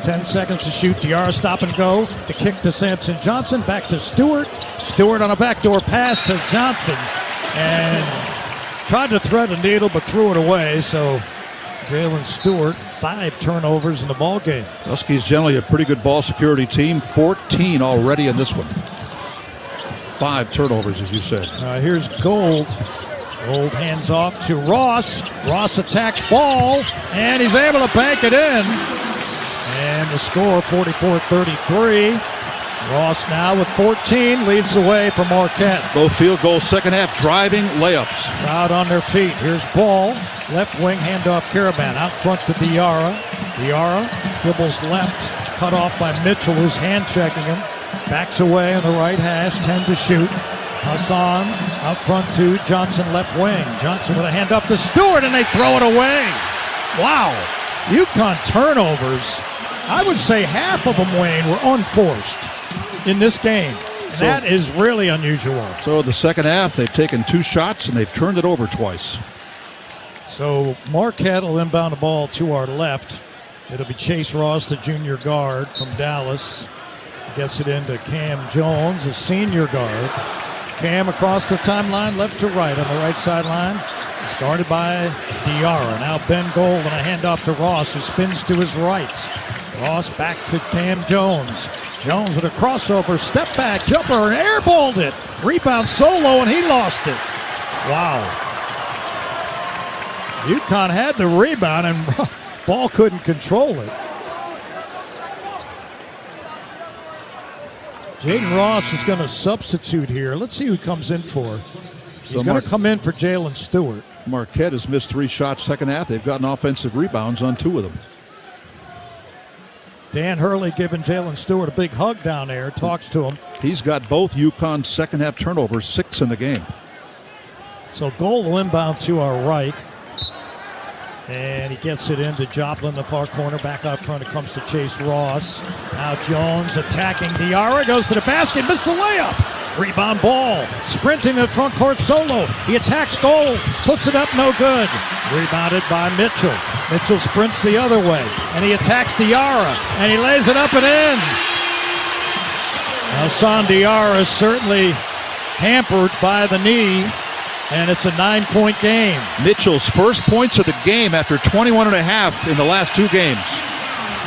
10 seconds to shoot. Diarra stop and go. The kick to Samson Johnson. Back to Stewart. Stewart on a backdoor pass to Johnson. And tried to thread a needle but threw it away. So Jalen Stewart, 5 turnovers in the ball game. Huskies generally a pretty good ball security team. 14 already in this one. 5 turnovers, as you said. Here's Gold. Gold hands off to Ross. Ross attacks ball, and he's able to bank it in. And the score, 44-33. Ross now with 14 leads the way for Marquette. Both field goals, second half, driving layups. Crowd on their feet. Here's Ball. Left wing handoff Caravan. Out front to Diarra. Diarra dribbles left. Cut off by Mitchell, who's hand checking him. Backs away on the right hash. 10 to shoot. Hassan out front to Johnson, left wing. Johnson with a hand up to Stewart, and they throw it away. Wow. UConn turnovers. I would say half of them, Wayne, were unforced in this game. And that is really unusual. So the second half, they've taken 2 shots and they've turned it over twice. So Marquette will inbound the ball to our left. It'll be Chase Ross, the junior guard from Dallas. Gets it into Cam Jones, a senior guard. Cam across the timeline, left to right on the right sideline. It's guarded by Diarra. Now Ben Gold and a handoff to Ross, who spins to his right. Ross back to Cam Jones. Jones with a crossover, step back, jumper, and airballed it. Rebound solo, and he lost it. Wow. UConn had the rebound, and ball couldn't control it. Jaden Ross is going to substitute here. Let's see who comes in for. He's going to come in for Jalen Stewart. Marquette has missed 3 shots second half. They've gotten offensive rebounds on 2 of them. Dan Hurley giving Jalen Stewart a big hug down there, talks to him. He's got both UConn's second half turnovers, 6 in the game. So Gold will inbound to our right. And he gets it into Joplin, the far corner. Back out front, it comes to Chase Ross. Now Jones attacking Diarra, goes to the basket, missed the layup. Rebound Ball, sprinting the front court solo. He attacks Gold, puts it up, no good. Rebounded by Mitchell. Mitchell sprints the other way, and he attacks Diarra, and he lays it up and in. Hassan Diarra is certainly hampered by the knee, and it's a 9-point game. Mitchell's first points of the game after 21 and a half in the last 2 games.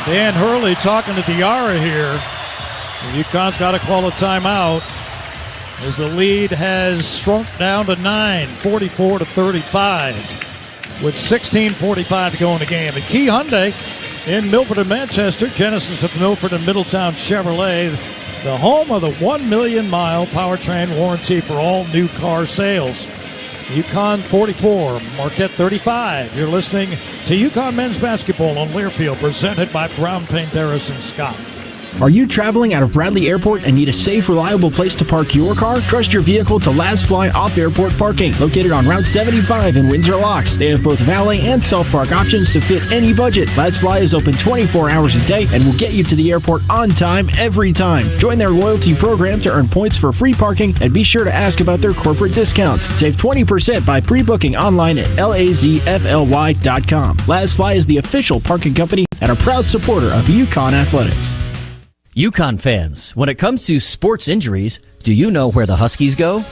Dan Hurley talking to Diarra here. UConn's got to call a timeout as the lead has shrunk down to 9, 44-35. With 16:45 to go in the game. And Key Hyundai in Milford and Manchester, Genesis of Milford and Middletown Chevrolet, the home of the 1 million mile powertrain warranty for all new car sales. UConn 44, Marquette 35. You're listening to UConn men's basketball on Learfield, presented by Brown Paint Harris and Scott. Are you traveling out of Bradley Airport and need a safe, reliable place to park your car? Trust your vehicle to Last Fly Off-Airport Parking, located on Route 75 in Windsor Locks. They have both valet and self-park options to fit any budget. Last Fly is open 24 hours a day and will get you to the airport on time, every time. Join their loyalty program to earn points for free parking, and be sure to ask about their corporate discounts. Save 20% by pre-booking online at lazfly.com. Last Fly is the official parking company and a proud supporter of UConn athletics. UConn fans, when it comes to sports injuries, do you know where the Huskies go?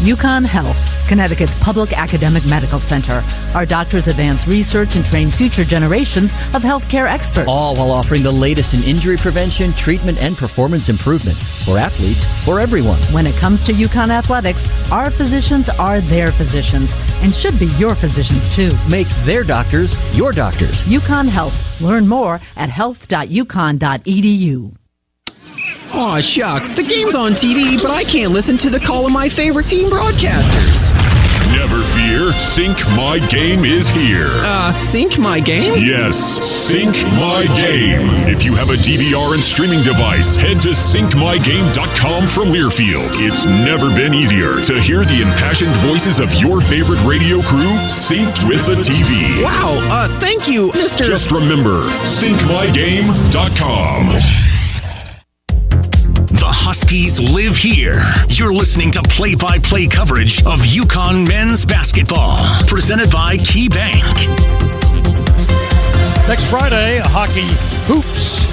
UConn Health, Connecticut's public academic medical center. Our doctors advance research and train future generations of healthcare experts. All while offering the latest in injury prevention, treatment, and performance improvement for athletes, for everyone. When it comes to UConn athletics, our physicians are their physicians and should be your physicians too. Make their doctors your doctors. UConn Health. Learn more at health.uconn.edu. Aw, shucks, the game's on TV, but I can't listen to the call of my favorite team broadcasters. Never fear, Sync My Game is here. Sync My Game? Yes, Sync My Game. If you have a DVR and streaming device, head to syncmygame.com from Learfield. It's never been easier to hear the impassioned voices of your favorite radio crew synced with the TV. Wow, thank you, Mr. Just remember, syncmygame.com. The Huskies live here. You're listening to play-by-play coverage of UConn men's basketball, presented by Key Bank. Next Friday, hockey hoops.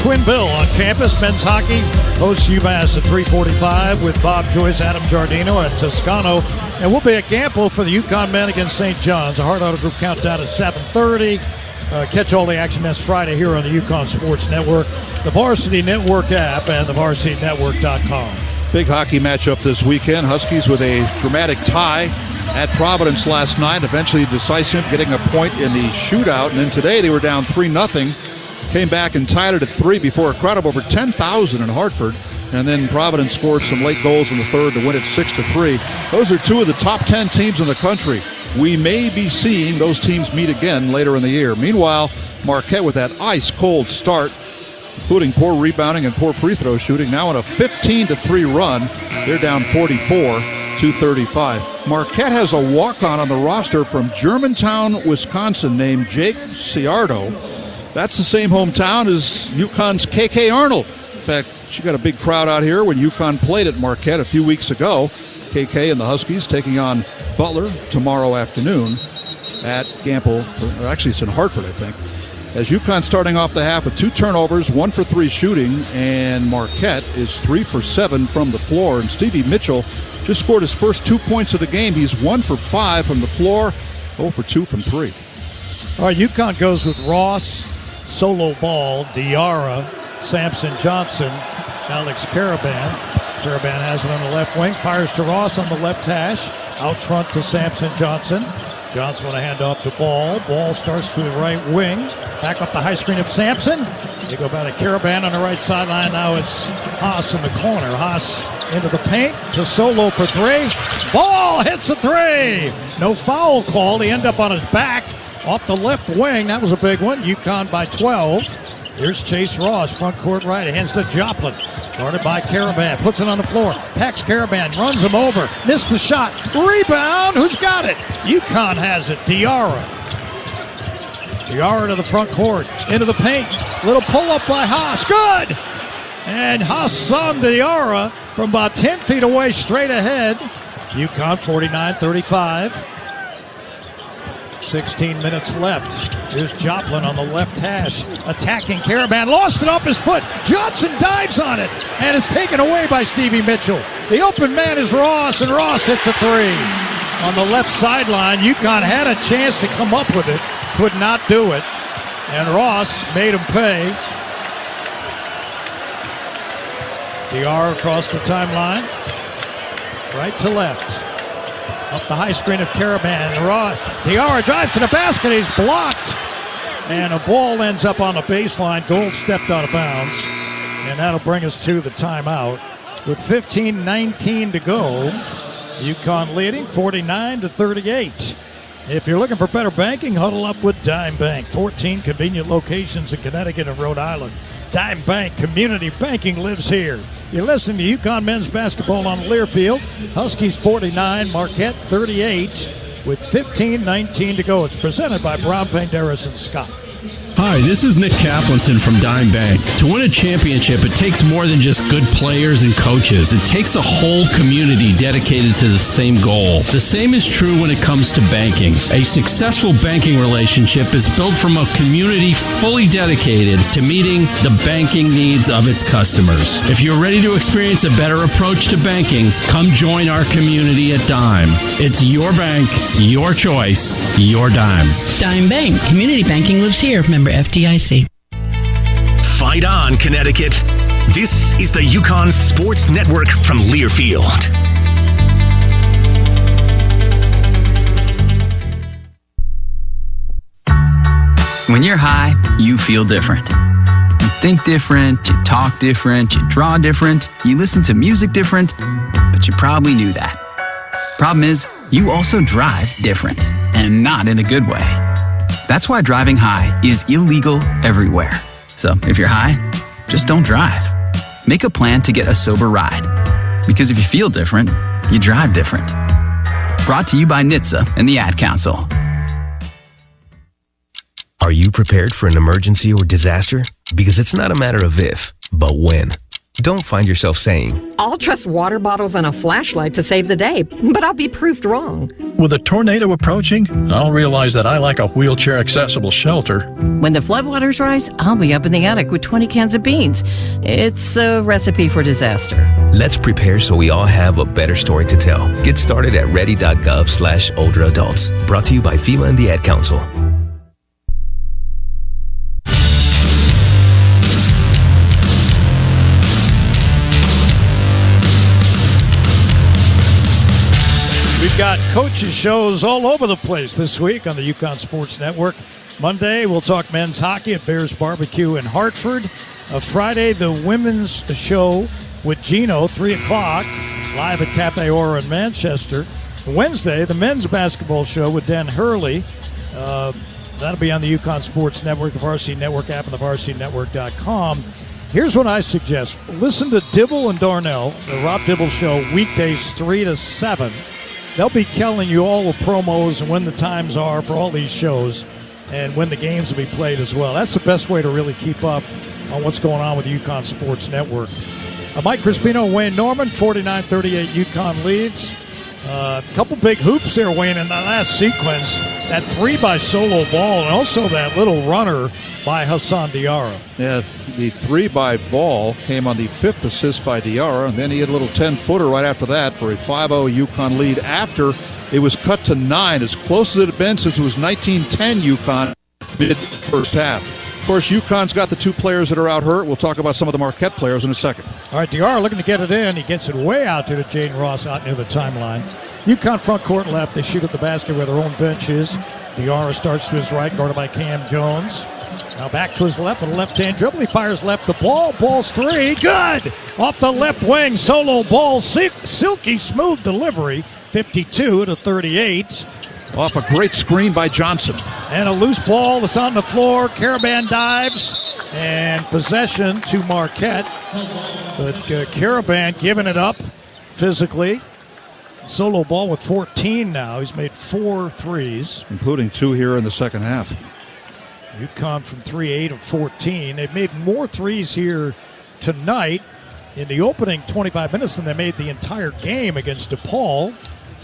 Twin bill on campus. Men's hockey hosts UMass at 3:45 with Bob Joyce, Adam Giardino at Toscano. And we'll be at Gamble for the UConn men against St. John's. A Hard Auto Group countdown at 7:30. Catch all the action next Friday here on the UConn Sports Network, the Varsity Network app, and the VarsityNetwork.com. Big hockey matchup this weekend. Huskies with a dramatic tie at Providence last night, eventually decisive, getting a point in the shootout. And then today they were down 3-0, came back and tied it at 3 before a crowd of over 10,000 in Hartford. And then Providence scored some late goals in the third to win it 6-3. Those are two of the top 10 teams in the country. We may be seeing those teams meet again later in the year. Meanwhile, Marquette with that ice-cold start, including poor rebounding and poor free throw shooting, now on a 15-3 run. They're down 44-35. Marquette has a walk-on the roster from Germantown, Wisconsin, named Jake Ciardo. That's the same hometown as UConn's KK Arnold. In fact, she got a big crowd out here when UConn played at Marquette a few weeks ago. KK and the Huskies taking on Butler tomorrow afternoon at Gamble. Actually, it's in Hartford, I think. As UConn starting off the half with 2 turnovers, 1 for 3 shooting, and Marquette is 3 for 7 from the floor. And Stevie Mitchell just scored his first 2 points of the game. He's 1 for 5 from the floor, 0 for 2 from 3. All right, UConn goes with Ross, solo ball, Diarra, Samson Johnson, Alex Caravan. Caravan has it on the left wing, fires to Ross on the left hash, out front to Samson Johnson. Johnson with a handoff to Ball. Ball starts to the right wing. Back up the high screen of Sampson. They go back to Caravan on the right sideline. Now it's Haas in the corner. Haas into the paint to Solo for 3. Ball hits a 3. No foul call. He ended up on his back off the left wing. That was a big one. UConn by 12. Here's Chase Ross, front court right. Hands to Joplin. Guarded by Caravan. Puts it on the floor. Tacks Caravan. Runs him over. Missed the shot. Rebound. Who's got it? UConn has it. Diarra. Diarra to the front court. Into the paint. Little pull-up by Haas. Good! And Hassan Diarra from about 10 feet away straight ahead. UConn 49-35. 16 minutes left. Here's Joplin on the left hash, attacking Caravan. Lost it off his foot. Johnson dives on it, and is taken away by Stevie Mitchell. The open man is Ross, and Ross hits a 3. On the left sideline, UConn had a chance to come up with it, could not do it, and Ross made him pay. Diarra across the timeline, right to left. Up the high screen of Caravan. Diarra drives to the basket. He's blocked. And a ball ends up on the baseline. Gold stepped out of bounds. And that'll bring us to the timeout. With 15:19 to go, UConn leading 49-38. If you're looking for better banking, huddle up with Dime Bank. 14 convenient locations in Connecticut and Rhode Island. Dime Bank Community Banking lives here. You're listening to UConn men's basketball on Learfield. Huskies 49, Marquette 38, with 15:19 to go. It's presented by Brown Banderas and Scott. Hi, this is Nick Kaplanson from Dime Bank. To win a championship, it takes more than just good players and coaches. It takes a whole community dedicated to the same goal. The same is true when it comes to banking. A successful banking relationship is built from a community fully dedicated to meeting the banking needs of its customers. If you're ready to experience a better approach to banking, come join our community at Dime. It's your bank, your choice, your Dime. Dime Bank. Community banking lives here. Member FDIC. Fight on, Connecticut. This is the UConn Sports Network from Learfield. When you're high, you feel different. You think different, you talk different, you draw different, you listen to music different, but you probably knew that. Problem is, you also drive different, and not in a good way. That's why driving high is illegal everywhere. So if you're high, just don't drive. Make a plan to get a sober ride. Because if you feel different, you drive different. Brought to you by NHTSA and the Ad Council. Are you prepared for an emergency or disaster? Because it's not a matter of if, but when. Don't find yourself saying, I'll trust water bottles and a flashlight to save the day, but I'll be proved wrong. With a tornado approaching, I'll realize that I lack a wheelchair-accessible shelter. When the floodwaters rise, I'll be up in the attic with 20 cans of beans. It's a recipe for disaster. Let's prepare so we all have a better story to tell. Get started at ready.gov/older adults. Brought to you by FEMA and the Ad Council. We've got coaches shows all over the place this week on the UConn Sports Network. Monday, we'll talk men's hockey at Bears Barbecue in Hartford. Friday, the women's show with Gino, 3 o'clock, live at Cafe Ora in Manchester. Wednesday, the men's basketball show with Dan Hurley. That'll be on the UConn Sports Network, the Varsity Network app, and the varsitynetwork.com. Here's what I suggest. Listen to Dibble and Darnell, the Rob Dibble Show, weekdays 3 to 7. They'll be telling you all the promos and when the times are for all these shows and when the games will be played as well. That's the best way to really keep up on what's going on with the UConn Sports Network. Mike Crispino, Wayne Norman, 49-38 UConn leads. A couple big hoops there, Wayne, in the last sequence. That 3 by Solo Ball and also that little runner by Hassan Diarra. Yeah, the 3 by Ball came on the 5th assist by Diarra, and then he had a little 10-footer right after that for a 5-0 UConn lead after it was cut to 9, as close as it had been since it was 1910 UConn mid-first half. Of course, UConn's got the 2 players that are out hurt. We'll talk about some of the Marquette players in a second. All right, Diarra looking to get it in. He gets it way out there to Jaden Ross out near the timeline. UConn front court left. They shoot at the basket where their own bench is. Diarra starts to his right, guarded by Cam Jones. Now back to his left with a left-hand dribble. He fires left the ball. Ball's 3. Good! Off the left wing. Solo Ball. Silky smooth delivery. 52-38. Off a great screen by Johnson. And a loose ball that's on the floor. Caravan dives. And possession to Marquette. But Caravan giving it up physically. Solo Ball with 14 now. He's made 4 threes. Including 2 here in the second half. UConn from 3-8 of 14. They've made more threes here tonight in the opening 25 minutes than they made the entire game against DePaul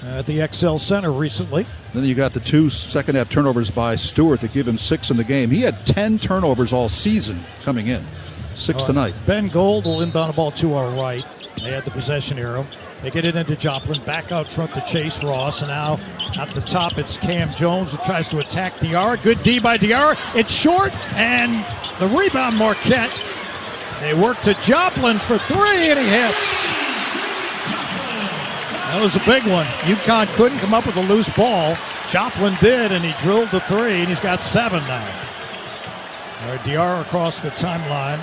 at the XL Center recently. Then you got the 2 second-half turnovers by Stewart that give him 6 in the game. He had 10 turnovers all season coming in. 6 tonight. Ben Gold will inbound the ball to our right. They had the possession arrow. They get it into Joplin, back out front to Chase Ross, and now at the top it's Cam Jones who tries to attack Diarra. Good D by Diarra. It's short, and the rebound Marquette. They work to Joplin for 3, and he hits. That was a big one. UConn couldn't come up with a loose ball. Joplin did, and he drilled the 3, and he's got 7 now. All right, Diarra across the timeline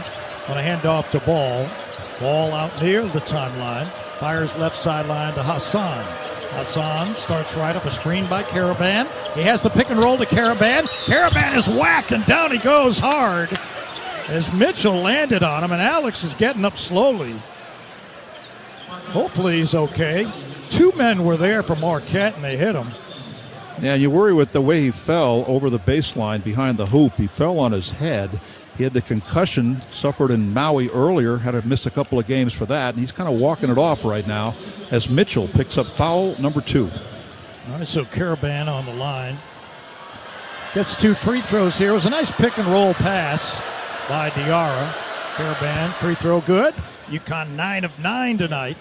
on a handoff to Ball. Ball out near the timeline. Fires left sideline to Hassan. Hassan starts right up a screen by Caravan. He has the pick and roll to Caravan. Caravan is whacked, and down he goes hard as Mitchell landed on him, and Alex is getting up slowly. Hopefully he's okay. 2 men were there for Marquette, and they hit him. Yeah, you worry with the way he fell over the baseline behind the hoop. He fell on his head. He had the concussion suffered in Maui earlier, had to miss a couple of games for that, and he's kind of walking it off right now as Mitchell picks up foul number 2. All right, so Caravan on the line. Gets 2 free throws here. It was a nice pick and roll pass by Diarra. Caravan, free throw good. UConn 9 of 9 tonight.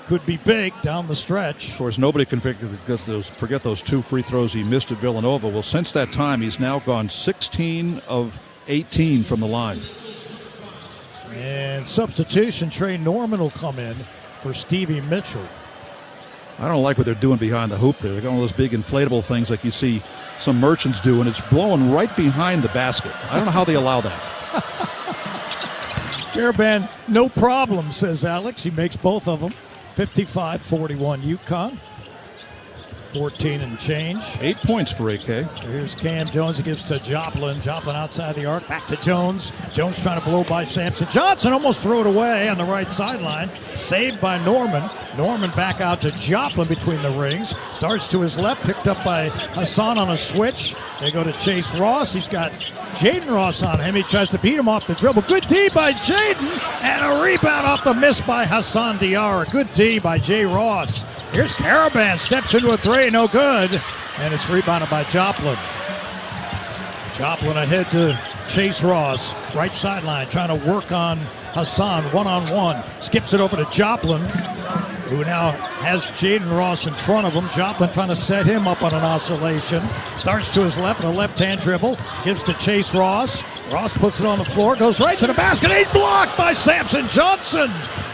Could be big down the stretch. Of course, nobody can forget those 2 free throws he missed at Villanova. Well, since that time, he's now gone 16 of 18 from the line. And substitution, Trey Norman will come in for Stevie Mitchell. I don't like what they're doing behind the hoop there. They're got all those big inflatable things like you see some merchants do, and it's blowing right behind the basket. I don't know how they allow that. Caravan, no problem, says Alex. He makes both of them. 55-41 UConn. 14 and change. 8 points for AK. Here's Cam Jones. He gives to Joplin. Joplin outside the arc. Back to Jones. Jones trying to blow by Sampson. Johnson almost threw it away on the right sideline. Saved by Norman. Norman back out to Joplin between the rings. Starts to his left. Picked up by Hassan on a switch. They go to Chase Ross. He's got Jaden Ross on him. He tries to beat him off the dribble. Good D by Jaden. And a rebound off the miss by Hassan Diarra. Good D by Jay Ross. Here's Caravan, steps into a 3, no good. And it's rebounded by Joplin. Joplin ahead to Chase Ross. Right sideline, trying to work on Hassan one-on-one. Skips it over to Joplin, who now has Jaden Ross in front of him. Joplin trying to set him up on an oscillation. Starts to his left with a left-hand dribble. Gives to Chase Ross. Ross puts it on the floor, goes right to the basket. He's blocked by Samson Johnson.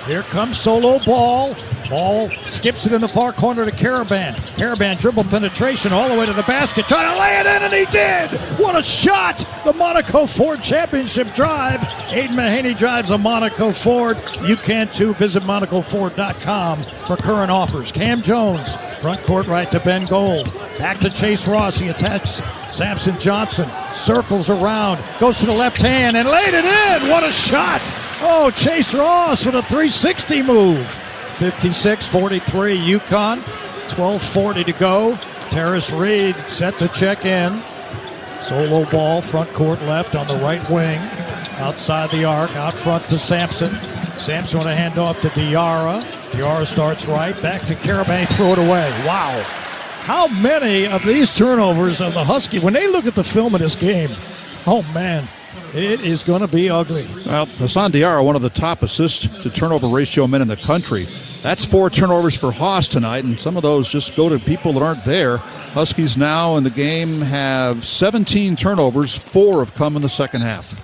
Here comes solo ball. Ball skips it in the far corner to Caravan. Caravan dribble penetration all the way to the basket. Trying to lay it in, and he did. What a shot. The Monaco Ford Championship drive. Aiden Mahaney drives a Monaco Ford. You can too. Visit MonacoFord.com for current offers. Cam Jones, front court right to Ben Gold. Back to Chase Ross. He attacks Samson Johnson. Circles around. Goes to the left hand and laid it in. What a shot. Oh, Chase Ross with a 360 move. 56-43 UConn. 12:40 to go. Terrace Reed set to check in. Solo ball, front court left on the right wing. Outside the arc, out front to Sampson. Sampson with a handoff to Diarra. Diarra starts right. Back to Caravan. Throw it away. Wow. How many of these turnovers of the Huskies, when they look at the film of this game, oh, man, it is going to be ugly. Well, Hassan Diarra, one of the top assist-to-turnover ratio men in the country. That's 4 turnovers for Haas tonight, and some of those just go to people that aren't there. Huskies now in the game have 17 turnovers. 4 have come in the second half.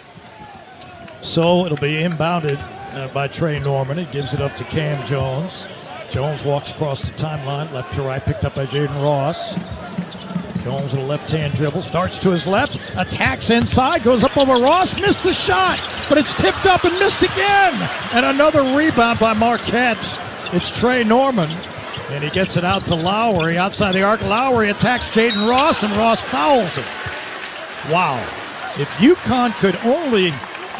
So it'll be inbounded by Trey Norman. He gives it up to Cam Jones. Jones walks across the timeline, left to right, picked up by Jaden Ross. Jones with a left-hand dribble, starts to his left, attacks inside, goes up over Ross, missed the shot, but it's tipped up and missed again. And another rebound by Marquette. It's Trey Norman, and he gets it out to Lowry, outside the arc. Lowry attacks Jaden Ross, and Ross fouls it. Wow. If UConn could only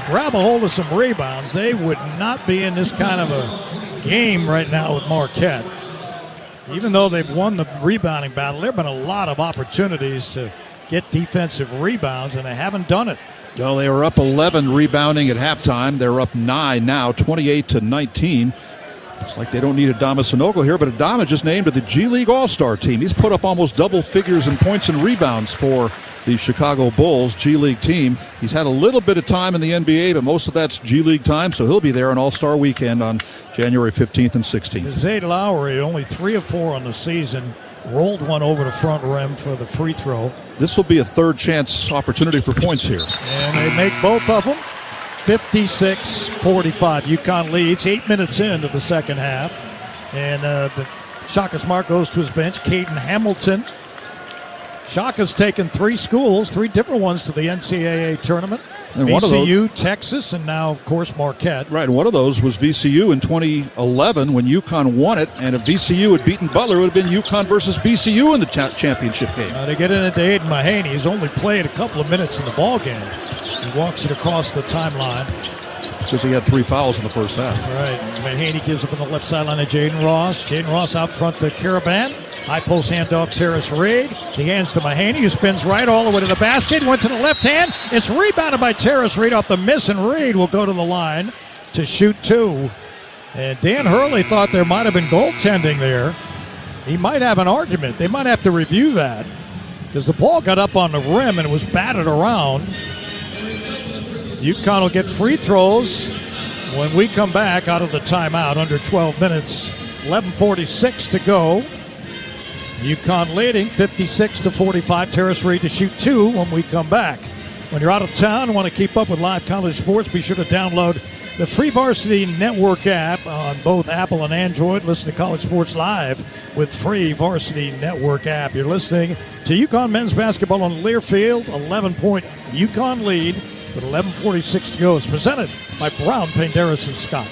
grab a hold of some rebounds, they would not be in this kind of a game right now with Marquette. Even though they've won the rebounding battle, there have been a lot of opportunities to get defensive rebounds, and they haven't done it. Well, they were up 11 rebounding at halftime. They're up 9 now, 28-19. Looks like they don't need Adama Sanogo here, but Adama just named to the G League All-Star team. He's put up almost double figures in points and rebounds for the Chicago Bulls G League team. He's had a little bit of time in the NBA, but most of that's G League time, so he'll be there on All-Star Weekend on January 15th and 16th. Zayd Lowry, only 3 of 4 on the season, rolled one over the front rim for the free throw. This will be a third chance opportunity for points here. And they make both of them. 56-45. UConn leads 8 minutes into the second half. And the Shaka Smart goes to his bench. Caden Hamilton. Shaka's taken 3 schools, 3 different ones to the NCAA tournament. And VCU, Texas, and now, of course, Marquette. Right, and one of those was VCU in 2011 when UConn won it. And if VCU had beaten Butler, it would have been UConn versus VCU in the championship game. They get into Aiden Mahaney. He's only played a couple of minutes in the ball game. He walks it across the timeline. Because he had 3 fouls in the first half. Right. Mahaney gives up on the left sideline to Jaden Ross. Jaden Ross out front to Caravan. High post handoff, Terrace Reed. He hands to Mahaney, who spins right all the way to the basket. Went to the left hand. It's rebounded by Terrace Reed off the miss, and Reed will go to the line to shoot 2. And Dan Hurley thought there might have been goaltending there. He might have an argument. They might have to review that because the ball got up on the rim and it was batted around. UConn will get free throws when we come back out of the timeout under 12 minutes. 11:46 to go. UConn leading 56-45. Terrace Reed to shoot 2 when we come back. When you're out of town and want to keep up with live college sports, be sure to download the free Varsity Network app on both Apple and Android. Listen to college sports live with free Varsity Network app. You're listening to UConn men's basketball on Learfield. 11-point UConn lead with 11:46 to go. It's presented by Brown, Penderas, and Scott.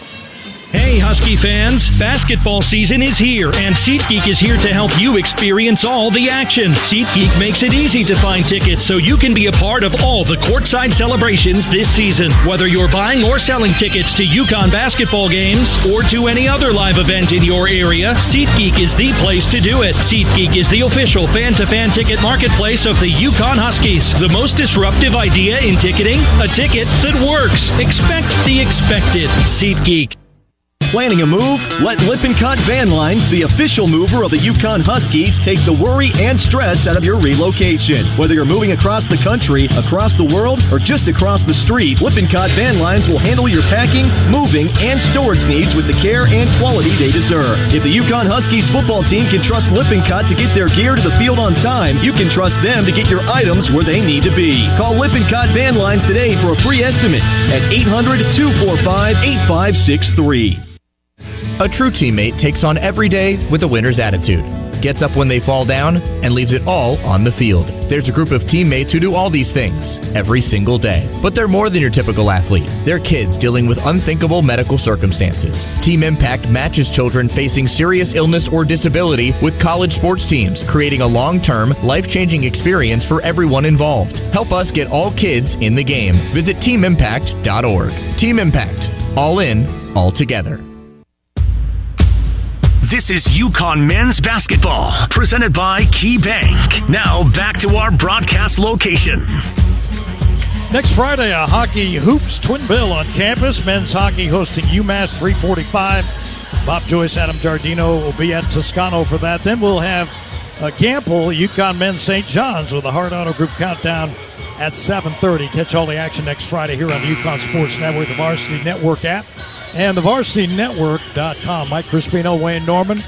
Hey, Husky fans! Basketball season is here, and SeatGeek is here to help you experience all the action. SeatGeek makes it easy to find tickets so you can be a part of all the courtside celebrations this season. Whether you're buying or selling tickets to UConn basketball games or to any other live event in your area, SeatGeek is the place to do it. SeatGeek is the official fan-to-fan ticket marketplace of the UConn Huskies. The most disruptive idea in ticketing? A ticket that works. Expect the expected. SeatGeek. Planning a move? Let Lippincott Van Lines, the official mover of the UConn Huskies, take the worry and stress out of your relocation. Whether you're moving across the country, across the world, or just across the street, Lippincott Van Lines will handle your packing, moving, and storage needs with the care and quality they deserve. If the UConn Huskies football team can trust Lippincott to get their gear to the field on time, you can trust them to get your items where they need to be. Call Lippincott Van Lines today for a free estimate at 800-245-8563. A true teammate takes on every day with a winner's attitude. Gets up when they fall down and leaves it all on the field. There's a group of teammates who do all these things every single day. But they're more than your typical athlete. They're kids dealing with unthinkable medical circumstances. Team Impact matches children facing serious illness or disability with college sports teams, creating a long-term, life-changing experience for everyone involved. Help us get all kids in the game. Visit teamimpact.org. Team Impact. All in, all together. This is UConn men's basketball, presented by Key Bank. Now back to our broadcast location. Next Friday, a hockey hoops twin bill on campus. Men's hockey hosting UMass 3:45. Bob Joyce, Adam Giardino will be at Toscano for that. Then we'll have Gamble, UConn men's St. John's with a Hard Auto Group countdown at 7:30. Catch all the action next Friday here on the UConn Sports Network, the Varsity Network app, and the VarsityNetwork.com. Mike Crispino, Wayne Norman,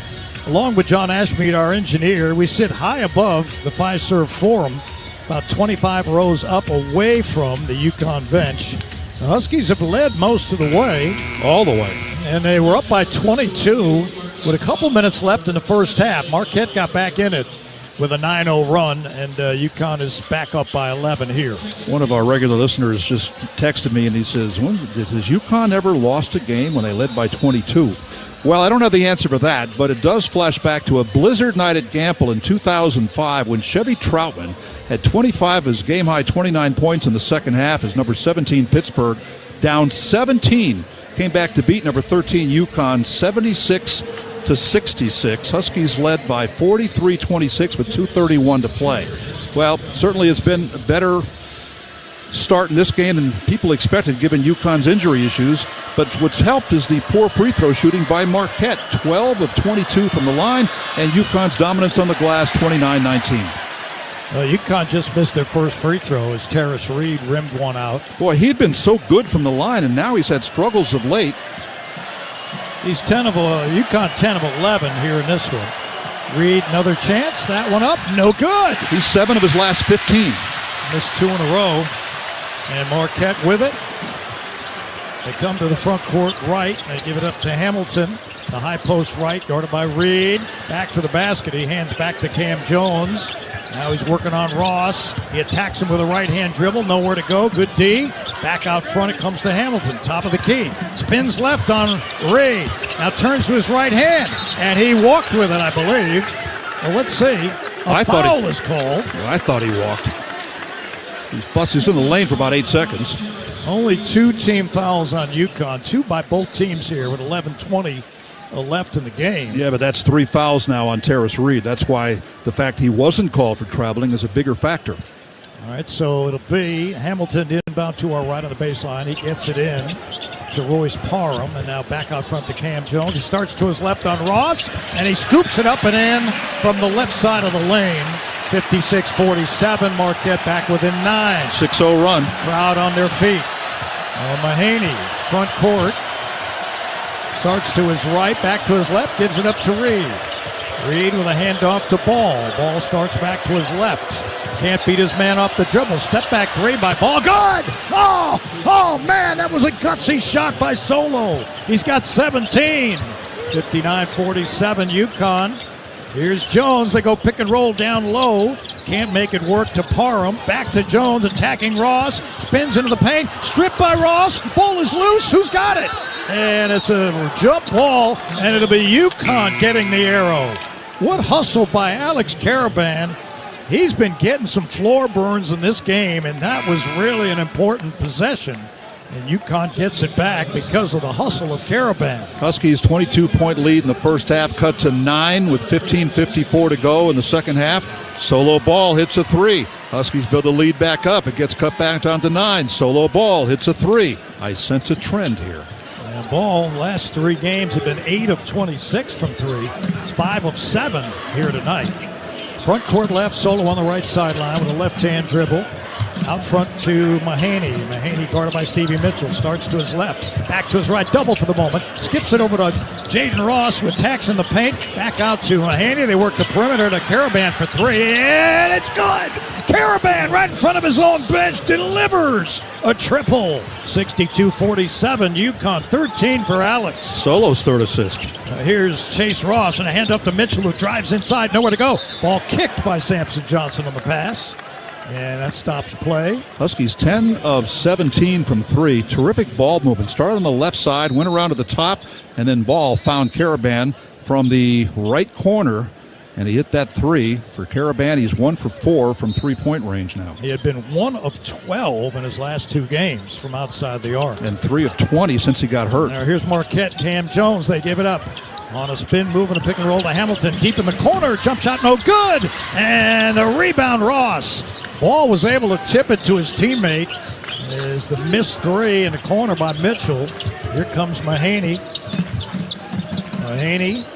along with John Ashmead, our engineer. We sit high above the Fiserv Forum, about 25 rows up away from the UConn bench. The Huskies have led most of the way. All the way. And they were up by 22 with a couple minutes left in the first half. Marquette got back in it with a 9-0 run, and UConn is back up by 11 here. One of our regular listeners just texted me, and he says, has UConn ever lost a game when they led by 22? Well, I don't have the answer for that, but it does flash back to a blizzard night at Gamble in 2005 when Chevy Troutman had 25 of his game-high 29 points in the second half as number 17 Pittsburgh, down 17, came back to beat number 13 UConn 76-66. Huskies led by 43-26 with 2:31 to play. Well, certainly it's been a better start in this game than people expected given UConn's injury issues, but what's helped is the poor free throw shooting by Marquette, 12 of 22 from the line, and UConn's dominance on the glass, 29-19. UConn just missed their first free throw as Terrace Reed rimmed one out. Boy, he'd been so good from the line, and now he's had struggles of late. He's UConn 10 of 11 here in this one. Reed, another chance. That one up, no good. He's 7 of his last 15. Missed 2 in a row. And Marquette with it. They come to the front court right. They give it up to Hamilton. The high post right, guarded by Reed. Back to the basket. He hands back to Cam Jones. Now he's working on Ross. He attacks him with a right-hand dribble. Nowhere to go. Good D. Back out front. It comes to Hamilton. Top of the key. Spins left on Reed. Now turns to his right hand. And he walked with it, I believe. Well, let's see. A foul is called. Well, I thought he walked. He's in the lane for about 8 seconds. Only 2 team fouls on UConn. 2 by both teams here with 11:20 left in the game. Yeah, but that's 3 fouls now on Terrace Reed. That's why the fact he wasn't called for traveling is a bigger factor. All right, so it'll be Hamilton inbound to our right on the baseline. He gets it in to Royce Parham, and now back out front to Cam Jones. He starts to his left on Ross, and he scoops it up and in from the left side of the lane. 56-47, Marquette back within 9. 6-0 run. Crowd on their feet. Mahaney, front court. Starts to his right, back to his left, gives it up to Reed. Reed with a handoff to Ball. Ball starts back to his left. Can't beat his man off the dribble. Step back 3 by Ball. Good! Oh, man, that was a gutsy shot by Solo. He's got 17. 59-47, UConn. Here's Jones. They go pick and roll down low. Can't make it work to Parham. Back to Jones, attacking Ross. Spins into the paint. Stripped by Ross. Ball is loose. Who's got it? And it's a jump ball, and it'll be UConn getting the arrow. What hustle by Alex Caravan. He's been getting some floor burns in this game, and that was really an important possession. And UConn gets it back because of the hustle of Caravan. Huskies' 22-point lead in the first half cut to 9 with 15:54 to go in the second half. Solo Ball hits a 3. Huskies build the lead back up. It gets cut back down to 9. Solo Ball hits a 3. I sense a trend here. And Ball, last 3 games have been 8 of 26 from 3. It's 5 of 7 here tonight. Front court left, Solo on the right sideline with a left-hand dribble. Out front to Mahaney. Mahaney guarded by Stevie Mitchell. Starts to his left. Back to his right. Double for the moment. Skips it over to Jaden Ross with attacks in the paint. Back out to Mahaney. They work the perimeter to Caravan for three. And it's good. Caravan right in front of his own bench delivers a triple. 62-47. UConn 13 for Alex. Solo's third assist. Here's Chase Ross and a hand up to Mitchell, who drives inside. Nowhere to go. Ball kicked by Samson Johnson on the pass. And that stops play. Huskies 10 of 17 from three. Terrific ball movement. Started on the left side, went around to the top, and then ball found Caravan from the right corner. And he hit that three for Caravan. He's 1 for 4 from three-point range now. He had been 1 of 12 in his last 2 games from outside the arc. And 3 of 20 since he got hurt. Now here's Marquette. Cam Jones. They give it up. On a spin move and a pick and roll to Hamilton. Deep in the corner. Jump shot no good. And a rebound Ross. Ball was able to tip it to his teammate. Is the missed three in the corner by Mitchell. Here comes Mahaney. Mahaney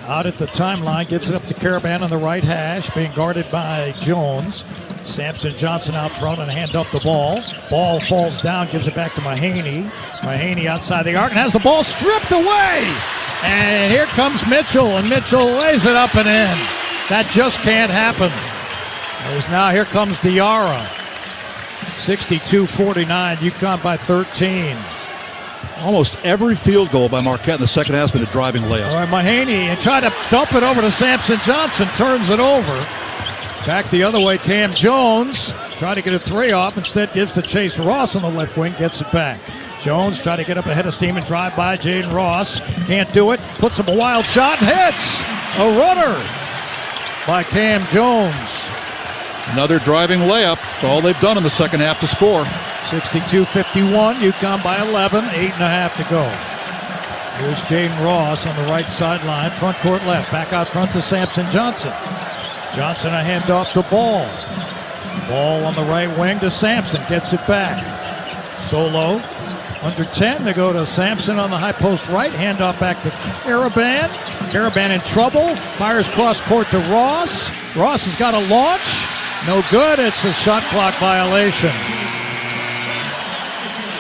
out at the timeline. Gives it up to Caravan on the right hash. Being guarded by Jones. Samson Johnson out front and hand up the ball. Ball falls down. Gives it back to Mahaney. Mahaney outside the arc and has the ball stripped away. And here comes Mitchell, and Mitchell lays it up and in. That just can't happen. As now here comes Diarra. 62-49, UConn by 13. Almost every field goal by Marquette in the second half has been a driving layup. All right, Mahaney, and try to dump it over to Samson Johnson, turns it over. Back the other way, Cam Jones. Try to get a three off, instead gives to Chase Ross on the left wing, gets it back. Jones trying to get up ahead of steam and drive by Jaden Ross. Can't do it. Puts up a wild shot and hits. A runner by Cam Jones. Another driving layup. That's all they've done in the second half to score. 62-51. UConn by 11. 8.5 to go. Here's Jaden Ross on the right sideline. Front court left. Back out front to Samson Johnson. Johnson a hand off the ball. Ball on the right wing to Sampson. Gets it back. Solo. Under 10 to go to Sampson on the high post right. Handoff back to Caravan. Caravan in trouble. Fires cross court to Ross. Ross has got a launch. No good. It's a shot clock violation.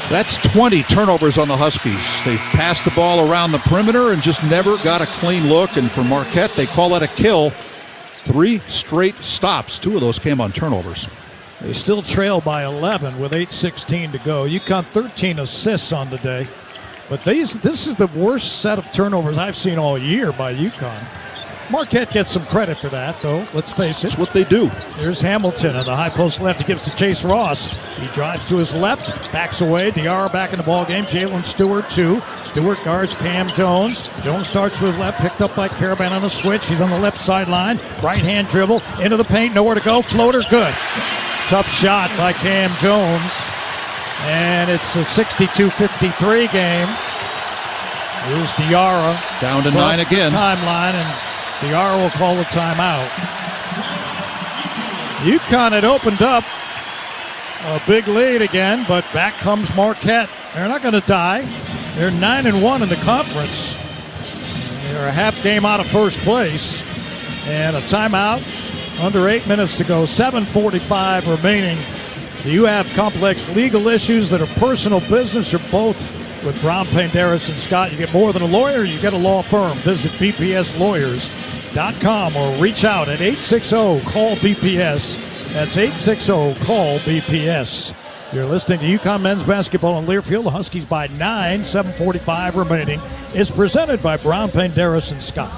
That's 20 turnovers on the Huskies. They passed the ball around the perimeter and just never got a clean look. And for Marquette, they call that a kill. 3 straight stops. 2 of those came on turnovers. They still trail by 11 with 8:16 to go. UConn 13 assists on the day. But this is the worst set of turnovers I've seen all year by UConn. Marquette gets some credit for that, though. Let's face it. That's what they do. Here's Hamilton on the high post left. He gives to Chase Ross. He drives to his left, backs away. Diarra back in the ball game. Jalen Stewart, 2. Stewart guards Cam Jones. Jones starts with left, picked up by Caravan on a switch. He's on the left sideline. Right hand dribble into the paint. Nowhere to go. Floater, good. Tough shot by Cam Jones. And it's a 62-53 game. Here's Diarra. Down to 9 again. Timeline, and Diarra will call the timeout. UConn had opened up a big lead again, but back comes Marquette. They're not going to die. They're 9-1 in the conference. They're a half game out of first place. And a timeout. Under 8 minutes to go. 7:45 remaining. Do you have complex legal issues that are personal business or both? With Brown, Panderas, and Scott, you get more than a lawyer, you get a law firm. Visit bpslawyers.com or reach out at 860-CALL-BPS. That's 860-CALL-BPS. You're listening to UConn Men's Basketball in Learfield. The Huskies by 9, 7:45 remaining. It's presented by Brown, Panderas, and Scott.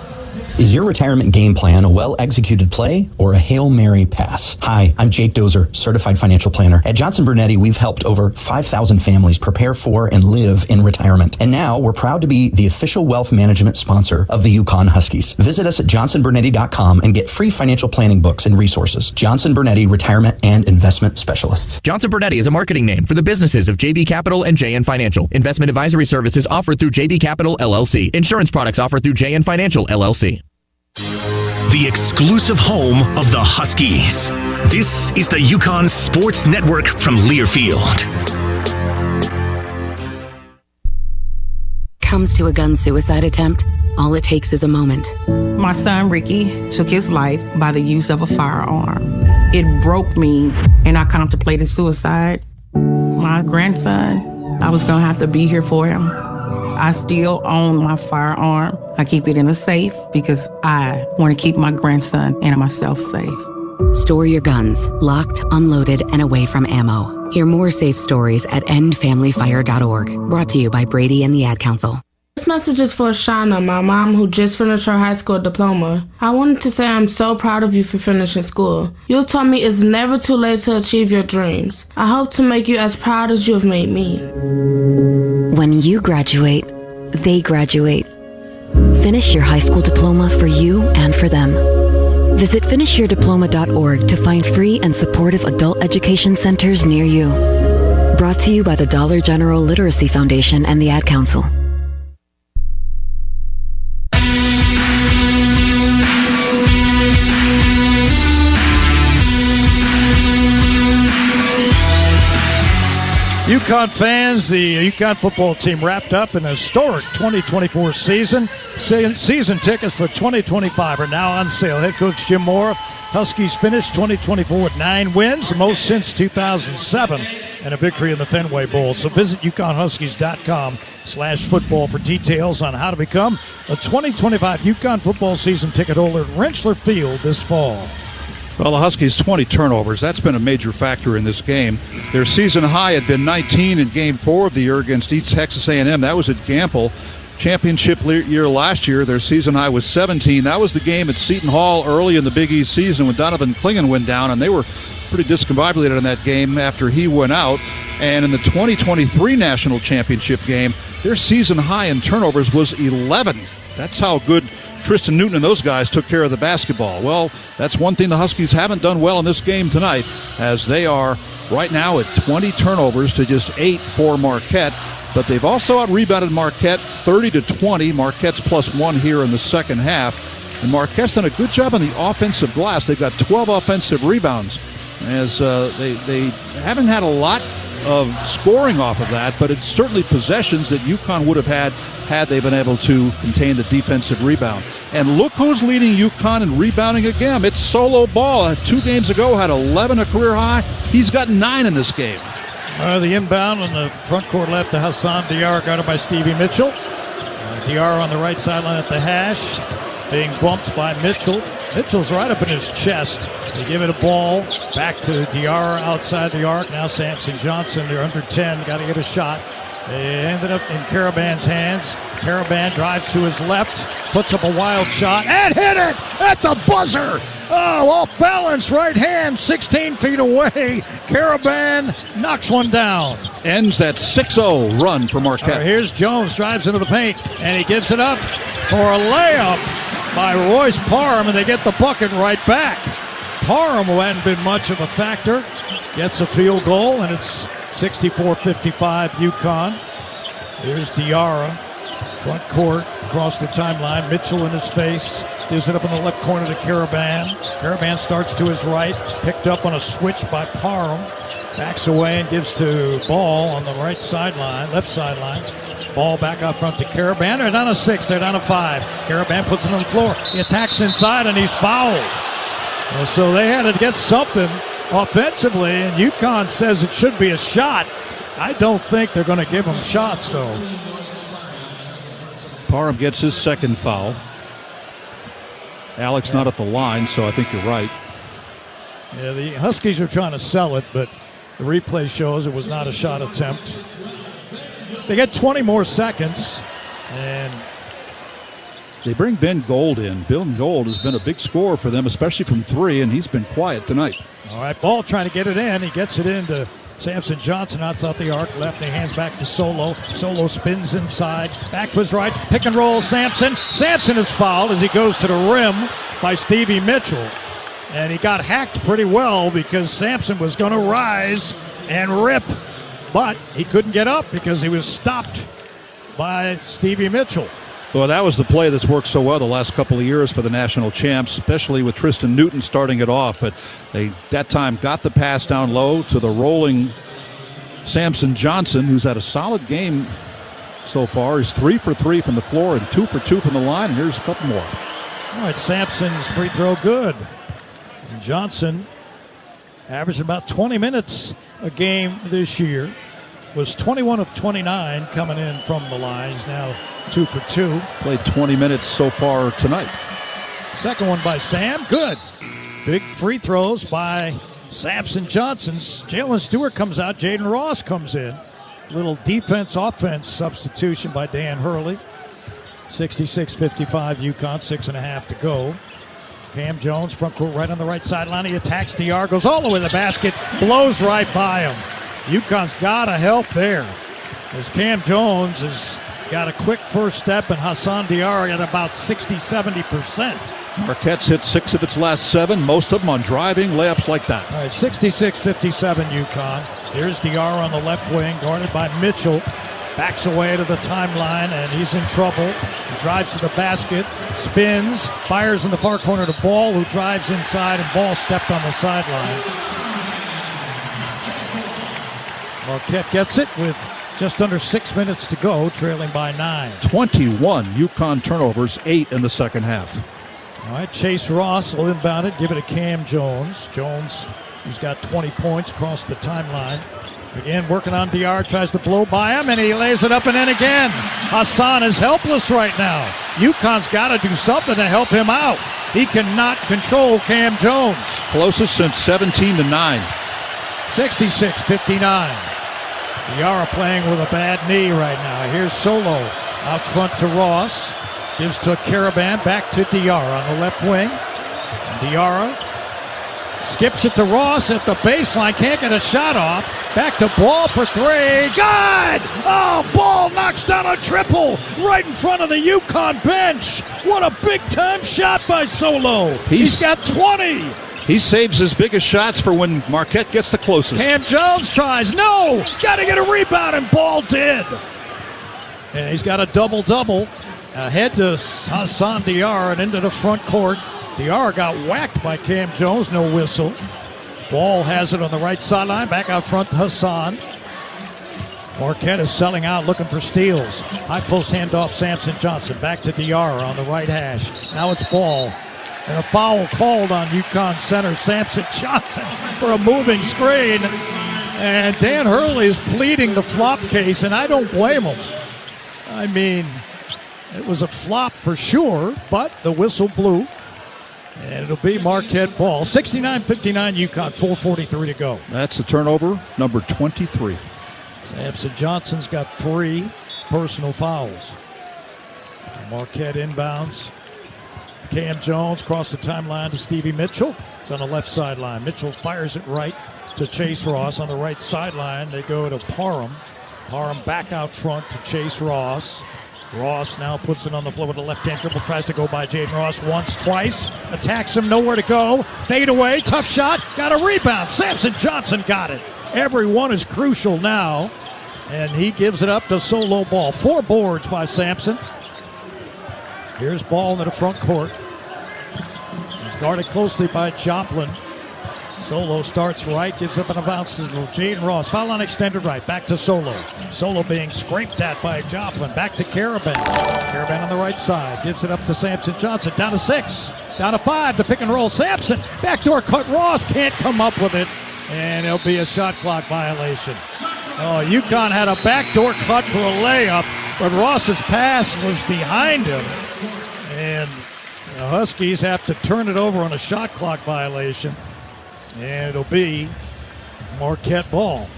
Is your retirement game plan a well-executed play or a Hail Mary pass? Hi, I'm Jake Dozer, certified financial planner. At Johnson Brunetti, we've helped over 5,000 families prepare for and live in retirement. And now we're proud to be the official wealth management sponsor of the UConn Huskies. Visit us at johnsonbrunetti.com and get free financial planning books and resources. Johnson Brunetti, Retirement and Investment Specialists. Johnson Brunetti is a marketing name for the businesses of JB Capital and JN Financial. Investment advisory services offered through JB Capital, LLC. Insurance products offered through JN Financial, LLC. The exclusive home of the Huskies. This is the UConn Sports Network from Learfield. Comes to a gun suicide attempt, all it takes is a moment. My son, Ricky, took his life by the use of a firearm. It broke me, and I contemplated suicide. My grandson, I was going to have to be here for him. I still own my firearm. I keep it in a safe because I want to keep my grandson and myself safe. Store your guns, locked, unloaded, and away from ammo. Hear more safe stories at endfamilyfire.org. Brought to you by Brady and the Ad Council. This message is for Shauna, my mom who just finished her high school diploma. I wanted to say I'm so proud of you for finishing school. You taught me it's never too late to achieve your dreams. I hope to make you as proud as you have made me. When you graduate, they graduate. Finish your high school diploma for you and for them. Visit finishyourdiploma.org to find free and supportive adult education centers near you. Brought to you by the Dollar General Literacy Foundation and the Ad Council. UConn fans, the UConn football team wrapped up an historic 2024 season. Season tickets for 2025 are now on sale. Head coach Jim Mora, Huskies finished 2024 with 9 wins, the most since 2007, and a victory in the Fenway Bowl. So visit UConnHuskies.com/football for details on how to become a 2025 UConn football season ticket holder at Rentschler Field this fall. Well, the Huskies 20 turnovers. That's been a major factor in this game. Their season high had been 19 in Game 4 of the year against East Texas A&M. That was at Gamble. Championship year last year, their season high was 17. That was the game at Seton Hall early in the Big East season when Donovan Clingan went down, and they were pretty discombobulated in that game after he went out. And in the 2023 national championship game, their season high in turnovers was 11. That's how good Tristan Newton and those guys took care of the basketball. Well, that's one thing the Huskies haven't done well in this game tonight, as they are right now at 20 turnovers to just 8 for Marquette. But they've also out-rebounded Marquette 30-20. Marquette's +1 here in the second half. And Marquette's done a good job on the offensive glass. They've got 12 offensive rebounds, as they haven't had a lot of scoring off of that, but it's certainly possessions that UConn would have had they been able to contain the defensive rebound. And look who's leading UConn in rebounding again. It's Solo Ball. 2 games ago had 11, a career high. He's got 9 in this game. The inbound on the front court left to Hassan Diarra, guarded by Stevie Mitchell. Diarra on the right sideline at the hash, being bumped by Mitchell. Mitchell's right up in his chest. They give it a ball back to Diarra outside the arc. Now Samson Johnson, they're under 10, got to get a shot. It ended up in Karaban's hands. Karaban drives to his left, puts up a wild shot, and hit it at the buzzer. Oh, off balance, right hand, 16 feet away. Karaban knocks one down. Ends that 6-0 run for Marquette. Here's Jones, drives into the paint, and he gives it up for a layup by Royce Parham, and they get the bucket right back. Parham, who hadn't been much of a factor, gets a field goal, and it's 64-55 UConn. Here's Diarra, front court, across the timeline. Mitchell in his face. Gives it up in the left corner to Karaban. Karaban starts to his right. Picked up on a switch by Parham. Backs away and gives to Ball on the right sideline, left sideline. Ball back out front to Karaban. They're down to 6. They're down to 5. Karaban puts it on the floor. He attacks inside, and he's fouled. So they had to get something offensively, and UConn says it should be a shot. I don't think they're going to give him shots, though. Parham gets his second foul. Alex not at the line, so I think you're right. Yeah, the Huskies are trying to sell it, but the replay shows it was not a shot attempt. They get 20 more seconds, and they bring Ben Gold in. Ben Gold has been a big scorer for them, especially from 3, and he's been quiet tonight. All right, Ball trying to get it in. He gets it into Samson Johnson outside the arc, left, and he hands back to Solo. Solo spins inside, back to his right, pick and roll, Sampson. Sampson is fouled as he goes to the rim by Stevie Mitchell. And he got hacked pretty well because Sampson was going to rise and rip, but he couldn't get up because he was stopped by Stevie Mitchell. Well, that was the play that's worked so well the last couple of years for the national champs, especially with Tristan Newton starting it off. But they, that time, got the pass down low to the rolling Samson Johnson, who's had a solid game so far. He's 3 for 3 from the floor and 2 for 2 from the line. And here's a couple more. All right, Sampson's free throw good. And Johnson averaged about 20 minutes a game this year. was 21 of 29 coming in from the line. He's now 2 for 2. Played 20 minutes so far tonight. Second one by Sam. Good. Big free throws by Samson Johnson. Jalen Stewart comes out. Jaden Ross comes in. Little defense-offense substitution by Dan Hurley. 66-55 UConn, 6.5 to go. Cam Jones, front court right on the right sideline. He attacks DR, goes all the way to the basket, blows right by him. UConn's got to help there, as Cam Jones has got a quick first step, and Hassan DR at about 60-70%. Marquette's hit 6 of its last 7, most of them on driving layups like that. All right, 66-57 UConn. Here's DR on the left wing, guarded by Mitchell. Backs away to the timeline, and he's in trouble. He drives to the basket, spins, fires in the far corner to Ball, who drives inside, and Ball stepped on the sideline. Marquette gets it with just under 6 minutes to go, trailing by 9. 21 UConn turnovers, 8 in the second half. All right, Chase Ross will inbound it, give it to Cam Jones. Jones, who's got 20 points across the timeline. Again, working on DR, tries to blow by him, and he lays it up and in again. Hassan is helpless right now. UConn's got to do something to help him out. He cannot control Cam Jones. Closest since 17-9. 66-59. DR playing with a bad knee right now. Here's Solo out front to Ross. Gives to Caravan, back to Diarra on the left wing. Diarra skips it to Ross at the baseline, can't get a shot off. Back to Ball for 3. Good! Oh, Ball knocks down a triple right in front of the UConn bench. What a big-time shot by Solo. He's got 20. He saves his biggest shots for when Marquette gets the closest. Cam Jones tries. No! Got to get a rebound, and Ball did. And he's got a double-double. Ahead to Hassan DR and into the front court. DR got whacked by Cam Jones, no whistle. Ball has it on the right sideline, back out front to Hassan. Marquette is selling out, looking for steals. High post handoff, Samson Johnson, back to DR on the right hash. Now it's Ball. And a foul called on UConn center Samson Johnson for a moving screen. And Dan Hurley is pleading the flop case, and I don't blame him. I mean, it was a flop for sure, but the whistle blew. And it'll be Marquette ball. 69-59 UConn, 4:43 to go. That's a turnover, number 23. Samson Johnson's got 3 personal fouls. Marquette inbounds. Cam Jones across the timeline to Stevie Mitchell. It's on the left sideline. Mitchell fires it right to Chase Ross. On the right sideline, they go to Parham. Parham back out front to Chase Ross. Ross now puts it on the floor with a left-hand dribble, tries to go by Jaden Ross once, twice, attacks him, nowhere to go, fade away, tough shot, got a rebound. Samson Johnson got it. Every one is crucial now, and he gives it up to Solo Ball. 4 boards by Samson. Here's Ball into the front court. He's guarded closely by Joplin. Solo starts right, gives up and a bounce to Jaden Ross. Foul on extended right, back to Solo. Solo being scraped at by Joplin. Back to Caravan. Caravan on the right side, gives it up to Samson Johnson. Down to 6, down to 5, the pick and roll. Samson, backdoor cut. Ross can't come up with it, and it'll be a shot clock violation. Oh, UConn had a backdoor cut for a layup, but Ross's pass was behind him, and the Huskies have to turn it over on a shot clock violation. And it'll be Marquette ball.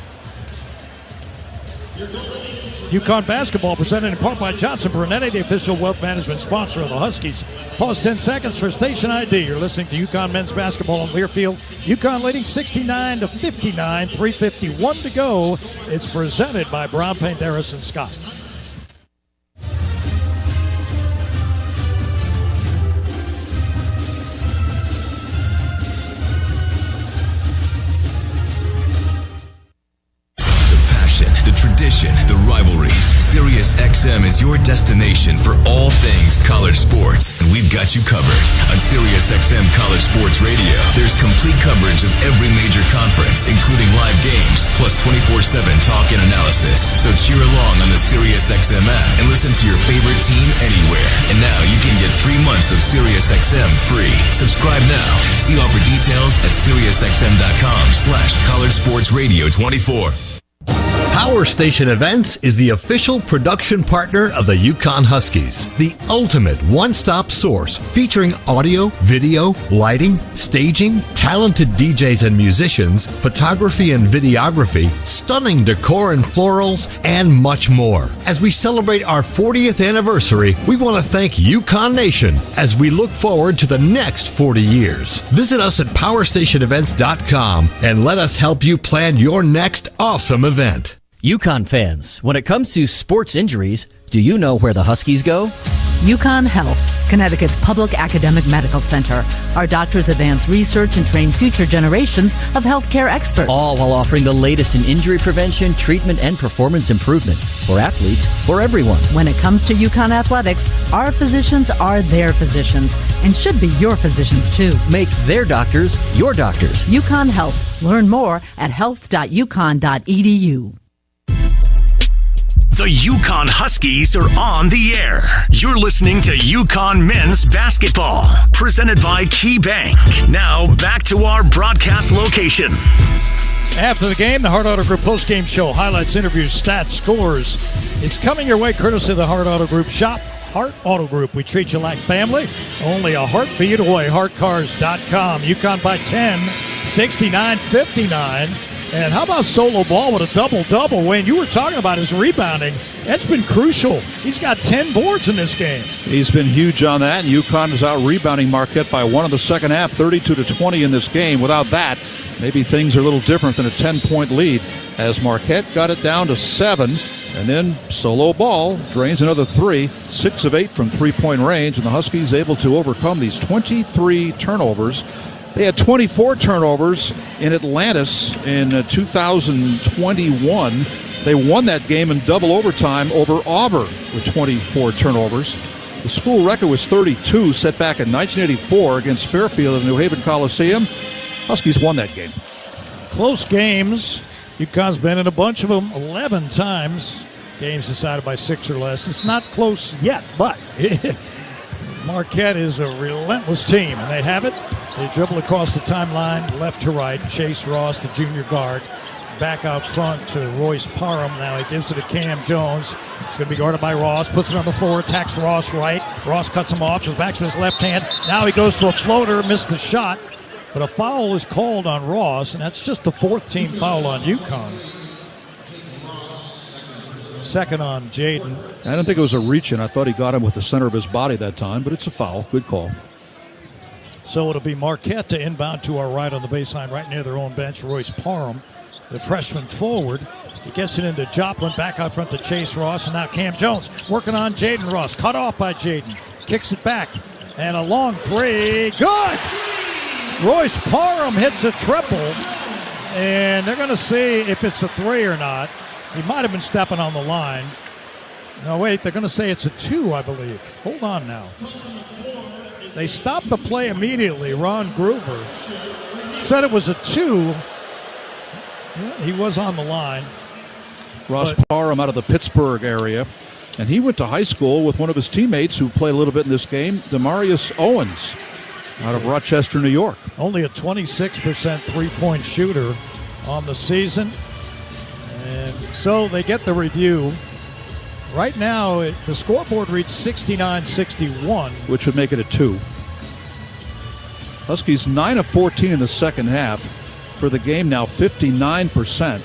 UConn basketball presented in part by Johnson Brunetti, the official wealth management sponsor of the Huskies. Pause 10 seconds for station ID. You're listening to UConn men's basketball on Learfield. UConn leading 69-59, 3:51 to go. It's presented by Brown Paint Harrison Scott. The rivalries. SiriusXM is your destination for all things college sports, and we've got you covered. On SiriusXM College Sports Radio, there's complete coverage of every major conference, including live games, plus 24/7 talk and analysis. So cheer along on the SiriusXM app and listen to your favorite team anywhere. And now you can get 3 months of SiriusXM free. Subscribe now. See offer details at SiriusXM.com/College Sports Radio 24. Power Station Events is the official production partner of the UConn Huskies, the ultimate one-stop source featuring audio, video, lighting, staging, talented DJs and musicians, photography and videography, stunning decor and florals, and much more. As we celebrate our 40th anniversary, we want to thank UConn Nation as we look forward to the next 40 years. Visit us at powerstationevents.com and let us help you plan your next awesome event. UConn fans, when it comes to sports injuries, do you know where the Huskies go? UConn Health, Connecticut's public academic medical center. Our doctors advance research and train future generations of healthcare experts. All while offering the latest in injury prevention, treatment, and performance improvement for athletes, for everyone. When it comes to UConn athletics, our physicians are their physicians and should be your physicians too. Make their doctors your doctors. UConn Health. Learn more at health.uconn.edu. The UConn Huskies are on the air. You're listening to UConn Men's Basketball, presented by Key Bank. Now, back to our broadcast location. After the game, the Hart Auto Group postgame show, highlights, interviews, stats, scores. It's coming your way courtesy of the Hart Auto Group. Shop Hart Auto Group. We treat you like family. Only a heartbeat away. HartCars.com. UConn by 10, 69-59. And how about Solo Ball with a double-double? Wayne, you were talking about his rebounding. That's been crucial. He's got 10 boards in this game. He's been huge on that. And UConn is out rebounding Marquette by 1 in the second half, 32-20 in this game. Without that, maybe things are a little different than a 10-point lead, as Marquette got it down to 7. And then Solo Ball drains another 3, 6 of 8 from three-point range. And the Huskies able to overcome these 23 turnovers. They had 24 turnovers in Atlantis in 2021. They won that game in double overtime over Auburn with 24 turnovers. The school record was 32, set back in 1984 against Fairfield at the New Haven Coliseum. Huskies won that game. Close games. UConn's been in a bunch of them 11 times. Games decided by 6 or less. It's not close yet, but Marquette is a relentless team, and they have it. They dribble across the timeline, left to right. Chase Ross, the junior guard, back out front to Royce Parham. Now he gives it to Cam Jones. He's going to be guarded by Ross. Puts it on the floor, attacks Ross right. Ross cuts him off, goes back to his left hand. Now he goes to a floater, missed the shot. But a foul is called on Ross, and that's just the 4th team foul on UConn. Second on Jaden. I don't think it was a reach-in. I thought he got him with the center of his body that time, but it's a foul. Good call. So it'll be Marquette to inbound to our right on the baseline, right near their own bench. Royce Parham, the freshman forward. He gets it into Joplin, back out front to Chase Ross, and now Cam Jones working on Jaden Ross. Cut off by Jaden. Kicks it back, and a long 3. Good! Royce Parham hits a triple, and they're going to see if it's a 3 or not. He might have been stepping on the line. No, wait, they're going to say it's a 2, I believe. Hold on now. They stopped the play immediately. Ron Gruber said it was a 2. Yeah, he was on the line. Ross Parham out of the Pittsburgh area. And he went to high school with one of his teammates who played a little bit in this game, Demarius Owens, out of Rochester, New York. Only a 26% three-point shooter on the season. And so they get the review. Right now, the scoreboard reads 69-61. Which would make it a 2. Huskies 9 of 14 in the second half. For the game now, 59%.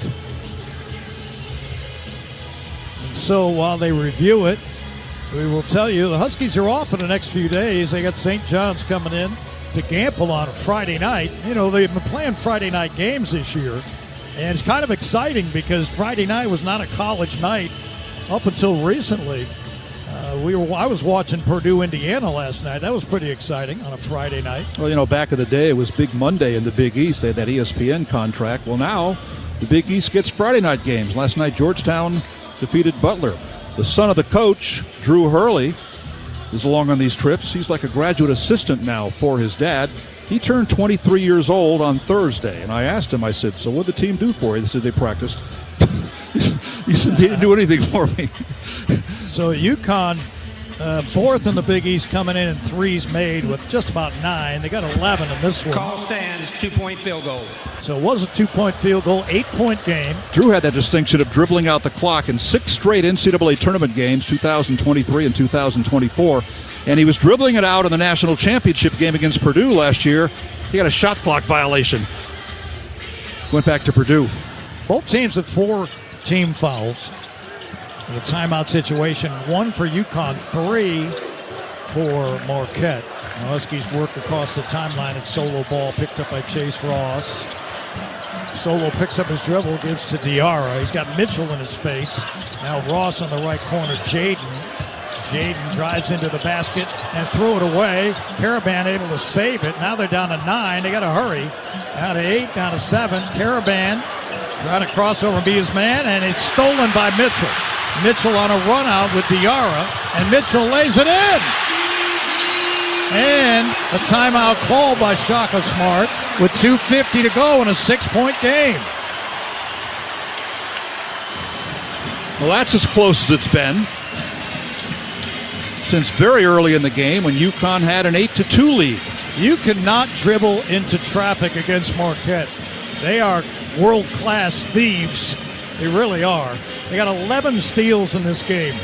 And so while they review it, we will tell you the Huskies are off for the next few days. They got St. John's coming in to Gamble on a Friday night. You know, they've been playing Friday night games this year. And it's kind of exciting because Friday night was not a college night up until recently. I was watching Purdue, Indiana last night. That was pretty exciting on a Friday night. Well, you know, back in the day, it was Big Monday in the Big East. They had that ESPN contract. Well, now the Big East gets Friday night games. Last night, Georgetown defeated Butler. The son of the coach, Drew Hurley, is along on these trips. He's like a graduate assistant now for his dad. He turned 23 years old on Thursday, and I asked him, I said, so what did the team do for you? They said they practiced. He said, they didn't do anything for me. So UConn Fourth in the Big East, coming in and threes made with just about 9. They got 11 in this one. Call stands, 2-point field goal. So it was a 2-point field goal, 8-point game. Drew had that distinction of dribbling out the clock in 6 straight NCAA tournament games, 2023 and 2024. And he was dribbling it out in the national championship game against Purdue last year. He got a shot clock violation. Went back to Purdue. Both teams with 4 team fouls. The timeout situation, 1 for UConn, 3 for Marquette. The Huskies work across the timeline. It's solo ball picked up by Chase Ross. Solo picks up his dribble, gives to Diarra. He's got Mitchell in his face. Now Ross on the right corner, Jaden. Jaden drives into the basket and threw it away. Caravan able to save it. Now they're down to 9. They got to hurry. Down to 8, down to 7. Caravan trying to cross over and be his man, and it's stolen by Mitchell. Mitchell on a run out with Diarra, and Mitchell lays it in. And a timeout called by Shaka Smart with 2:50 to go in a 6-point game. Well, that's as close as it's been since very early in the game when UConn had an 8-2 lead. You cannot dribble into traffic against Marquette. They are world-class thieves. They really are. They got 11 steals in this game.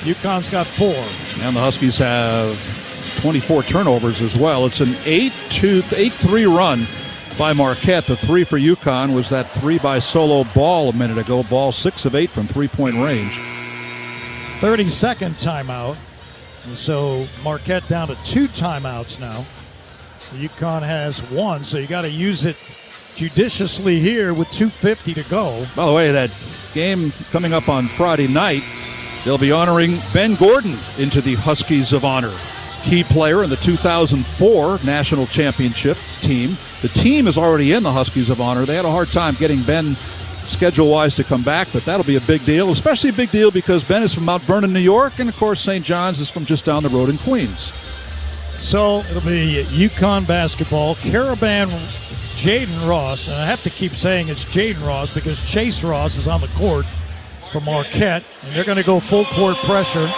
UConn's got 4. And the Huskies have 24 turnovers as well. It's an 8-3 run by Marquette. The 3 for UConn was that 3 by Solo Ball a minute ago. Ball 6 of 8 from three-point range. 30-second timeout. So Marquette down to 2 timeouts now. UConn has 1, so you got to use it judiciously here with 2:50 to go. By the way, that game coming up on Friday night, they'll be honoring Ben Gordon into the Huskies of Honor. Key player in the 2004 National Championship team. The team is already in the Huskies of Honor. They had a hard time getting Ben schedule-wise to come back, but that'll be a big deal, especially a big deal because Ben is from Mount Vernon, New York, and of course St. John's is from just down the road in Queens. So it'll be UConn basketball. Caravan, Jaden Ross, and I have to keep saying it's Jaden Ross because Chase Ross is on the court for Marquette, and they're going to go full court pressure.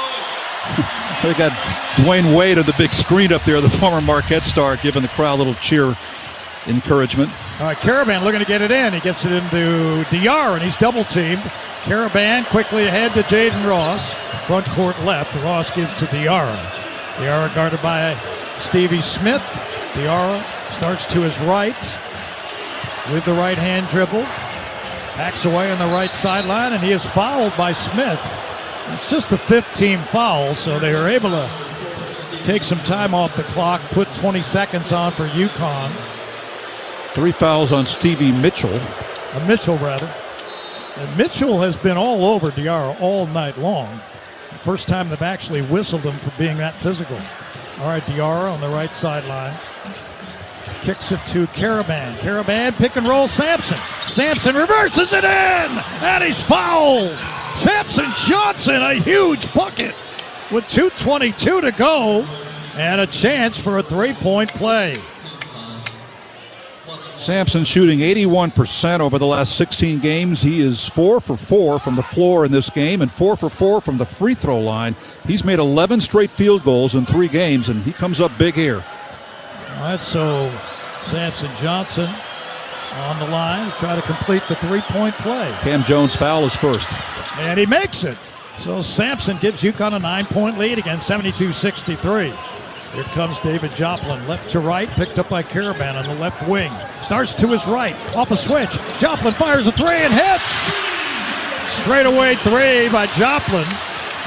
They got Dwayne Wade on the big screen up there, the former Marquette star, giving the crowd a little cheer encouragement. All right, Caravan looking to get it in. He gets it into Diarra, and he's double-teamed. Caravan quickly ahead to Jaden Ross. Front court left. Ross gives to Diarra. Diarra guarded by Stevie Smith. Diarra starts to his right with the right-hand dribble. Backs away on the right sideline, and he is fouled by Smith. It's just the 5th-team foul, so they are able to take some time off the clock, put 20 seconds on for UConn. 3 fouls on Stevie Mitchell. Mitchell, rather. And Mitchell has been all over Diarra all night long. The first time they've actually whistled him for being that physical. All right, Diarra on the right sideline. Kicks it to Caravan. Caravan, pick and roll, Sampson. Sampson reverses it in, and he's fouled. Samson Johnson, a huge bucket with 2:22 to go, and a chance for a 3-point play. Sampson shooting 81% over the last 16 games. He is 4 for 4 from the floor in this game and 4 for 4 from the free throw line. He's made 11 straight field goals in 3 games, and he comes up big here. All right, so Samson Johnson on the line to try to complete the 3-point play. Cam Jones' foul is first. And he makes it. So Sampson gives UConn a 9-point lead again, 72-63. Here comes David Joplin, left to right, picked up by Caravan on the left wing. Starts to his right, off a switch. Joplin fires a 3 and hits. Straightaway 3 by Joplin,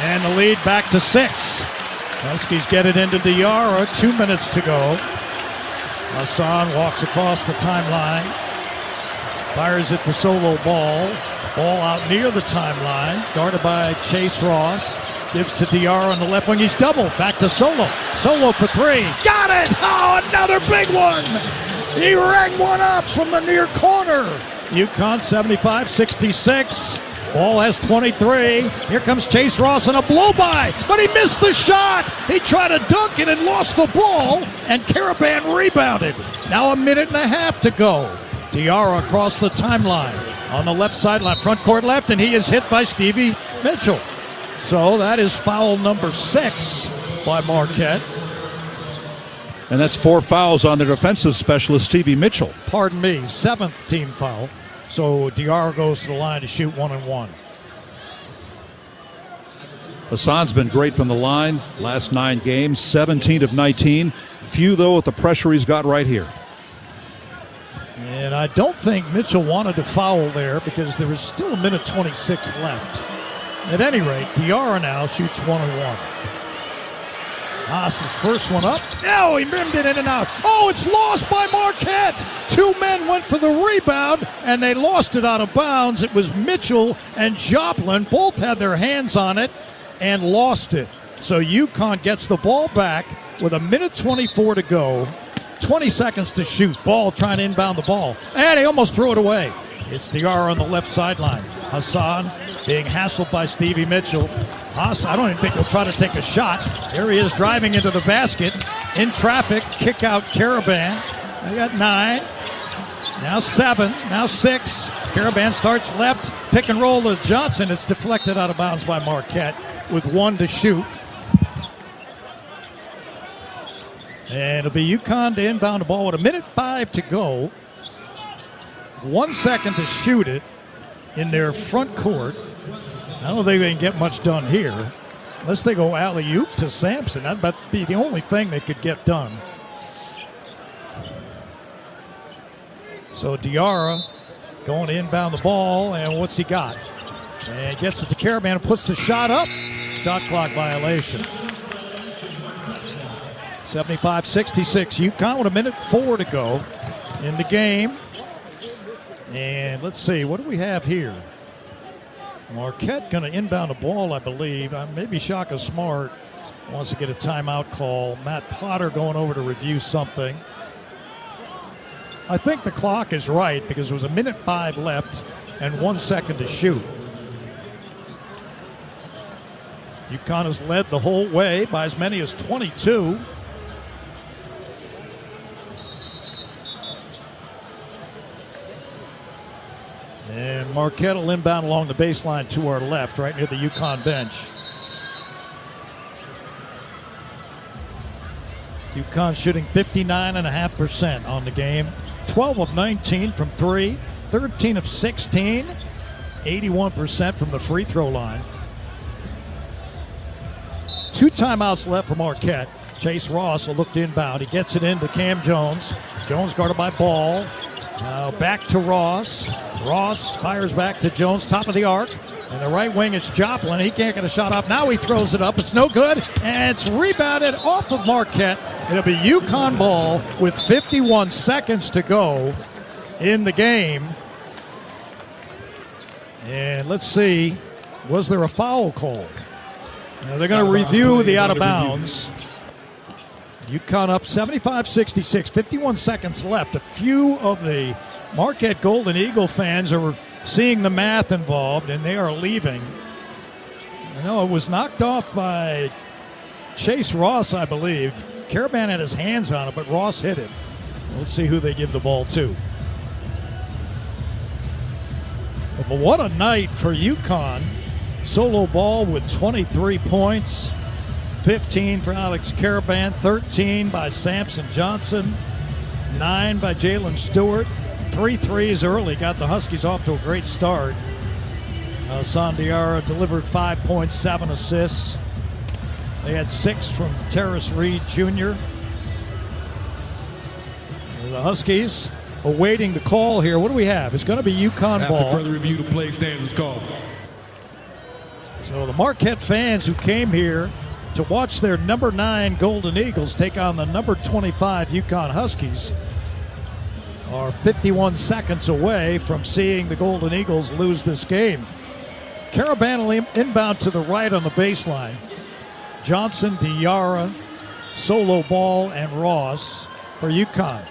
and the lead back to 6. Huskies get it into Diarra, 2 minutes to go. Hassan walks across the timeline, fires it to Solo Ball. Ball out near the timeline, guarded by Chase Ross. Gives to Diarra on the left wing. He's doubled. Back to Solo. Solo for 3. Got it! Oh, another big one! He rang one up from the near corner. UConn 75-66. Ball has 23. Here comes Chase Ross on a blow-by, but he missed the shot. He tried to dunk it and lost the ball, and Caravan rebounded. Now a minute and a half to go. Diarra across the timeline on the left sideline, front court left, and he is hit by Stevie Mitchell. So that is foul number 6 by Marquette. And that's 4 fouls on the defensive specialist, Stevie Mitchell. Pardon me, 7th team foul. So Diarra goes to the line to shoot 1-1. Hassan's been great from the line last 9 games, 17 of 19. Few, though, with the pressure he's got right here. And I don't think Mitchell wanted to foul there because there was still 1:26 left. At any rate, Diarra now shoots 1-1. Haas's first one up. Oh, he rimmed it in and out. Oh, it's lost by Marquette. 2 men went for the rebound, and they lost it out of bounds. It was Mitchell and Joplin. Both had their hands on it and lost it. So UConn gets the ball back with 1:24 to go. 20 seconds to shoot. Ball trying to inbound the ball. And he almost threw it away. It's Diarra on the left sideline. Hassan being hassled by Stevie Mitchell. Haas, I don't even think he'll try to take a shot. Here he is driving into the basket. In traffic, kick out Caravan. I got 9. Now 7. Now 6. Caravan starts left. Pick and roll to Johnson. It's deflected out of bounds by Marquette with 1 to shoot. And it'll be UConn to inbound the ball with 1:05 to go. 1 second to shoot it in their front court. I don't think they can get much done here unless they go alley-oop to Sampson. That'd about be the only thing they could get done. So Diarra going to inbound the ball, and what's he got? And gets it to Caravan and puts the shot up. Shot clock violation. 75-66. UConn with 1:04 to go in the game. And let's see, what do we have here? Marquette going to inbound the ball, I believe. Maybe Shaka Smart wants to get a timeout call. Matt Potter going over to review something. I think the clock is right because there was 1:05 left and 1 second to shoot. UConn has led the whole way by as many as 22. And Marquette will inbound along the baseline to our left, right near the UConn bench. UConn shooting 59.5% on the game. 12 of 19 from 3, 13 of 16, 81% from the free throw line. 2 timeouts left for Marquette. Chase Ross will look to inbound. He gets it into Cam Jones. Jones guarded by Ball. Now back to Ross. Ross fires back to Jones, top of the arc. And the right wing is Joplin. He can't get a shot up. Now he throws it up. It's no good. And it's rebounded off of Marquette. It'll be UConn ball with 51 seconds to go in the game. And let's see, was there a foul called? Now they're going to review the out of bounds. UConn up 75-66, 51 seconds left. A few of the Marquette Golden Eagle fans are seeing the math involved, and they are leaving. I know it was knocked off by Chase Ross, I believe. Caravan had his hands on it, but Ross hit it. Let's see who they give the ball to. But what a night for UConn. Solo Ball with 23 points. 15 for Alex Caravan, 13 by Samson Johnson, 9 by Jalen Stewart. 3 threes early, got the Huskies off to a great start. Hassan Diarra delivered 5 points, 7 assists. They had 6 from Terrace Reed Jr. The Huskies awaiting the call here. What do we have? It's going to be UConn ball. After further review, the play stands as called. So the Marquette fans who came here to watch their number 9 Golden Eagles take on the number 25 UConn Huskies are 51 seconds away from seeing the Golden Eagles lose this game. Caravan will inbound to the right on the baseline. Johnson, Diarra, Solo Ball, and Ross for UConn.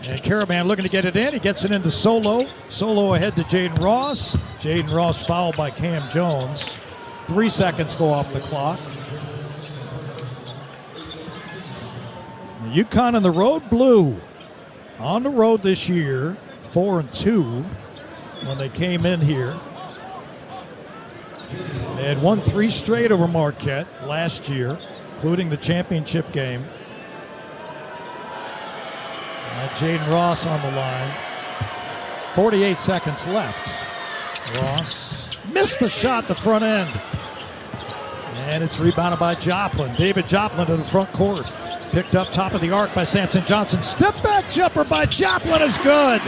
And Caravan looking to get it in. He gets it into Solo. Solo ahead to Jaden Ross. Jaden Ross fouled by Cam Jones. 3 seconds go off the clock. UConn in the road blue. On the road this year, 4-2 when they came in here. They had won 3 straight over Marquette last year, including the championship game. Jaden Ross on the line. 48 seconds left. Ross missed the shot, the front end. And it's rebounded by Joplin. David Joplin to the front court. Picked up top of the arc by Samson Johnson. Step back jumper by Joplin is good.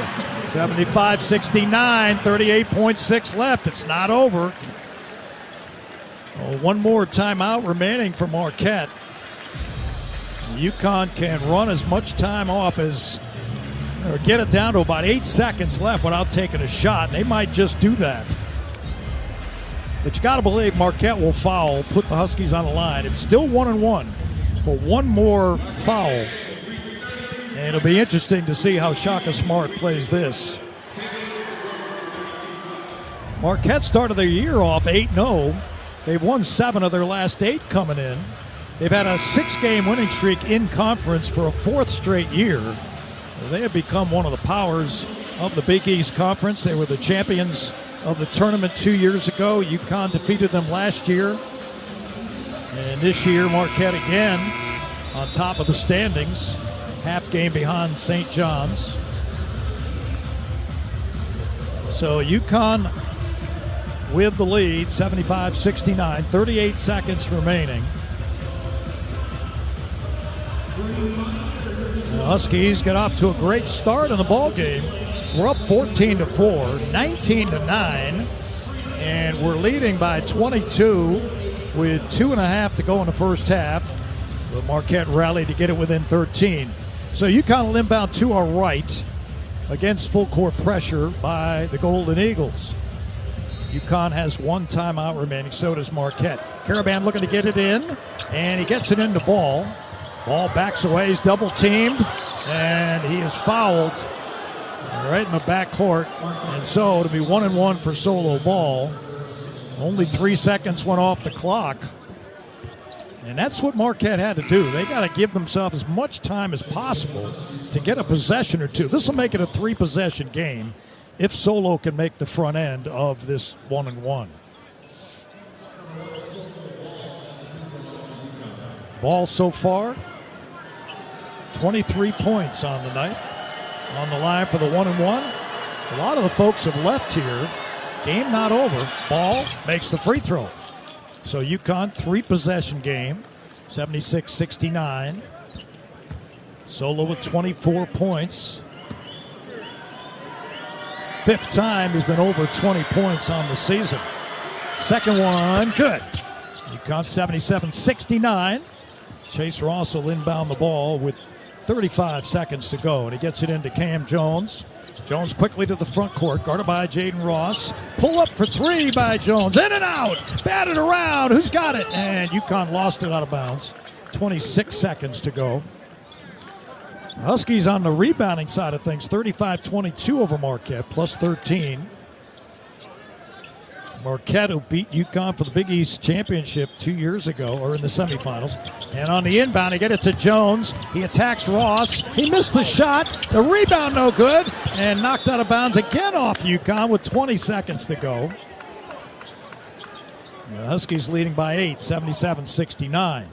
75-69, 38.6 left. It's not over. One more timeout remaining for Marquette. UConn can run as much time off as, or get it down to about 8 seconds left without taking a shot. They might just do that. But you got to believe Marquette will foul, put the Huskies on the line. It's still 1-1 for one more foul. And it'll be interesting to see how Shaka Smart plays this. Marquette started their year off 8-0. They've won 7 of their last 8 coming in. They've had a 6-game winning streak in conference for a 4th straight year. They have become one of the powers of the Big East Conference. They were the champions of the tournament 2 years ago. UConn defeated them last year. And this year, Marquette again on top of the standings. Half game behind St. John's. So UConn with the lead, 75-69, 38 seconds remaining. The Huskies get off to a great start in the ball game. We're up 14-4, 19-9, and we're leading by 22 with 2.5 to go in the first half. But Marquette rallied to get it within 13. So UConn will inbound to our right against full court pressure by the Golden Eagles. UConn has 1 timeout remaining, so does Marquette. Karaban looking to get it in, and he gets it into Ball. Ball backs away, he's double teamed, and he is fouled right in the backcourt. And so it'll be 1-1 for Solo Ball. Only 3 seconds went off the clock. And that's what Marquette had to do. They got to give themselves as much time as possible to get a possession or two. This will make it a 3-possession game if Solo can make the front end of this 1-1. Ball so far, 23 points on the night. On the line for the 1-1. A lot of the folks have left here. Game not over. Ball makes the free throw. So UConn, 3-possession game, 76-69. Solo with 24 points. 5th time he's been over 20 points on the season. Second one, good. UConn 77-69. Chase Ross will inbound the ball with 35 seconds to go, and he gets it into Cam Jones. Jones quickly to the front court, guarded by Jaden Ross. Pull up for 3 by Jones. In and out. Batted around. Who's got it? And UConn lost it out of bounds. 26 seconds to go. Huskies on the rebounding side of things, 35-22 over Marquette, plus 13. Marquette who beat UConn for the Big East Championship 2 years ago, or in the semifinals. And on the inbound, they get it to Jones. He attacks Ross. He missed the shot. The rebound no good. And knocked out of bounds again off UConn with 20 seconds to go. The Huskies leading by 8, 77-69.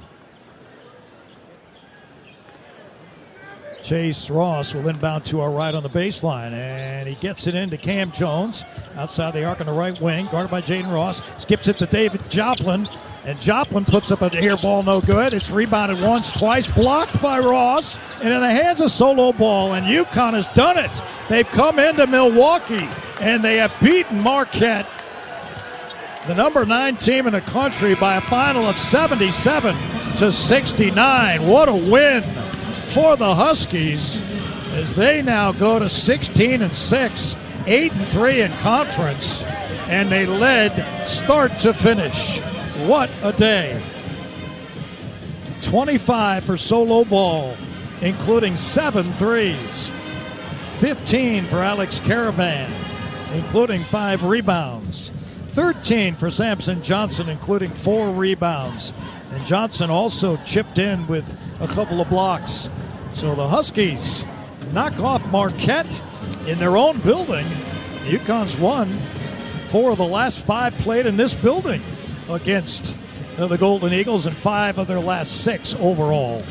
Chase Ross will inbound to our right on the baseline, and he gets it into Cam Jones outside the arc on the right wing, guarded by Jaden Ross. Skips it to David Joplin, and Joplin puts up an air ball, no good. It's rebounded once, twice, blocked by Ross, and in the hands of Solo Ball, and UConn has done it. They've come into Milwaukee, and they have beaten Marquette, the number 9 team in the country, by a final of 77-69. What a win for the Huskies as they now go to 16-6, 8-3 in conference, and they led start to finish. What a day. 25 for Solo Ball, including 7 threes. 15 for Alex Karaban, including 5 rebounds. 13 for Samson Johnson, including 4 rebounds. And Johnson also chipped in with a couple of blocks. So the Huskies knock off Marquette in their own building. UConn's won 4 of the last 5 played in this building against the Golden Eagles, and 5 of their last 6 overall.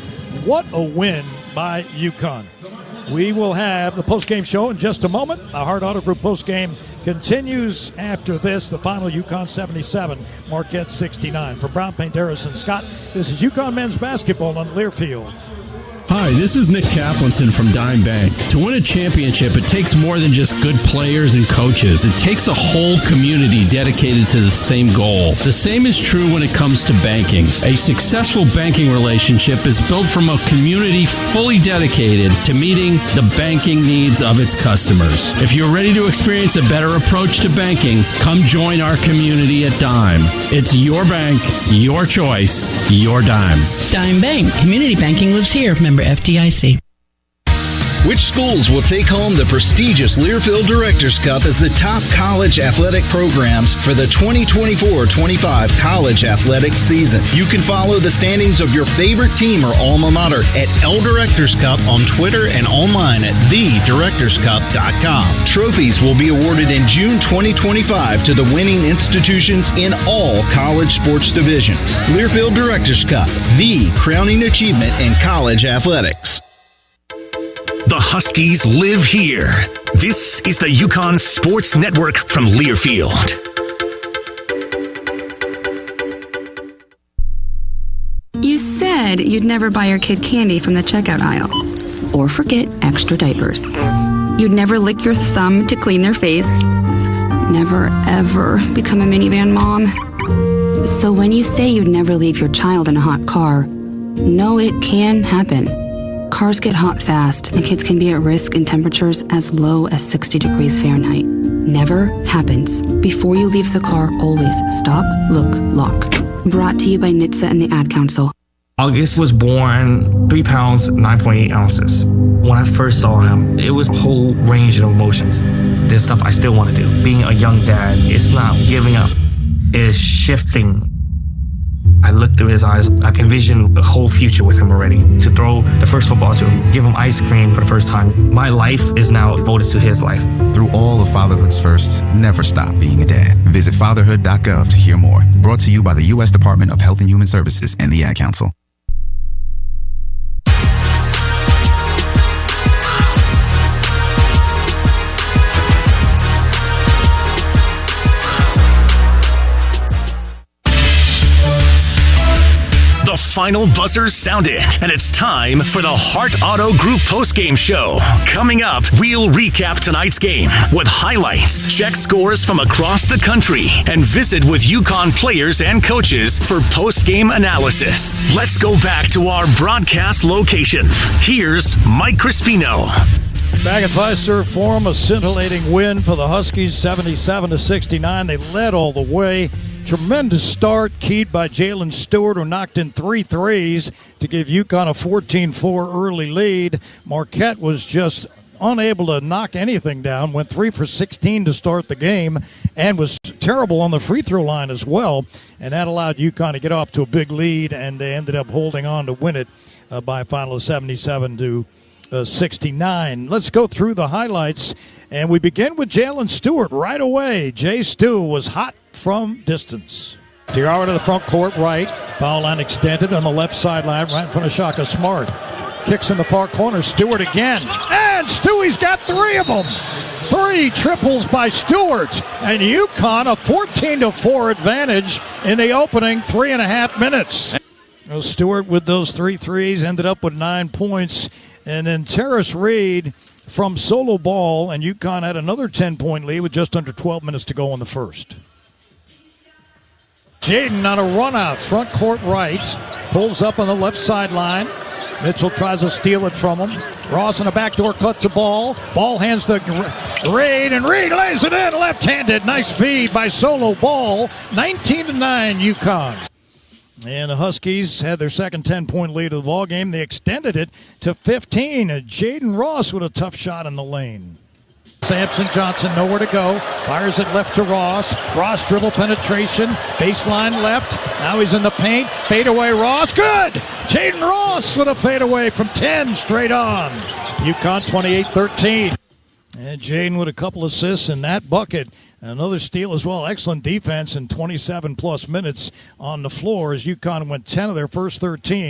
What a win by UConn. We will have the postgame show in just a moment. The Hart Auto Group postgame continues after this. The final, UConn 77, Marquette 69. For Brown Paint, Harris and Scott, this is UConn men's basketball on Learfield. Hi, this is Nick Kaplanson from Dime Bank. To win a championship, it takes more than just good players and coaches. It takes a whole community dedicated to the same goal. The same is true when it comes to banking. A successful banking relationship is built from a community fully dedicated to meeting the banking needs of its customers. If you're ready to experience a better approach to banking, come join our community at Dime. It's your bank, your choice, your Dime. Dime Bank. Community banking lives here. Member FDIC. Which schools will take home the prestigious Learfield Directors Cup as the top college athletic programs for the 2024-25 college athletic season? You can follow the standings of your favorite team or alma mater at L Directors Cup on Twitter and online at thedirectorscup.com. Trophies will be awarded in June 2025 to the winning institutions in all college sports divisions. Learfield Directors Cup, the crowning achievement in college athletics. The Huskies live here. This is the UConn Sports Network from Learfield. You said you'd never buy your kid candy from the checkout aisle. Or forget extra diapers. You'd never lick your thumb to clean their face. Never, ever become a minivan mom. So when you say you'd never leave your child in a hot car, no, it can happen. Cars get hot fast, and kids can be at risk in temperatures as low as 60 degrees Fahrenheit. Never happens. Before you leave the car, always stop, look, lock. Brought to you by NHTSA and the Ad Council. August was born 3 pounds, 9.8 ounces. When I first saw him, it was a whole range of emotions. There's stuff I still want to do. Being a young dad, it's not giving up. It's shifting. I look through his eyes. I can envision a whole future with him already. To throw the first football to him, give him ice cream for the first time. My life is now devoted to his life. Through all of fatherhood's firsts, never stop being a dad. Visit fatherhood.gov to hear more. Brought to you by the U.S. Department of Health and Human Services and the Ad Council. The final buzzer sounded, and it's time for the Hart Auto Group postgame show. Coming up, we'll recap tonight's game with highlights, check scores from across the country, and visit with UConn players and coaches for postgame analysis. Let's go back to our broadcast location. Here's Mike Crispino. Back at Fiserv Forum, a scintillating win for the Huskies, 77-69. They led all the way. Tremendous start, keyed by Jalen Stewart, who knocked in 3 threes to give UConn a 14-4 early lead. Marquette was just unable to knock anything down, went 3 for 16 to start the game, and was terrible on the free throw line as well. And that allowed UConn to get off to a big lead, and they ended up holding on to win it by a final of 77-69. Let's go through the highlights, and we begin with Jalen Stewart right away. Jay Stu was hot from distance. Tiara to the front court right. Foul line extended on the left sideline right in front of Shaka Smart. Kicks in the far corner. Stewart again. And Stewie's got 3 of them. 3 triples by Stewart. And UConn a 14-4 advantage in the opening 3.5 minutes. Well, Stewart with those 3 threes ended up with 9 points. And then Terrace Reed from solo ball, and UConn had another 10-point lead with just under 12 minutes to go in the first. Jaden on a run out, front court right, pulls up on the left sideline. Mitchell tries to steal it from him. Ross on a backdoor cut to Ball. Ball hands to Reed, and Reed lays it in left-handed. Nice feed by Solo Ball. 19-9 UConn. And the Huskies had their second 10-point lead of the ballgame. They extended it to 15. Jaden Ross with a tough shot in the lane. Samson Johnson nowhere to go. Fires it left to Ross. Ross dribble penetration. Baseline left. Now he's in the paint. Fadeaway Ross. Good! Jaden Ross with a fadeaway from 10 straight on. UConn 28-13. And Jaden with a couple assists in that bucket. Another steal as well. Excellent defense in 27-plus minutes on the floor as UConn went 10 of their first 13.